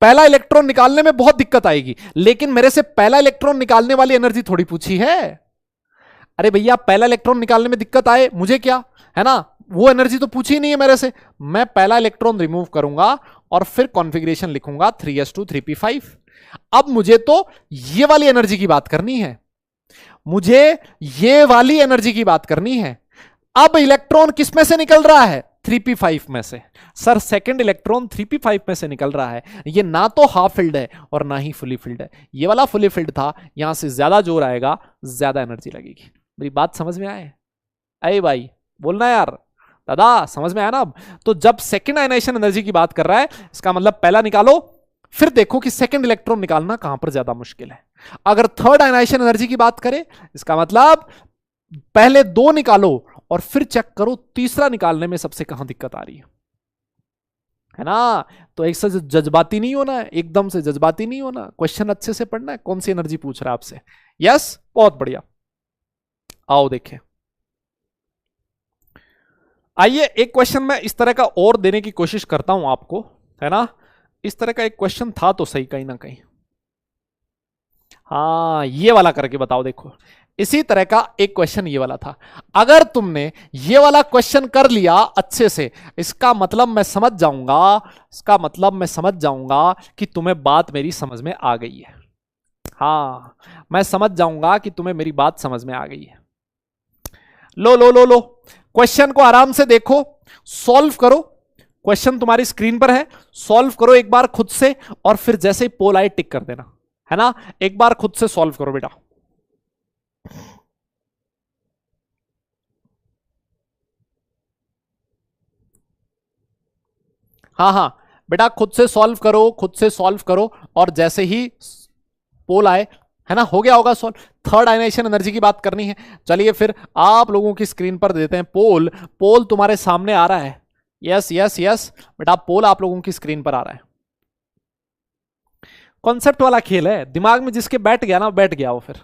पहला इलेक्ट्रॉन निकालने में बहुत दिक्कत आएगी, लेकिन मेरे से पहला इलेक्ट्रॉन निकालने वाली एनर्जी थोड़ी पूछी है। अरे भैया पहला इलेक्ट्रॉन निकालने में दिक्कत आए मुझे क्या, है ना, वो एनर्जी तो पूछी नहीं है मेरे से। मैं पहला इलेक्ट्रॉन रिमूव करूंगा और फिर कॉन्फ़िगरेशन लिखूंगा 3s2 3p5। अब मुझे तो ये वाली एनर्जी की बात करनी है, मुझे ये वाली एनर्जी की बात करनी है। अब इलेक्ट्रॉन किस में से निकल रहा है? 3p5 में से। सर सेकंड इलेक्ट्रॉन 3p5 में से निकल रहा है। ये ना तो हाफ फिल्ड है और ना ही फुली फिल्ड है। ये वाला फुली फिल्ड था, यहां से ज्यादा जोर आएगा, ज्यादा एनर्जी लगेगी। मेरी बात समझ में आए? अरे भाई बोलना यार, दादा समझ में आया ना? अब तो जब सेकंड आयनाइजेशन एनर्जी की बात कर रहा है, इसका मतलब पहला निकालो, फिर देखो कि सेकंड इलेक्ट्रॉन निकालना कहां पर ज्यादा मुश्किल है। अगर थर्ड आयनाइजेशन एनर्जी की बात करें, इसका मतलब पहले दो निकालो और फिर चेक करो तीसरा निकालने में सबसे कहां दिक्कत आ रही है ना? तो एक से जज्बाती नहीं होना है, एकदम से जज्बाती नहीं होना, क्वेश्चन अच्छे से पढ़ना है, कौन सी एनर्जी पूछ रहा है आपसे। यस, बहुत बढ़िया। आओ देखें, आइए एक क्वेश्चन मैं इस तरह का और देने की कोशिश करता हूं आपको, है ना? इस तरह का एक क्वेश्चन था तो सही कहीं ना कहीं। हाँ, ये वाला करके बताओ। देखो, इसी तरह का एक क्वेश्चन ये वाला था। अगर तुमने ये वाला क्वेश्चन कर लिया अच्छे से, इसका मतलब मैं समझ जाऊंगा, इसका मतलब मैं समझ जाऊंगा कि तुम्हें बात मेरी समझ में आ गई है। हाँ, मैं समझ जाऊंगा कि तुम्हें मेरी बात समझ में आ गई है। लो लो लो लो, क्वेश्चन को आराम से देखो, सॉल्व करो। क्वेश्चन तुम्हारी स्क्रीन पर है, सॉल्व करो एक बार खुद से, और फिर जैसे ही पोल आए टिक कर देना, है ना? एक बार खुद से सॉल्व करो बेटा। हाँ हाँ बेटा, खुद से सॉल्व करो, खुद से सॉल्व करो, और जैसे ही पोल आए, है ना, हो गया होगा सॉल्व। थर्ड आयनाइजेशन एनर्जी की बात करनी है। चलिए फिर आप लोगों की स्क्रीन पर देते हैं पोल। पोल तुम्हारे सामने आ रहा है। यस यस यस बेटा, पोल आप लोगों की स्क्रीन पर आ रहा है। कॉन्सेप्ट वाला खेल है, दिमाग में जिसके बैठ गया ना, बैठ गया वो फिर,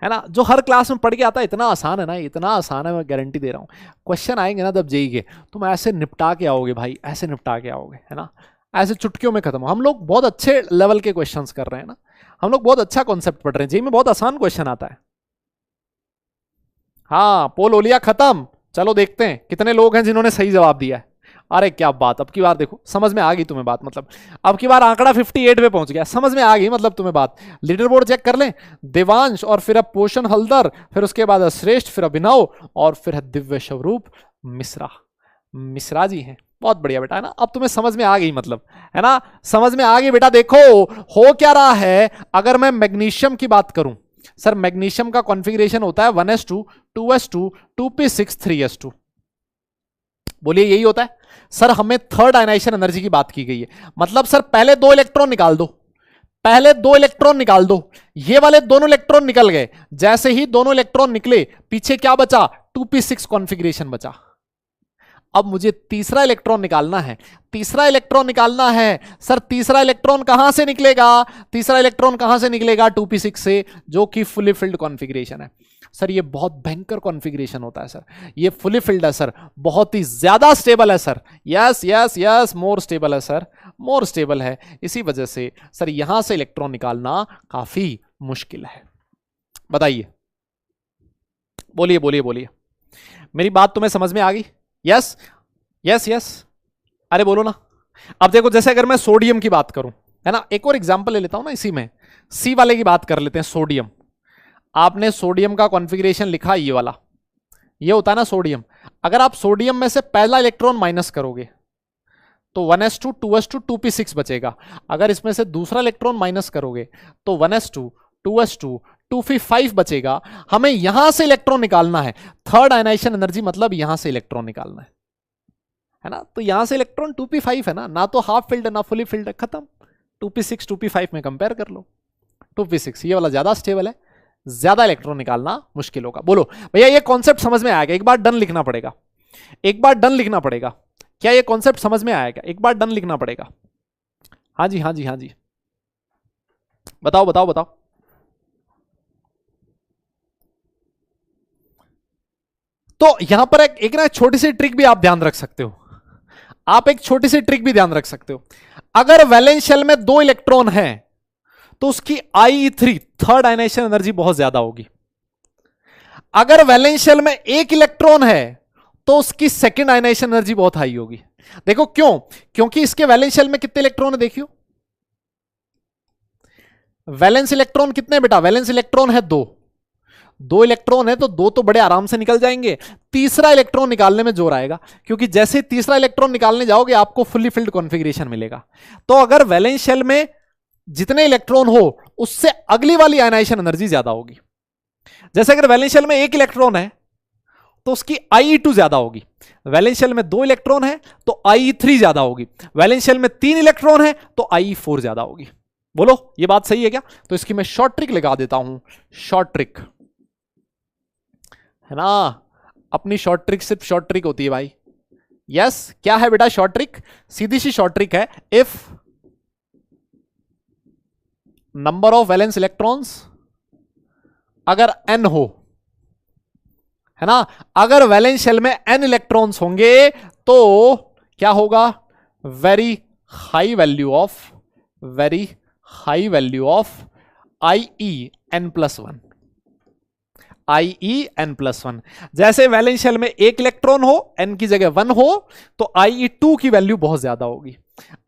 है ना? जो हर क्लास में पढ़ के आता है, इतना आसान है ना, इतना आसान है, मैं गारंटी दे रहा हूँ। क्वेश्चन आएंगे ना जब जेई के, तुम ऐसे निपटा के आओगे भाई, ऐसे निपटा के आओगे, है ना? ऐसे चुटकियों में खत्म। हम लोग बहुत अच्छे लेवल के क्वेश्चंस कर रहे हैं ना, हम लोग बहुत अच्छा कॉन्सेप्ट पढ़ रहे हैं। जेई में बहुत आसान क्वेश्चन आता है। हाँ, पोल ओलिया खत्म। चलो देखते हैं कितने लोग हैं जिन्होंने सही जवाब दिया है। अरे क्या बात, अब की बार देखो समझ में आ गई तुम्हें बात, मतलब अब की बार आंकड़ा 58 पे पहुंच गया, समझ में आ गई मतलब तुम्हें बात। लीडर बोर्ड चेक कर लें, देवांश, और फिर अब पोषण हल्दर, फिर उसके बाद श्रेष्ठ, फिर अभिनव, और फिर है दिव्य स्वरूप मिश्रा। मिश्रा जी हैं, बहुत बढ़िया बेटा, है ना? अब तुम्हें समझ में आ गई मतलब, है ना? समझ में आ गई बेटा। देखो हो क्या रहा है, अगर मैं मैग्नीशियम की बात करूं, सर मैग्नीशियम का कॉन्फ़िगरेशन होता है 1s2 2s2 2p6 3s2। बोलिए यही होता है सर। हमें थर्ड आयनाइजेशन एनर्जी की बात की गई है, मतलब सर पहले दो इलेक्ट्रॉन निकाल दो, पहले दो इलेक्ट्रॉन निकाल दो। ये वाले दोनों इलेक्ट्रॉन निकल गए, जैसे ही दोनों इलेक्ट्रॉन निकले, पीछे क्या बचा? 2p6 कॉन्फ़िगरेशन बचा। अब मुझे तीसरा इलेक्ट्रॉन निकालना है, तीसरा इलेक्ट्रॉन निकालना है। सर तीसरा इलेक्ट्रॉन कहां से निकलेगा? तीसरा इलेक्ट्रॉन कहां से निकलेगा? 2p6 से, जो कि फुली फिल्ड कॉन्फ़िगरेशन है। सर ये बहुत भयंकर कॉन्फ़िगरेशन होता है सर, ये फुली फिल्ड है सर, बहुत ही ज्यादा स्टेबल है sir. Yes yes yes, more stable है सर, मोर स्टेबल है। इसी वजह से सर यहां से इलेक्ट्रॉन निकालना काफी मुश्किल है। बताइए, बोलिए बोलिए बोलिए, मेरी बात तुम्हें समझ में आ गई? यस यस यस, अरे बोलो ना। अब देखो, जैसे अगर मैं सोडियम की बात करूं, है ना, एक और एग्जांपल ले लेता हूं ना, इसी में सी वाले की बात कर लेते हैं। सोडियम, आपने सोडियम का कॉन्फ़िगरेशन लिखा, ये वाला, ये होता है ना सोडियम। अगर आप सोडियम में से पहला इलेक्ट्रॉन माइनस करोगे तो 1s2 2s2 2p6 बचेगा। अगर इसमें से दूसरा इलेक्ट्रॉन माइनस करोगे तो 1s2 2s2 2p5 बचेगा। हमें यहां से इलेक्ट्रॉन निकालना है। थर्ड आयनाइजेशन एनर्जी मतलब यहां से इलेक्ट्रॉन निकालना है ना? तो यहां से इलेक्ट्रॉन 2p5 है ना तो हाफ फिल्ड है ना फुली फिल्ड है, खत्म। 2p6 2p5 में कंपेयर कर लो। 2p6 ये वाला ज्यादा स्टेबल है, ज्यादा इलेक्ट्रॉन निकालना मुश्किल होगा। बोलो भैया, ये कॉन्सेप्ट समझ में आएगा? एक बार डन लिखना पड़ेगा, एक बार डन लिखना पड़ेगा। क्या ये कॉन्सेप्ट समझ में आएगा? एक बार डन लिखना पड़ेगा। हाँ जी हाँ जी हाँ जी, बताओ बताओ बताओ। तो यहां पर एक ना छोटी सी ट्रिक भी आप ध्यान रख सकते हो, आप एक छोटी सी ट्रिक भी ध्यान रख सकते हो। अगर वैलेंस शेल में दो इलेक्ट्रॉन है तो उसकी IE3 थर्ड आयनाइजेशन एनर्जी बहुत ज्यादा होगी। अगर वैलेंस शेल में एक इलेक्ट्रॉन है तो उसकी सेकंड आयनाइजेशन एनर्जी बहुत हाई होगी। देखो क्यों? क्योंकि इसके वैलेंस शेल में कितने इलेक्ट्रॉन है देखियो। वैलेंस इलेक्ट्रॉन कितने बेटा? वैलेंस इलेक्ट्रॉन है दो, दो इलेक्ट्रॉन है तो दो तो बड़े आराम से निकल जाएंगे। तीसरा इलेक्ट्रॉन निकालने में जोर आएगा, क्योंकि जैसे ही तीसरा इलेक्ट्रॉन निकालने जाओगे आपको फुली फिल्ड कॉन्फ़िगरेशन मिलेगा। तो अगर वैलेंस शेल में जितने इलेक्ट्रॉन हो उससे अगली वाली आयनाइजेशन एनर्जी ज्यादा होगी। जैसे अगर वैलेंस शेल में एक इलेक्ट्रॉन है तो उसकी IE2 ज्यादा होगी, वैलेंस शेल में 2 इलेक्ट्रॉन है तो IE3 ज्यादा होगी, वैलेंस शेल में 3 इलेक्ट्रॉन है तो IE4 ज्यादा होगी। बोलो ये बात सही है क्या? तो इसकी मैं शॉर्ट ट्रिक लगा देता हूं, शॉर्ट ट्रिक है ना, अपनी शॉर्ट ट्रिक सिर्फ शॉर्ट ट्रिक होती है भाई। यस क्या है बेटा शॉर्ट ट्रिक? सीधी सी शॉर्ट ट्रिक है, if number of valence electrons अगर n हो, है ना, अगर वैलेंस शेल में n इलेक्ट्रॉन्स होंगे तो क्या होगा? Very high value of IEn+1, IEn+1। जैसे वैलेंस शेल में एक इलेक्ट्रॉन हो, n की जगह 1 हो तो IE2 की वैल्यू बहुत ज्यादा होगी।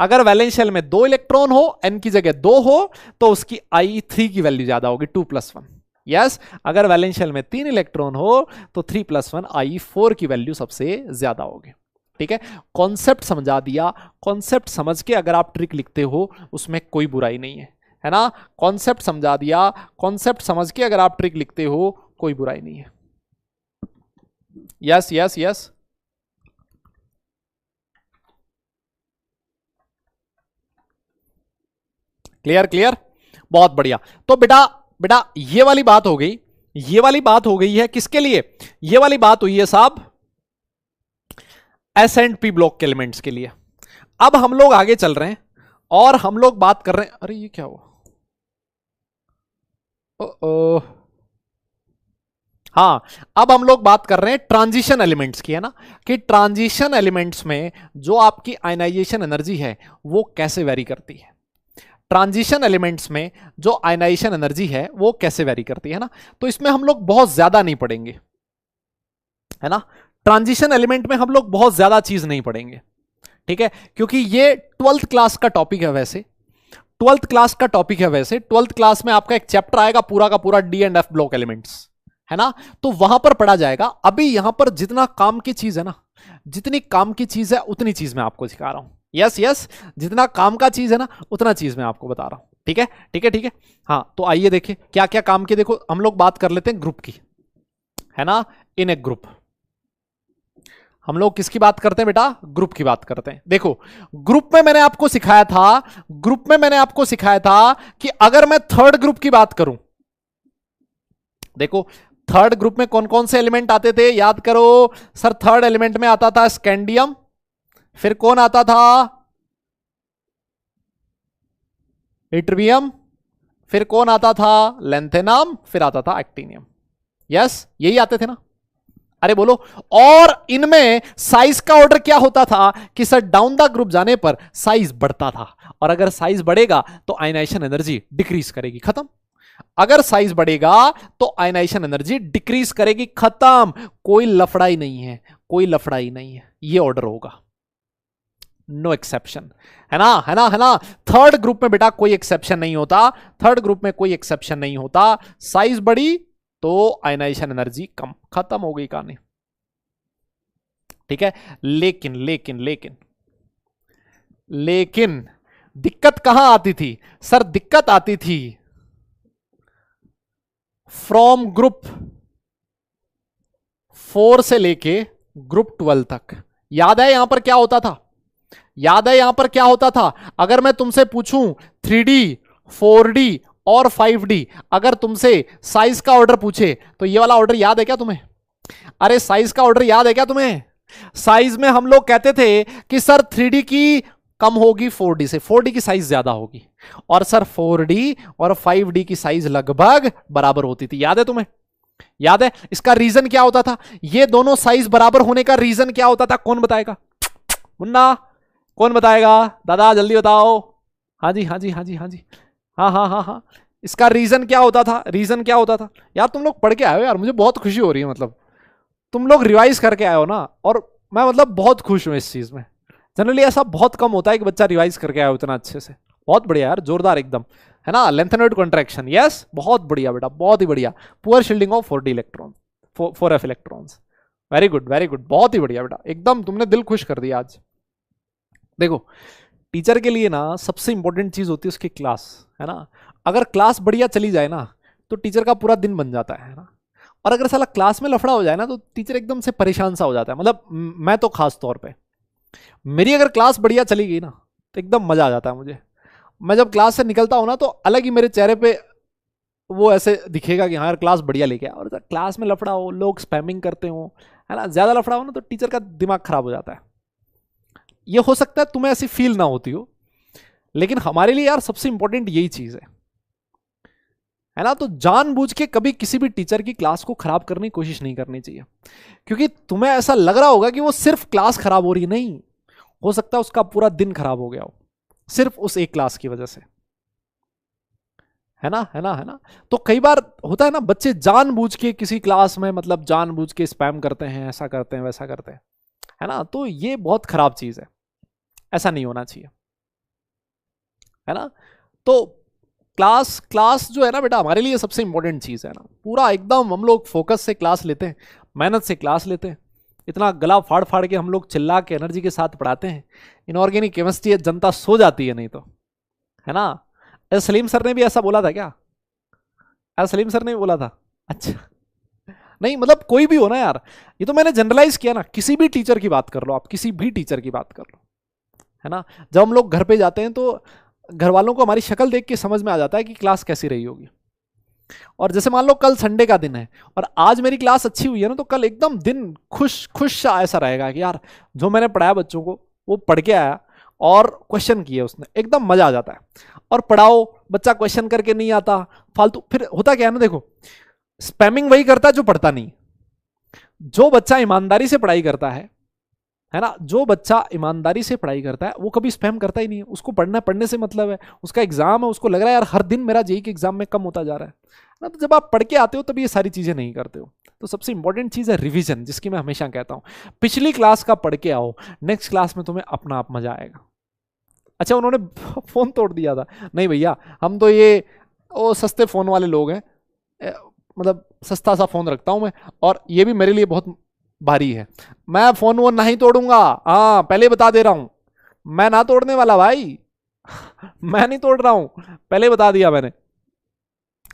अगर वैलेंस शेल में 2 इलेक्ट्रॉन हो, n की जगह 2 हो तो उसकी IE3 की वैल्यू ज्यादा होगी, 2+1। यस अगर वैलेंस शेल में 3 इलेक्ट्रॉन हो तो 3+1 IE4 की वैल्यू सबसे ज्यादा होगी। ठीक है, कॉन्सेप्ट समझा दिया। कॉन्सेप्ट समझ के अगर आप ट्रिक लिखते हो उसमें कोई बुराई नहीं है ना। कॉन्सेप्ट समझा दिया, कॉन्सेप्ट समझ के अगर आप ट्रिक लिखते हो कोई बुराई नहीं है। Yes yes yes clear clear, बहुत बढ़िया। तो बेटा बेटा ये वाली बात हो गई, ये वाली बात हो गई है किसके लिए? ये वाली बात हुई है साहब S&P ब्लॉक के एलिमेंट्स के लिए। अब हम लोग आगे चल रहे हैं और हम लोग बात कर रहे हैं, अरे ये क्या हुआ? हाँ अब हम लोग बात कर रहे हैं ट्रांजिशन एलिमेंट्स की, है ना, कि ट्रांजिशन एलिमेंट्स में जो आपकी आयनाइजेशन एनर्जी है वो कैसे वेरी करती है। ट्रांजिशन एलिमेंट्स में जो आयनाइजेशन एनर्जी है वो कैसे वेरी करती है ना। तो इसमें हम लोग बहुत ज्यादा नहीं पढ़ेंगे, है ना, ट्रांजिशन एलिमेंट में हम लोग बहुत ज्यादा चीज नहीं पढ़ेंगे, ठीक है, क्योंकि ये 12th क्लास का टॉपिक है। वैसे 12th क्लास का टॉपिक है, वैसे 12th क्लास में आपका एक चैप्टर आएगा पूरा का पूरा D&F ब्लॉक एलिमेंट्स, है ना, तो वहां पर पढ़ा जाएगा। अभी यहां पर जितना काम की चीज है ना, जितनी काम की चीज है उतनी चीज मैं आपको सिखा रहा हूं। यस यस जितना काम का चीज है ना उतना चीज मैं आपको बता रहा हूं। ठीक है ठीक है ठीक है। हाँ तो आइए देखिए क्या क्या काम के, देखो हम लोग बात कर लेते हैं ग्रुप की, है ना, इन ए ग्रुप। हम लोग किसकी बात करते हैं बेटा? ग्रुप की बात करते हैं। देखो ग्रुप में मैंने आपको सिखाया था, ग्रुप में मैंने आपको सिखाया था कि अगर मैं थर्ड ग्रुप की बात करूं, देखो थर्ड ग्रुप में कौन कौन से एलिमेंट आते थे याद करो सर। थर्ड एलिमेंट में आता था स्कैंडियम, फिर कौन आता था? इट्रियम, फिर कौन आता था? लेंथेनम, फिर आता था एक्टिनियम। यस यही आते थे ना, अरे बोलो। और इनमें साइज का ऑर्डर क्या होता था कि सर डाउन द ग्रुप जाने पर साइज बढ़ता था, और अगर साइज बढ़ेगा तो आयनाइजेशन एनर्जी डिक्रीज करेगी, खत्म। अगर साइज बढ़ेगा तो आयनाइजेशन एनर्जी डिक्रीज करेगी, खत्म। कोई लफड़ाई नहीं है, कोई लफड़ाई नहीं है, ये ऑर्डर होगा, नो एक्सेप्शन, है ना, है ना, है ना। थर्ड ग्रुप में बेटा कोई एक्सेप्शन नहीं होता, थर्ड ग्रुप में कोई एक्सेप्शन नहीं होता। साइज बढ़ी तो आयनाइजेशन एनर्जी कम, खत्म हो गई कहानी, ठीक है। लेकिन लेकिन लेकिन लेकिन दिक्कत कहां आती थी सर? दिक्कत आती थी फ्रॉम ग्रुप 4 से लेके ग्रुप 12 तक। याद है यहां पर क्या होता था? याद है यहां पर क्या होता था? अगर मैं तुमसे पूछूं 3D 4D और 5D, अगर तुमसे साइज का ऑर्डर पूछे तो ये वाला ऑर्डर याद है क्या तुम्हें? अरे साइज का ऑर्डर याद है क्या तुम्हें? साइज में हम लोग कहते थे कि सर 3D की कम होगी 4D से, 4D की साइज ज्यादा होगी, और सर 4D और 5D की साइज लगभग बराबर होती थी। याद है तुम्हें? याद है? इसका रीजन क्या होता था? ये दोनों साइज बराबर होने का रीजन क्या होता था? कौन बताएगा? मुन्ना कौन बताएगा? दादा जल्दी बताओ। हाँ जी हाँ जी हाँ जी हाँ जी, हाँ हाँ हाँ हाँ। इसका रीजन क्या होता था? रीजन क्या होता था यार? तुम लोग पढ़ के आए हो यार, मुझे बहुत खुशी हो रही है, मतलब तुम लोग रिवाइज करके आए हो ना, और मैं मतलब बहुत खुश हूं इस चीज में। जनरली ऐसा बहुत कम होता है कि बच्चा रिवाइज करके आया हो इतना अच्छे से। बहुत बढ़िया यार, जोरदार एकदम, है ना। लेंथेनॉइड कॉन्ट्रैक्शन, यस बहुत बढ़िया बेटा, बहुत ही बढ़िया। Poor shielding of 4D electron, 4F electrons, very good very good, बहुत ही बढ़िया बेटा, एकदम तुमने दिल खुश कर दिया आज। देखो टीचर के लिए ना सबसे इंपॉर्टेंट चीज होती है उसकी क्लास, है ना। अगर क्लास बढ़िया चली जाए ना तो टीचर का पूरा दिन बन जाता है ना। और अगर साला क्लास में लफड़ा हो जाए ना तो टीचर एकदम से परेशान सा हो जाता है। मतलब मैं तो खास तौर पे, मेरी अगर क्लास बढ़िया चली गई ना तो एकदम मजा आ जाता है मुझे। मैं जब क्लास से निकलता हूँ ना तो अलग ही मेरे चेहरे पे वो ऐसे दिखेगा कि हाँ यार क्लास बढ़िया लेके आया। और क्लास में लफड़ा हो, लोग स्पैमिंग करते हो, है ना, ज्यादा लफड़ा हो ना तो टीचर का दिमाग खराब हो जाता है। ये हो सकता है तुम्हें ऐसी फील ना होती हो, लेकिन हमारे लिए यार सबसे इंपॉर्टेंट यही चीज है ना। तो जानबूझ के कभी किसी भी टीचर की क्लास को खराब करने की कोशिश नहीं करनी चाहिए, क्योंकि तुम्हें ऐसा लग रहा होगा कि वो सिर्फ क्लास खराब हो रही, नहीं, हो सकता है उसका पूरा दिन खराब हो गया हो सिर्फ उस एक क्लास की वजह से, है ना, है ना, है ना। तो कई बार होता है ना, बच्चे जानबूझ के किसी क्लास में मतलब जानबूझ के स्पैम करते हैं, ऐसा करते हैं, वैसा करते हैं, है ना। तो ये बहुत खराब चीज है, ऐसा नहीं होना चाहिए, है ना। तो क्लास क्लास जो है ना बेटा हमारे लिए सबसे इंपॉर्टेंट चीज है ना। पूरा एकदम हम लोग फोकस से क्लास लेते हैं, मेहनत से क्लास लेते हैं, इतना गला फाड़ फाड़ के हम लोग चिल्ला के एनर्जी के साथ पढ़ाते हैं। इनऑर्गेनिक केमिस्ट्री है, जनता सो जाती है नहीं तो, है ना। सलीम सर ने भी ऐसा बोला था क्या? सलीम सर ने भी बोला था? अच्छा, नहीं मतलब कोई भी हो ना यार, ये तो मैंने जनरलाइज किया ना, किसी भी टीचर की बात कर लो आप, किसी भी टीचर की बात कर लो, है ना। जब हम लोग घर पे जाते हैं तो घर वालों को हमारी शक्ल देख के समझ में आ जाता है कि क्लास कैसी रही होगी। और जैसे मान लो कल संडे का दिन है और आज मेरी क्लास अच्छी हुई है ना, तो कल एकदम दिन खुश खुश ऐसा रहेगा कि यार जो मैंने पढ़ाया बच्चों को वो पढ़ के आया और क्वेश्चन किए उसने, एकदम मजा आ जाता है। और पढ़ाओ, बच्चा क्वेश्चन करके नहीं आता फालतू, फिर होता क्या है ना, देखो स्पैमिंग वही करता है जो पढ़ता नहीं। जो बच्चा ईमानदारी से पढ़ाई करता है ना, जो बच्चा ईमानदारी से पढ़ाई करता है वो कभी स्पैम करता ही नहीं है। उसको पढ़ना, पढ़ने से मतलब है, उसका एग्जाम है, उसको लग रहा है यार हर दिन मेरा जेईई के एग्जाम में कम होता जा रहा है ना। तो जब आप पढ़ के आते हो तब ये सारी चीजें नहीं करते हो। तो सबसे इंपॉर्टेंट चीज है रिवीजन, जिसकी मैं हमेशा कहता हूं पिछली क्लास का पढ़ के आओ, नेक्स्ट क्लास में तुम्हें अपना आप मजा आएगा। अच्छा, उन्होंने फोन तोड़ दिया था? नहीं भैया, हम तो ये वो सस्ते फोन वाले लोग हैं, मतलब सस्ता सा फोन रखता हूं मैं, और ये भी मेरे लिए बहुत भारी है। मैं फोन वो नहीं तोड़ूंगा, हाँ पहले बता दे रहा हूं, मैं ना तोड़ने वाला भाई। मैं नहीं तोड़ रहा हूं, पहले बता दिया मैंने।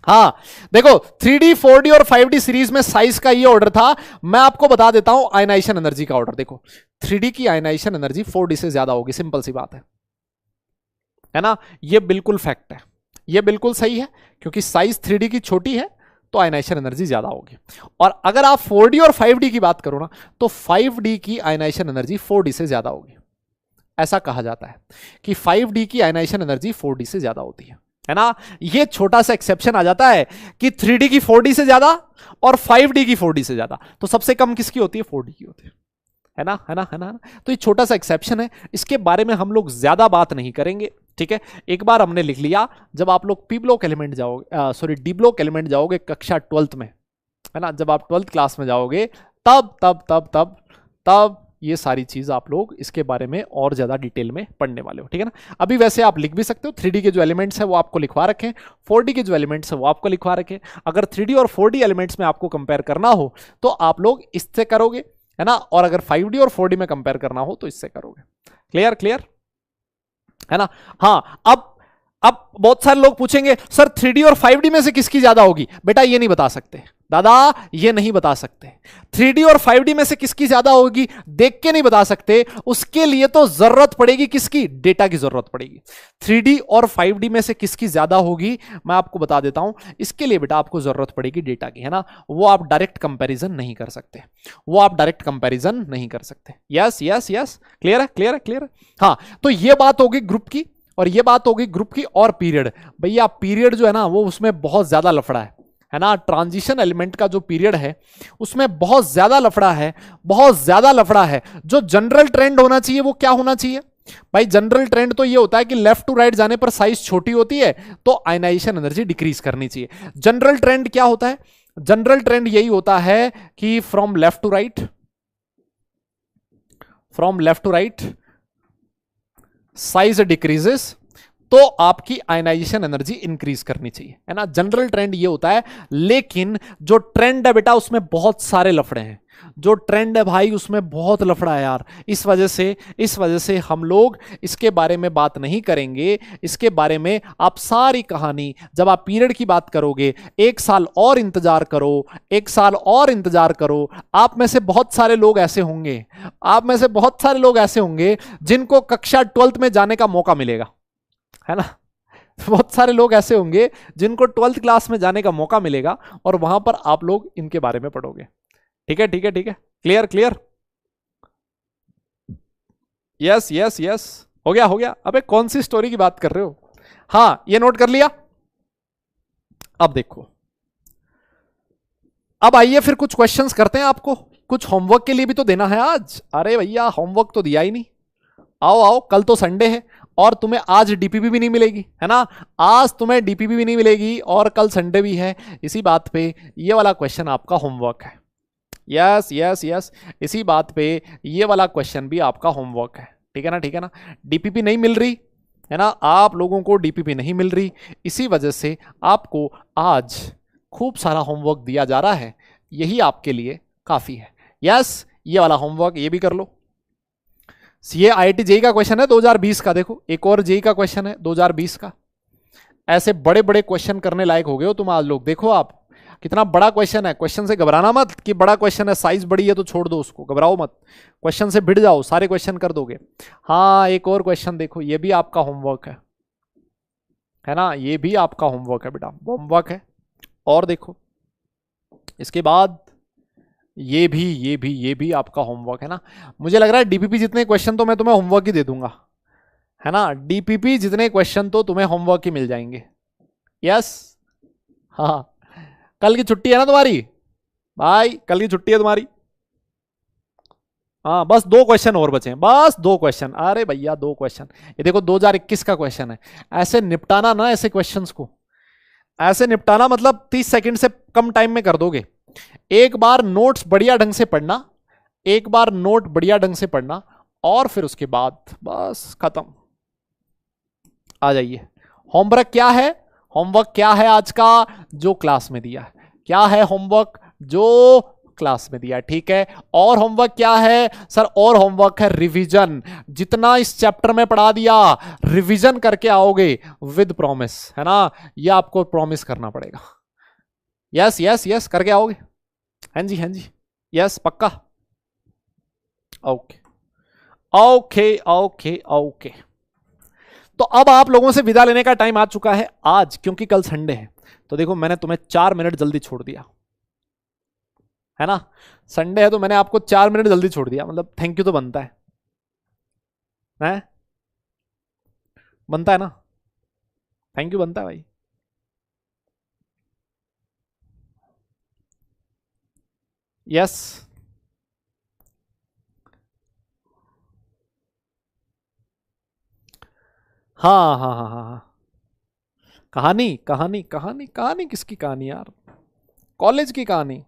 हाँ देखो, 3D 4D और 5D सीरीज में साइज का ये ऑर्डर था। मैं आपको बता देता हूं आयनाइजेशन एनर्जी का ऑर्डर। देखो 3D की आयनाइजेशन एनर्जी 4D से ज्यादा होगी, सिंपल सी बात है ना। ये बिल्कुल फैक्ट है, ये बिल्कुल सही है, क्योंकि साइज 3D की छोटी है तो आयनाइजेशन एनर्जी ज्यादा होगी। और अगर आप 4D और 5D की बात करो ना, तो 5D की आयनाइजेशन एनर्जी 4D से ज्यादा होगी। ऐसा कहा जाता है कि 5D की आयनाइजेशन एनर्जी 4D से ज्यादा होती है ना। ये छोटा सा एक्सेप्शन आ जाता है कि 3D की 4D से ज्यादा और 5D की 4D से ज्यादा, तो सबसे कम किसकी होती है? 4D की होती है ना, है ना, है ना। तो ये छोटा सा एक्सेप्शन है, इसके बारे में हम लोग ज्यादा बात नहीं करेंगे, ठीक है। एक बार हमने लिख लिया, जब आप लोग पी ब्लॉक एलिमेंट जाओगे, सॉरी डी ब्लॉक एलिमेंट जाओगे कक्षा 12th में, है ना, जब आप 12th क्लास में जाओगे तब तब तब तब तब ये सारी चीज आप लोग इसके बारे में और ज्यादा डिटेल में पढ़ने वाले हो, ठीक है ना। अभी वैसे आप लिख भी सकते हो, 3D के जो एलिमेंट्स है वो आपको लिखवा रखें, 4D के जो एलिमेंट्स है वो आपको लिखवा रखें। अगर 3D और 4D एलिमेंट्स में आपको कंपेयर करना हो तो आप लोग इससे करोगे, है ना, और अगर 5D और 4D में कंपेयर करना हो तो इससे करोगे। क्लियर, क्लियर है ना। हाँ, अब बहुत सारे लोग पूछेंगे सर 3D और 5D में से किसकी ज्यादा होगी? बेटा ये नहीं बता सकते दादा, ये नहीं बता सकते। 3D और 5D में से किसकी ज्यादा होगी देख के नहीं बता सकते, उसके लिए तो जरूरत पड़ेगी किसकी? डेटा की जरूरत पड़ेगी। 3D और 5D में से किसकी ज्यादा होगी मैं आपको बता देता हूं, इसके लिए बेटा आपको जरूरत पड़ेगी डेटा की, है ना। वो आप डायरेक्ट कंपैरिजन नहीं कर सकते, वो आप डायरेक्ट कंपैरिजन नहीं कर सकते। यस यस यस, क्लियर है, क्लियर है, क्लियर है। हाँ, तो ये बात होगी ग्रुप की, और ये बात होगी ग्रुप की। और पीरियड, भैया पीरियड जो है ना वो उसमें बहुत ज्यादा लफड़ा है ना। ट्रांजिशन एलिमेंट का जो पीरियड है उसमें बहुत ज्यादा लफड़ा है, बहुत ज्यादा लफड़ा है। जो जनरल ट्रेंड होना चाहिए वो क्या होना चाहिए भाई? जनरल ट्रेंड तो ये होता है कि लेफ्ट टू राइट जाने पर साइज छोटी होती है तो आयनाइजेशन एनर्जी डिक्रीज करनी चाहिए। जनरल ट्रेंड क्या होता है? जनरल ट्रेंड यही होता है कि from left to right, from left to right size decreases, तो आपकी आयनाइजेशन एनर्जी इंक्रीज करनी चाहिए, है ना। जनरल ट्रेंड ये होता है, लेकिन जो ट्रेंड है बेटा उसमें बहुत सारे लफड़े हैं। जो ट्रेंड है भाई उसमें बहुत लफड़ा है यार। इस वजह से हम लोग इसके बारे में बात नहीं करेंगे। इसके बारे में आप सारी कहानी जब आप पीरियड की बात करोगे, 1 साल और इंतजार करो, 1 साल और इंतजार करो। आप में से बहुत सारे लोग ऐसे होंगे, आप में से बहुत सारे लोग ऐसे होंगे जिनको कक्षा 12th में जाने का मौका मिलेगा, है ना। बहुत सारे लोग ऐसे होंगे जिनको 12th क्लास में जाने का मौका मिलेगा और वहां पर आप लोग इनके बारे में पढ़ोगे। ठीक है, ठीक है, ठीक है, clear clear, yes yes yes, हो गया हो गया। अबे कौन सी स्टोरी की बात कर रहे हो? हाँ ये नोट कर लिया। अब देखो, अब आइए फिर कुछ क्वेश्चंस करते हैं। आपको कुछ होमवर्क के लिए भी तो देना है आज। अरे भैया होमवर्क तो दिया ही नहीं। आओ आओ, कल तो संडे है और तुम्हें आज डीपीपी भी नहीं मिलेगी, है ना। आज तुम्हें डीपीपी भी नहीं मिलेगी और कल संडे भी है। इसी बात पे ये वाला क्वेश्चन आपका होमवर्क है। यस यस यस, इसी बात पे ये वाला क्वेश्चन भी आपका होमवर्क है। ठीक है ना, ठीक है ना। डीपीपी नहीं मिल रही है ना, आप लोगों को डीपीपी नहीं मिल रही, इसी वजह से आपको आज खूब सारा होमवर्क दिया जा रहा है। यही आपके लिए काफी है। यस, ये वाला होमवर्क ये भी कर लो। ये आईआईटी जेई का क्वेश्चन है 2020 का। देखो एक और जेई का क्वेश्चन है 2020 का। ऐसे बड़े बड़े क्वेश्चन करने लायक हो गए हो तुम आज लोग। देखो आप कितना बड़ा क्वेश्चन है। क्वेश्चन से घबराना मत कि बड़ा क्वेश्चन है, साइज बड़ी है तो छोड़ दो उसको, घबराओ मत। क्वेश्चन से भिड़ जाओ, सारे क्वेश्चन कर दोगे। हाँ एक और क्वेश्चन देखो, ये भी आपका होमवर्क है ना। ये भी आपका होमवर्क है बेटा, होमवर्क है। और देखो इसके बाद ये भी आपका होमवर्क है ना। मुझे लग रहा है डीपीपी जितने क्वेश्चन तो मैं तुम्हें होमवर्क ही दे दूंगा, है ना। डीपीपी जितने क्वेश्चन तो तुम्हें होमवर्क ही मिल जाएंगे। यस, हाँ कल की छुट्टी है ना तुम्हारी भाई, कल की छुट्टी है तुम्हारी। हाँ बस 2 क्वेश्चन और बचे हैं, बस 2 क्वेश्चन। अरे भैया 2 क्वेश्चन। ये देखो 2021 का क्वेश्चन है। ऐसे निपटाना ना, ऐसे क्वेश्चंस को ऐसे निपटाना, मतलब 30 सेकंड से कम टाइम में कर दोगे। एक बार नोट्स बढ़िया ढंग से पढ़ना, एक बार नोट बढ़िया ढंग से पढ़ना और फिर उसके बाद बस खत्म। आ जाइए। होमवर्क क्या है? होमवर्क क्या है आज का? जो क्लास में दिया है। क्या है होमवर्क? जो क्लास में दिया है, ठीक है। और होमवर्क क्या है सर? और होमवर्क है रिवीजन। जितना इस चैप्टर में पढ़ा दिया रिवीजन करके आओगे विद प्रॉमिस, है ना। ये आपको प्रॉमिस करना पड़ेगा। यस यस यस, करके आओगे। हाँ जी हाँ जी, यस पक्का। Okay okay okay okay. तो अब आप लोगों से विदा लेने का टाइम आ चुका है आज, क्योंकि कल संडे है। तो देखो मैंने तुम्हें 4 मिनट जल्दी छोड़ दिया, है ना। संडे है तो मैंने आपको 4 मिनट जल्दी छोड़ दिया, मतलब थैंक यू तो बनता है? बनता है ना, थैंक यू बनता है भाई। यस, हाँ हाँ हाँ हाँ हाँ। कहानी कहानी कहानी कहानी किसकी कहानी यार? कॉलेज की कहानी।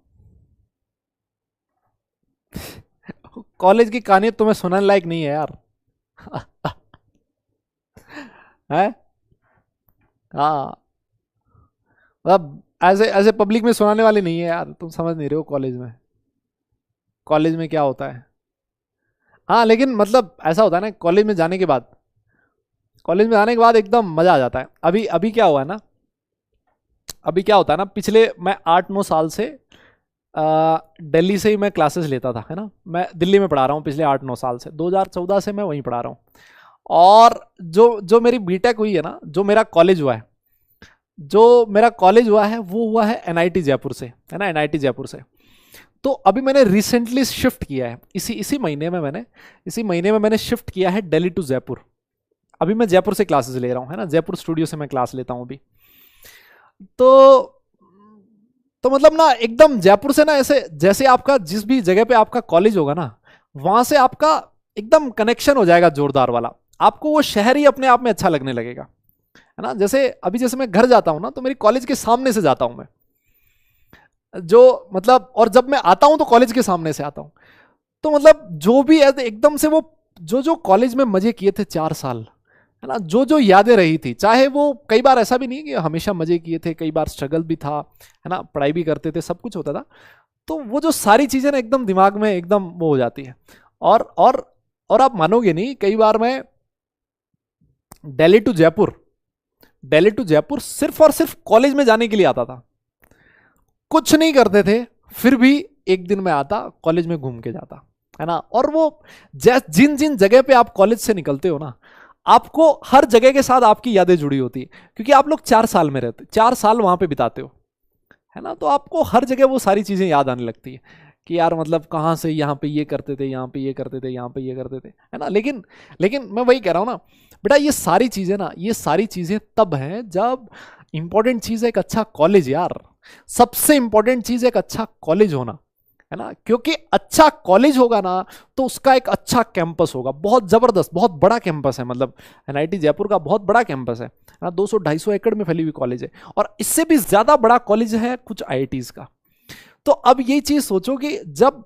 कॉलेज की कहानी तुम्हें सुनने लायक नहीं है यार। है, हाँ मतलब ऐसे ऐसे पब्लिक में सुनाने वाली नहीं है यार। तुम समझ नहीं रहे हो कॉलेज में क्या होता है। हाँ लेकिन मतलब ऐसा होता है ना, कॉलेज में जाने के बाद एकदम मजा आ जाता है। अभी अभी क्या हुआ है ना, अभी क्या होता है ना, पिछले मैं 8-9 साल से दिल्ली से ही मैं क्लासेस लेता था, है ना। मैं दिल्ली में पढ़ा रहा हूँ पिछले 8-9 साल से, 2014 से मैं वहीं पढ़ा रहा हूँ। और जो जो मेरी बीटेक हुई है ना, जो मेरा कॉलेज हुआ है, वो हुआ है एनआईटी जयपुर से, है ना, एनआईटी जयपुर से। तो अभी मैंने रिसेंटली शिफ्ट किया है, इसी महीने में मैंने शिफ्ट किया है दिल्ली टू जयपुर। अभी मैं जयपुर से क्लासेस ले रहा हूँ, है ना, जयपुर स्टूडियो से मैं क्लास लेता हूँ अभी। तो मतलब ना एकदम जयपुर से ना, ऐसे जैसे आपका जिस भी जगह पे आपका कॉलेज होगा ना, वहां से आपका एकदम कनेक्शन हो जाएगा जोरदार वाला। आपको वो शहर ही अपने आप में अच्छा लगने लगेगा, है ना। जैसे मैं घर जाता हूं ना, तो मेरी कॉलेज के सामने से जाता हूं मैं, जो मतलब, और जब मैं आता हूं तो कॉलेज के सामने से आता हूं। तो मतलब जो भी एकदम से वो जो कॉलेज में मजे किए थे 4 साल, है ना, जो जो यादें रही थी, चाहे वो कई बार ऐसा भी नहीं कि हमेशा मजे किए थे, कई बार स्ट्रगल भी था, है ना, पढ़ाई भी करते थे, सब कुछ होता था, तो वो जो सारी चीजें ना एकदम दिमाग में एकदम वो हो जाती है। और आप मानोगे नहीं, कई बार मैं दिल्ली टू जयपुर, दिल्ली टू जयपुर सिर्फ और सिर्फ कॉलेज में जाने के लिए आता था, कुछ नहीं करते थे, फिर भी एक दिन में आता, कॉलेज में घूम के जाता, है ना। और वो जिन जिन जगह पे आप कॉलेज से निकलते हो ना, आपको हर जगह के साथ आपकी यादें जुड़ी होती है, क्योंकि आप लोग 4 साल में रहते, 4 साल वहां पे बिताते हो, है ना, तो आपको हर जगह वो सारी चीजें याद आने लगती है कि यार मतलब कहाँ से यहाँ पे ये करते थे, यहाँ पे ये करते थे, यहाँ पे ये करते थे, है ना। लेकिन लेकिन मैं वही कह रहा हूँ ना बेटा, ये सारी चीजें ना, ये सारी चीजें तब हैं जब इंपॉर्टेंट चीज है एक अच्छा कॉलेज यार, सबसे इंपॉर्टेंट चीज है एक अच्छा कॉलेज होना, है ना, क्योंकि अच्छा कॉलेज होगा ना तो उसका एक अच्छा कैंपस होगा, बहुत जबरदस्त, बहुत बड़ा कैंपस है, मतलब एनआईटी जयपुर का बहुत बड़ा कैंपस है ना, 200-250 एकड़ में फैली हुई कॉलेज है, और इससे भी ज्यादा बड़ा कॉलेज है कुछ आईआईटीज का। तो अब ये चीज सोचो कि जब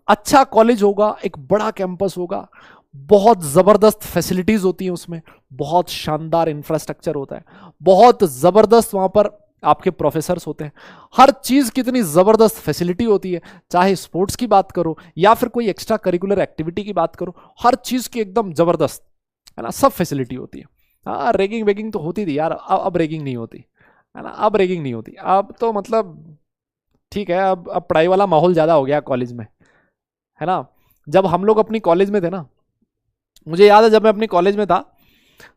अच्छा कॉलेज होगा, एक बड़ा कैंपस होगा, बहुत जबरदस्त फैसिलिटीज होती हैं उसमें, बहुत शानदार इंफ्रास्ट्रक्चर होता है, बहुत जबरदस्त वहां पर आपके प्रोफेसर्स होते हैं, हर चीज कितनी जबरदस्त फैसिलिटी होती है, चाहे स्पोर्ट्स की बात करो या फिर कोई एक्स्ट्रा करिकुलर एक्टिविटी की बात करो, हर चीज की एकदम जबरदस्त, है ना, सब फैसिलिटी होती है। हाँ, रेगिंग वेगिंग तो होती थी यार, अब रेगिंग नहीं होती, है ना, अब रेगिंग नहीं होती, अब तो मतलब ठीक है, अब पढ़ाई वाला माहौल ज्यादा हो गया कॉलेज में, है ना। जब हम लोग अपनी कॉलेज में थे ना, मुझे याद है जब मैं अपनी कॉलेज में था,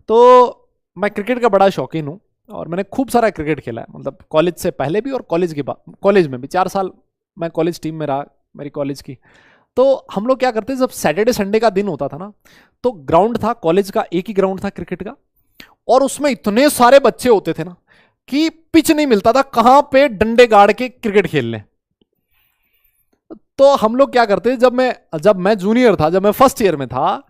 तो मैं क्रिकेट का बड़ा शौकीन हूँ, और मैंने खूब सारा क्रिकेट खेला है, मतलब कॉलेज से पहले भी और कॉलेज के बाद, कॉलेज में भी 4 साल मैं कॉलेज टीम में रहा मेरी कॉलेज की। तो हम लोग क्या करते, जब सैटरडे संडे का दिन होता था ना, तो ग्राउंड था कॉलेज का, एक ही ग्राउंड था क्रिकेट का, और उसमें इतने सारे बच्चे होते थे ना कि पिच नहीं मिलता था कहां पे डंडे गाड़ के क्रिकेट खेल लें। तो हम लोग क्या करते, जब मैं जूनियर था, जब मैं फर्स्ट ईयर में था,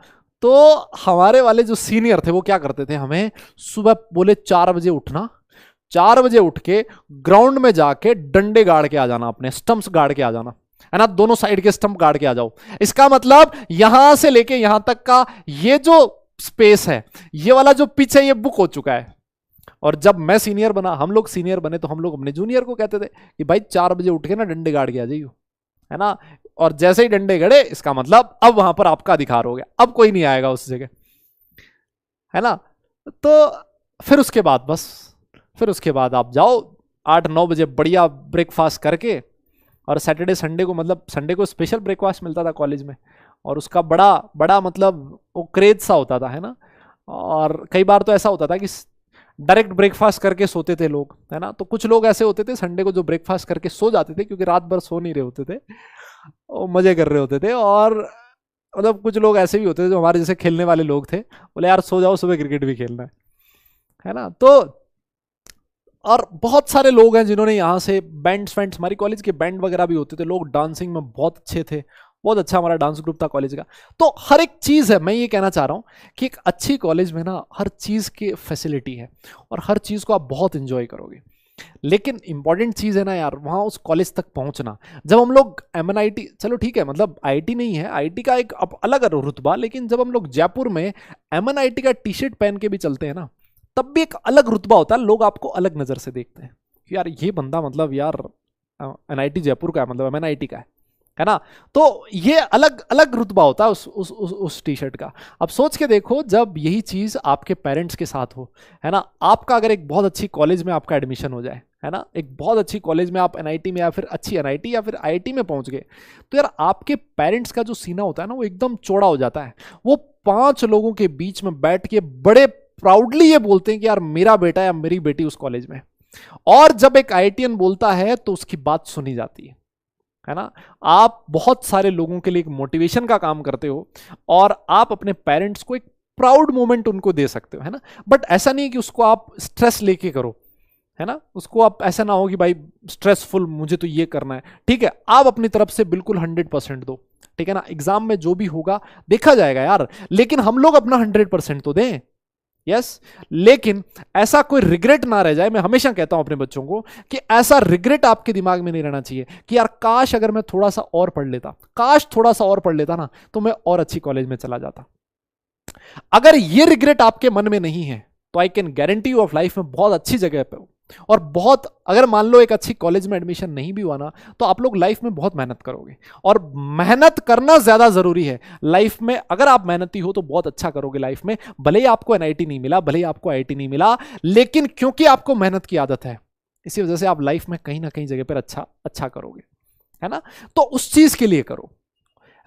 तो हमारे वाले जो सीनियर थे वो क्या करते थे, हमें सुबह बोले 4 बजे उठना, 4 बजे उठ के ग्राउंड में जाके डंडे गाड़ के आ जाना, अपने स्टंप्स गाड़ के आ जाना, है ना, दोनों साइड के स्टंप गाड़ के आ जाओ। इसका मतलब यहां से लेके यहां तक का ये जो स्पेस है, ये वाला जो पिच है, ये बुक हो चुका है। और जब मैं सीनियर बना, हम लोग सीनियर बने, तो हम लोग अपने जूनियर को कहते थे कि भाई 4 बजे उठ के ना डंडे गाड़ के आ जाइयो, है ना। और जैसे ही डंडे गड़े, इसका मतलब अब वहां पर आपका अधिकार हो गया, अब कोई नहीं आएगा उस जगह, है ना। तो फिर उसके बाद बस, फिर उसके बाद आप जाओ 8-9 बजे बढ़िया ब्रेकफास्ट करके, और सैटरडे संडे को, मतलब संडे को स्पेशल ब्रेकफास्ट मिलता था कॉलेज में, और उसका बड़ा बड़ा मतलब वो क्रेज सा होता था, है ना। और कई बार तो ऐसा होता था कि डायरेक्ट ब्रेकफास्ट करके सोते थे लोग, है ना। तो कुछ लोग ऐसे होते थे संडे को जो ब्रेकफास्ट करके सो जाते थे, क्योंकि रात भर सो नहीं रहे होते थे, वो मजे कर रहे होते थे। और मतलब कुछ लोग ऐसे भी होते थे जो हमारे जैसे खेलने वाले लोग थे, बोले यार सो जाओ, सुबह क्रिकेट भी खेलना है ना। तो और बहुत सारे लोग हैं जिन्होंने यहाँ से बैंड्स वैंड्स, हमारी कॉलेज के बैंड वगैरह भी होते थे, लोग डांसिंग में बहुत अच्छे थे, बहुत अच्छा हमारा डांस ग्रुप था कॉलेज का। तो हर एक चीज़ है, मैं ये कहना चाह रहा हूँ कि एक अच्छी कॉलेज में ना हर चीज़ की फैसिलिटी है, और हर चीज़ को आप बहुत इंजॉय करोगे। लेकिन इंपॉर्टेंट चीज़ है ना यार, वहाँ उस कॉलेज तक पहुँचना। जब हम लोग MNIT, चलो ठीक है, मतलब IIT नहीं है, IIT का एक अलग रुतबा, लेकिन जब हम लोग जयपुर में MNIT का टी शर्ट पहन के भी चलते हैं ना, तब भी एक अलग रुतबा होता है, लोग आपको अलग नज़र से देखते हैं कि यार ये बंदा मतलब यार NIT जयपुर का है, मतलब MNIT का है ना। तो ये अलग अलग रुतबा होता है उस टी शर्ट का। अब सोच के देखो, जब यही चीज़ आपके पेरेंट्स के साथ हो, है ना, आपका अगर एक बहुत अच्छी कॉलेज में आपका एडमिशन हो जाए, है ना, एक बहुत अच्छी कॉलेज में आप NIT में या फिर अच्छी NIT या फिर IIT में पहुंच गए, तो यार आपके पेरेंट्स का जो सीना होता है ना, वो एकदम चौड़ा हो जाता है। वो 5 लोगों के बीच में बैठ के बड़े प्राउडली ये बोलते हैं कि यार मेरा बेटा या मेरी बेटी उस कॉलेज में। और जब एक IITian बोलता है तो उसकी बात सुनी जाती है ना। आप बहुत सारे लोगों के लिए एक मोटिवेशन का काम करते हो, और आप अपने पेरेंट्स को एक प्राउड मोमेंट उनको दे सकते हो, है ना। बट ऐसा नहीं है कि उसको आप स्ट्रेस लेके करो, है ना, उसको आप ऐसा ना हो कि भाई स्ट्रेसफुल मुझे तो ये करना है, ठीक है, आप अपनी तरफ से बिल्कुल 100% दो, ठीक है ना। एग्जाम में जो भी होगा देखा जाएगा यार, लेकिन हम लोग अपना 100% तो दें, यस। लेकिन ऐसा कोई रिग्रेट ना रह जाए, मैं हमेशा कहता हूं अपने बच्चों को कि ऐसा रिग्रेट आपके दिमाग में नहीं रहना चाहिए कि यार काश अगर मैं थोड़ा सा और पढ़ लेता, काश थोड़ा सा और पढ़ लेता ना, तो मैं और अच्छी कॉलेज में चला जाता। अगर ये रिग्रेट आपके मन में नहीं है तो I can guarantee you of life में बहुत अच्छी जगह पे हो। और बहुत, अगर मान लो एक अच्छी कॉलेज में एडमिशन नहीं भी हुआ ना, तो आप लोग लाइफ में बहुत मेहनत करोगे, और मेहनत करना ज्यादा जरूरी है लाइफ में। अगर आप मेहनती हो तो बहुत अच्छा करोगे लाइफ में। भले ही आपको एनआईटी नहीं मिला, भले ही आपको आईआईटी नहीं मिला, लेकिन क्योंकि आपको मेहनत की आदत है, इसी वजह से आप लाइफ में कहीं ना कहीं जगह पर अच्छा करोगे, है ना। तो उस चीज के लिए करो।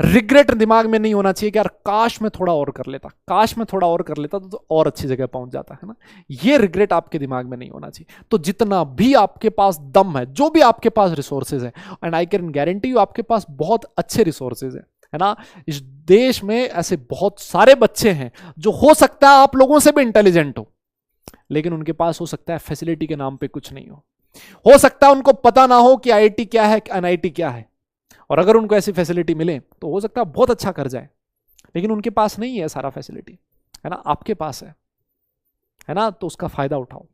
रिग्रेट दिमाग में नहीं होना चाहिए कि यार काश मैं थोड़ा और कर लेता, काश मैं थोड़ा और कर लेता तो और अच्छी जगह पहुंच जाता, है ना। ये रिग्रेट आपके दिमाग में नहीं होना चाहिए। तो जितना भी आपके पास दम है, जो भी आपके पास रिसोर्सेज है, and I can guarantee you आपके पास बहुत अच्छे रिसोर्सेज है ना। इस देश में ऐसे बहुत सारे बच्चे हैं जो हो सकता है आप लोगों से भी इंटेलिजेंट हो, लेकिन उनके पास हो सकता है फैसिलिटी के नाम पे कुछ नहीं हो सकता है उनको पता ना हो कि आईआईटी क्या है, एनआईटी क्या है, और अगर उनको ऐसी फैसिलिटी मिले तो हो सकता है बहुत अच्छा कर जाए, लेकिन उनके पास नहीं है सारा फैसिलिटी, है ना, आपके पास है ना। तो उसका फायदा उठाओ।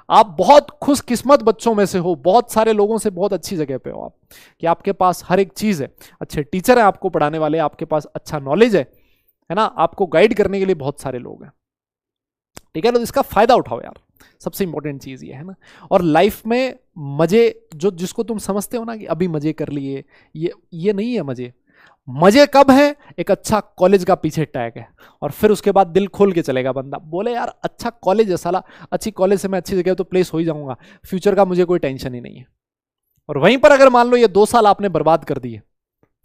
आप बहुत खुशकिस्मत बच्चों में से हो, बहुत सारे लोगों से बहुत अच्छी जगह पे हो आप, कि आपके पास हर एक चीज है, अच्छे टीचर है आपको पढ़ाने वाले, आपके पास अच्छा नॉलेज है ना, आपको गाइड करने के लिए बहुत सारे लोग हैं, ठीक है। तो इसका फायदा उठाओ यार, सबसे इंपॉर्टेंट चीज ये है ना। और लाइफ में मजे, जो जिसको तुम समझते हो ना कि अभी मजे कर लिए, ये नहीं है मजे। मजे कब है? एक अच्छा कॉलेज का पीछे टैग है, और फिर उसके बाद दिल खोल के चलेगा बंदा, बोले यार अच्छा कॉलेज है साला, अच्छी कॉलेज से मैं अच्छी जगह तो प्लेस हो ही जाऊंगा, फ्यूचर का मुझे कोई टेंशन ही नहीं है। और वहीं पर अगर मान लो ये 2 साल आपने बर्बाद कर दिए,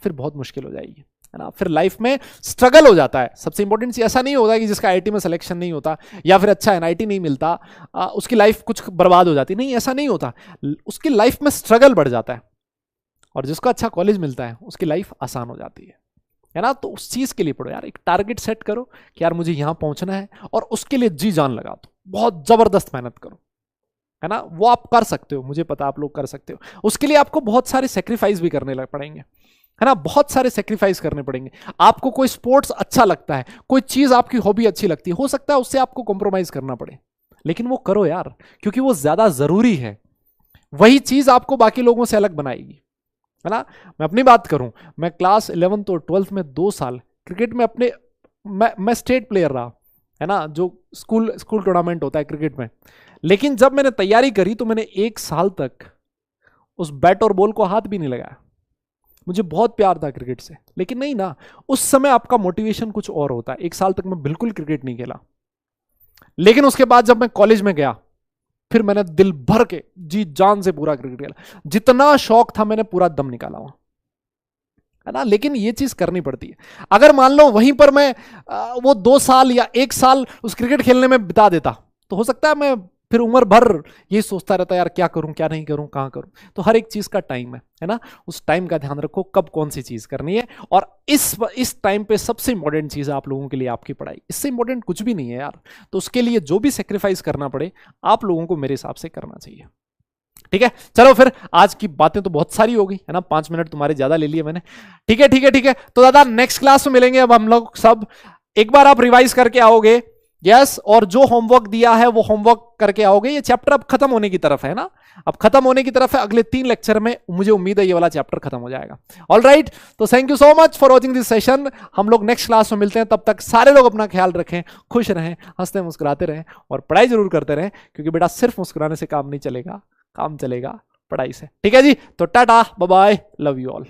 फिर बहुत मुश्किल हो जाएगी, है ना। फिर लाइफ में स्ट्रगल हो जाता है। सबसे इंपॉर्टेंट चीज ऐसा नहीं होता कि जिसका आईआईटी में सिलेक्शन नहीं होता या फिर अच्छा एनआईटी नहीं मिलता उसकी लाइफ कुछ बर्बाद हो जाती, नहीं, ऐसा नहीं होता। उसकी लाइफ में स्ट्रगल बढ़ जाता है, और जिसको अच्छा कॉलेज मिलता है उसकी लाइफ आसान हो जाती है ना। तो उस चीज के लिए पढ़ो यार, एक टारगेट सेट करो कि यार मुझे यहां पहुंचना है, और उसके लिए जी जान लगा दो, बहुत जबरदस्त मेहनत करो, है ना। वो आप कर सकते हो, मुझे पता आप लोग कर सकते हो। उसके लिए आपको बहुत सारे सेक्रीफाइस भी करने पड़ेंगे, है ना, बहुत सारे सेक्रीफाइस करने पड़ेंगे। आपको कोई स्पोर्ट्स अच्छा लगता है, कोई चीज आपकी हॉबी अच्छी लगती है, हो सकता है उससे आपको कॉम्प्रोमाइज करना पड़े, लेकिन वो करो यार, क्योंकि वो ज्यादा जरूरी है। वही चीज आपको बाकी लोगों से अलग बनाएगी, है ना। मैं अपनी बात करूं, मैं क्लास 11th और 12th में 2 साल क्रिकेट में अपने, मैं स्टेट प्लेयर रहा, है ना, जो स्कूल टूर्नामेंट होता है क्रिकेट में। लेकिन जब मैंने तैयारी करी तो मैंने 1 साल तक उस बैट और बॉल को हाथ भी नहीं लगाया। मुझे बहुत प्यार था क्रिकेट से, लेकिन नहीं ना, उस समय आपका मोटिवेशन कुछ और होता है। 1 साल तक मैं बिल्कुल क्रिकेट नहीं खेला, लेकिन उसके बाद जब मैं कॉलेज में गया, फिर मैंने दिल भर के जी जान से पूरा क्रिकेट खेला, जितना शौक था मैंने पूरा दम निकाला वहां, है ना। लेकिन ये चीज करनी पड़ती है। अगर मान लो वहीं पर मैं वो 2 साल या 1 साल उस क्रिकेट खेलने में बिता देता, तो हो सकता है मैं फिर उम्र भर ये सोचता रहता यार क्या करूं क्या नहीं करूं कहां करूं। तो हर एक चीज का टाइम है ना, उस टाइम का ध्यान रखो कब कौन सी चीज करनी है। और इस टाइम पे सबसे इंपॉर्टेंट चीज है आप लोगों के लिए आपकी पढ़ाई, इससे इंपॉर्टेंट कुछ भी नहीं है यार। तो उसके लिए जो भी सेक्रीफाइस करना पड़े आप लोगों को मेरे हिसाब से करना चाहिए, ठीक है। चलो फिर आज की बातें तो बहुत सारी हो गई, है ना, 5 मिनट तुम्हारे ज्यादा ले लिए मैंने, ठीक है ठीक है ठीक है। तो दादा नेक्स्ट क्लास में मिलेंगे अब हम लोग सब। एक बार आप रिवाइज करके आओगे, यस, और जो होमवर्क दिया है वो होमवर्क करके आओगे। ये चैप्टर अब खत्म होने की तरफ है ना, अब खत्म होने की तरफ है। अगले 3 लेक्चर में मुझे उम्मीद है ये वाला चैप्टर खत्म हो जाएगा। ऑल राइट, तो thank you so much for watching this session. हम लोग नेक्स्ट क्लास में मिलते हैं, तब तक सारे लोग अपना ख्याल रखें, खुश रहें, हंसते मुस्कुराते रहें, और पढ़ाई जरूर करते रहें, क्योंकि बेटा सिर्फ मुस्कुराने से काम नहीं चलेगा, काम चलेगा पढ़ाई से, ठीक है जी। तो टाटा bye bye, love you all.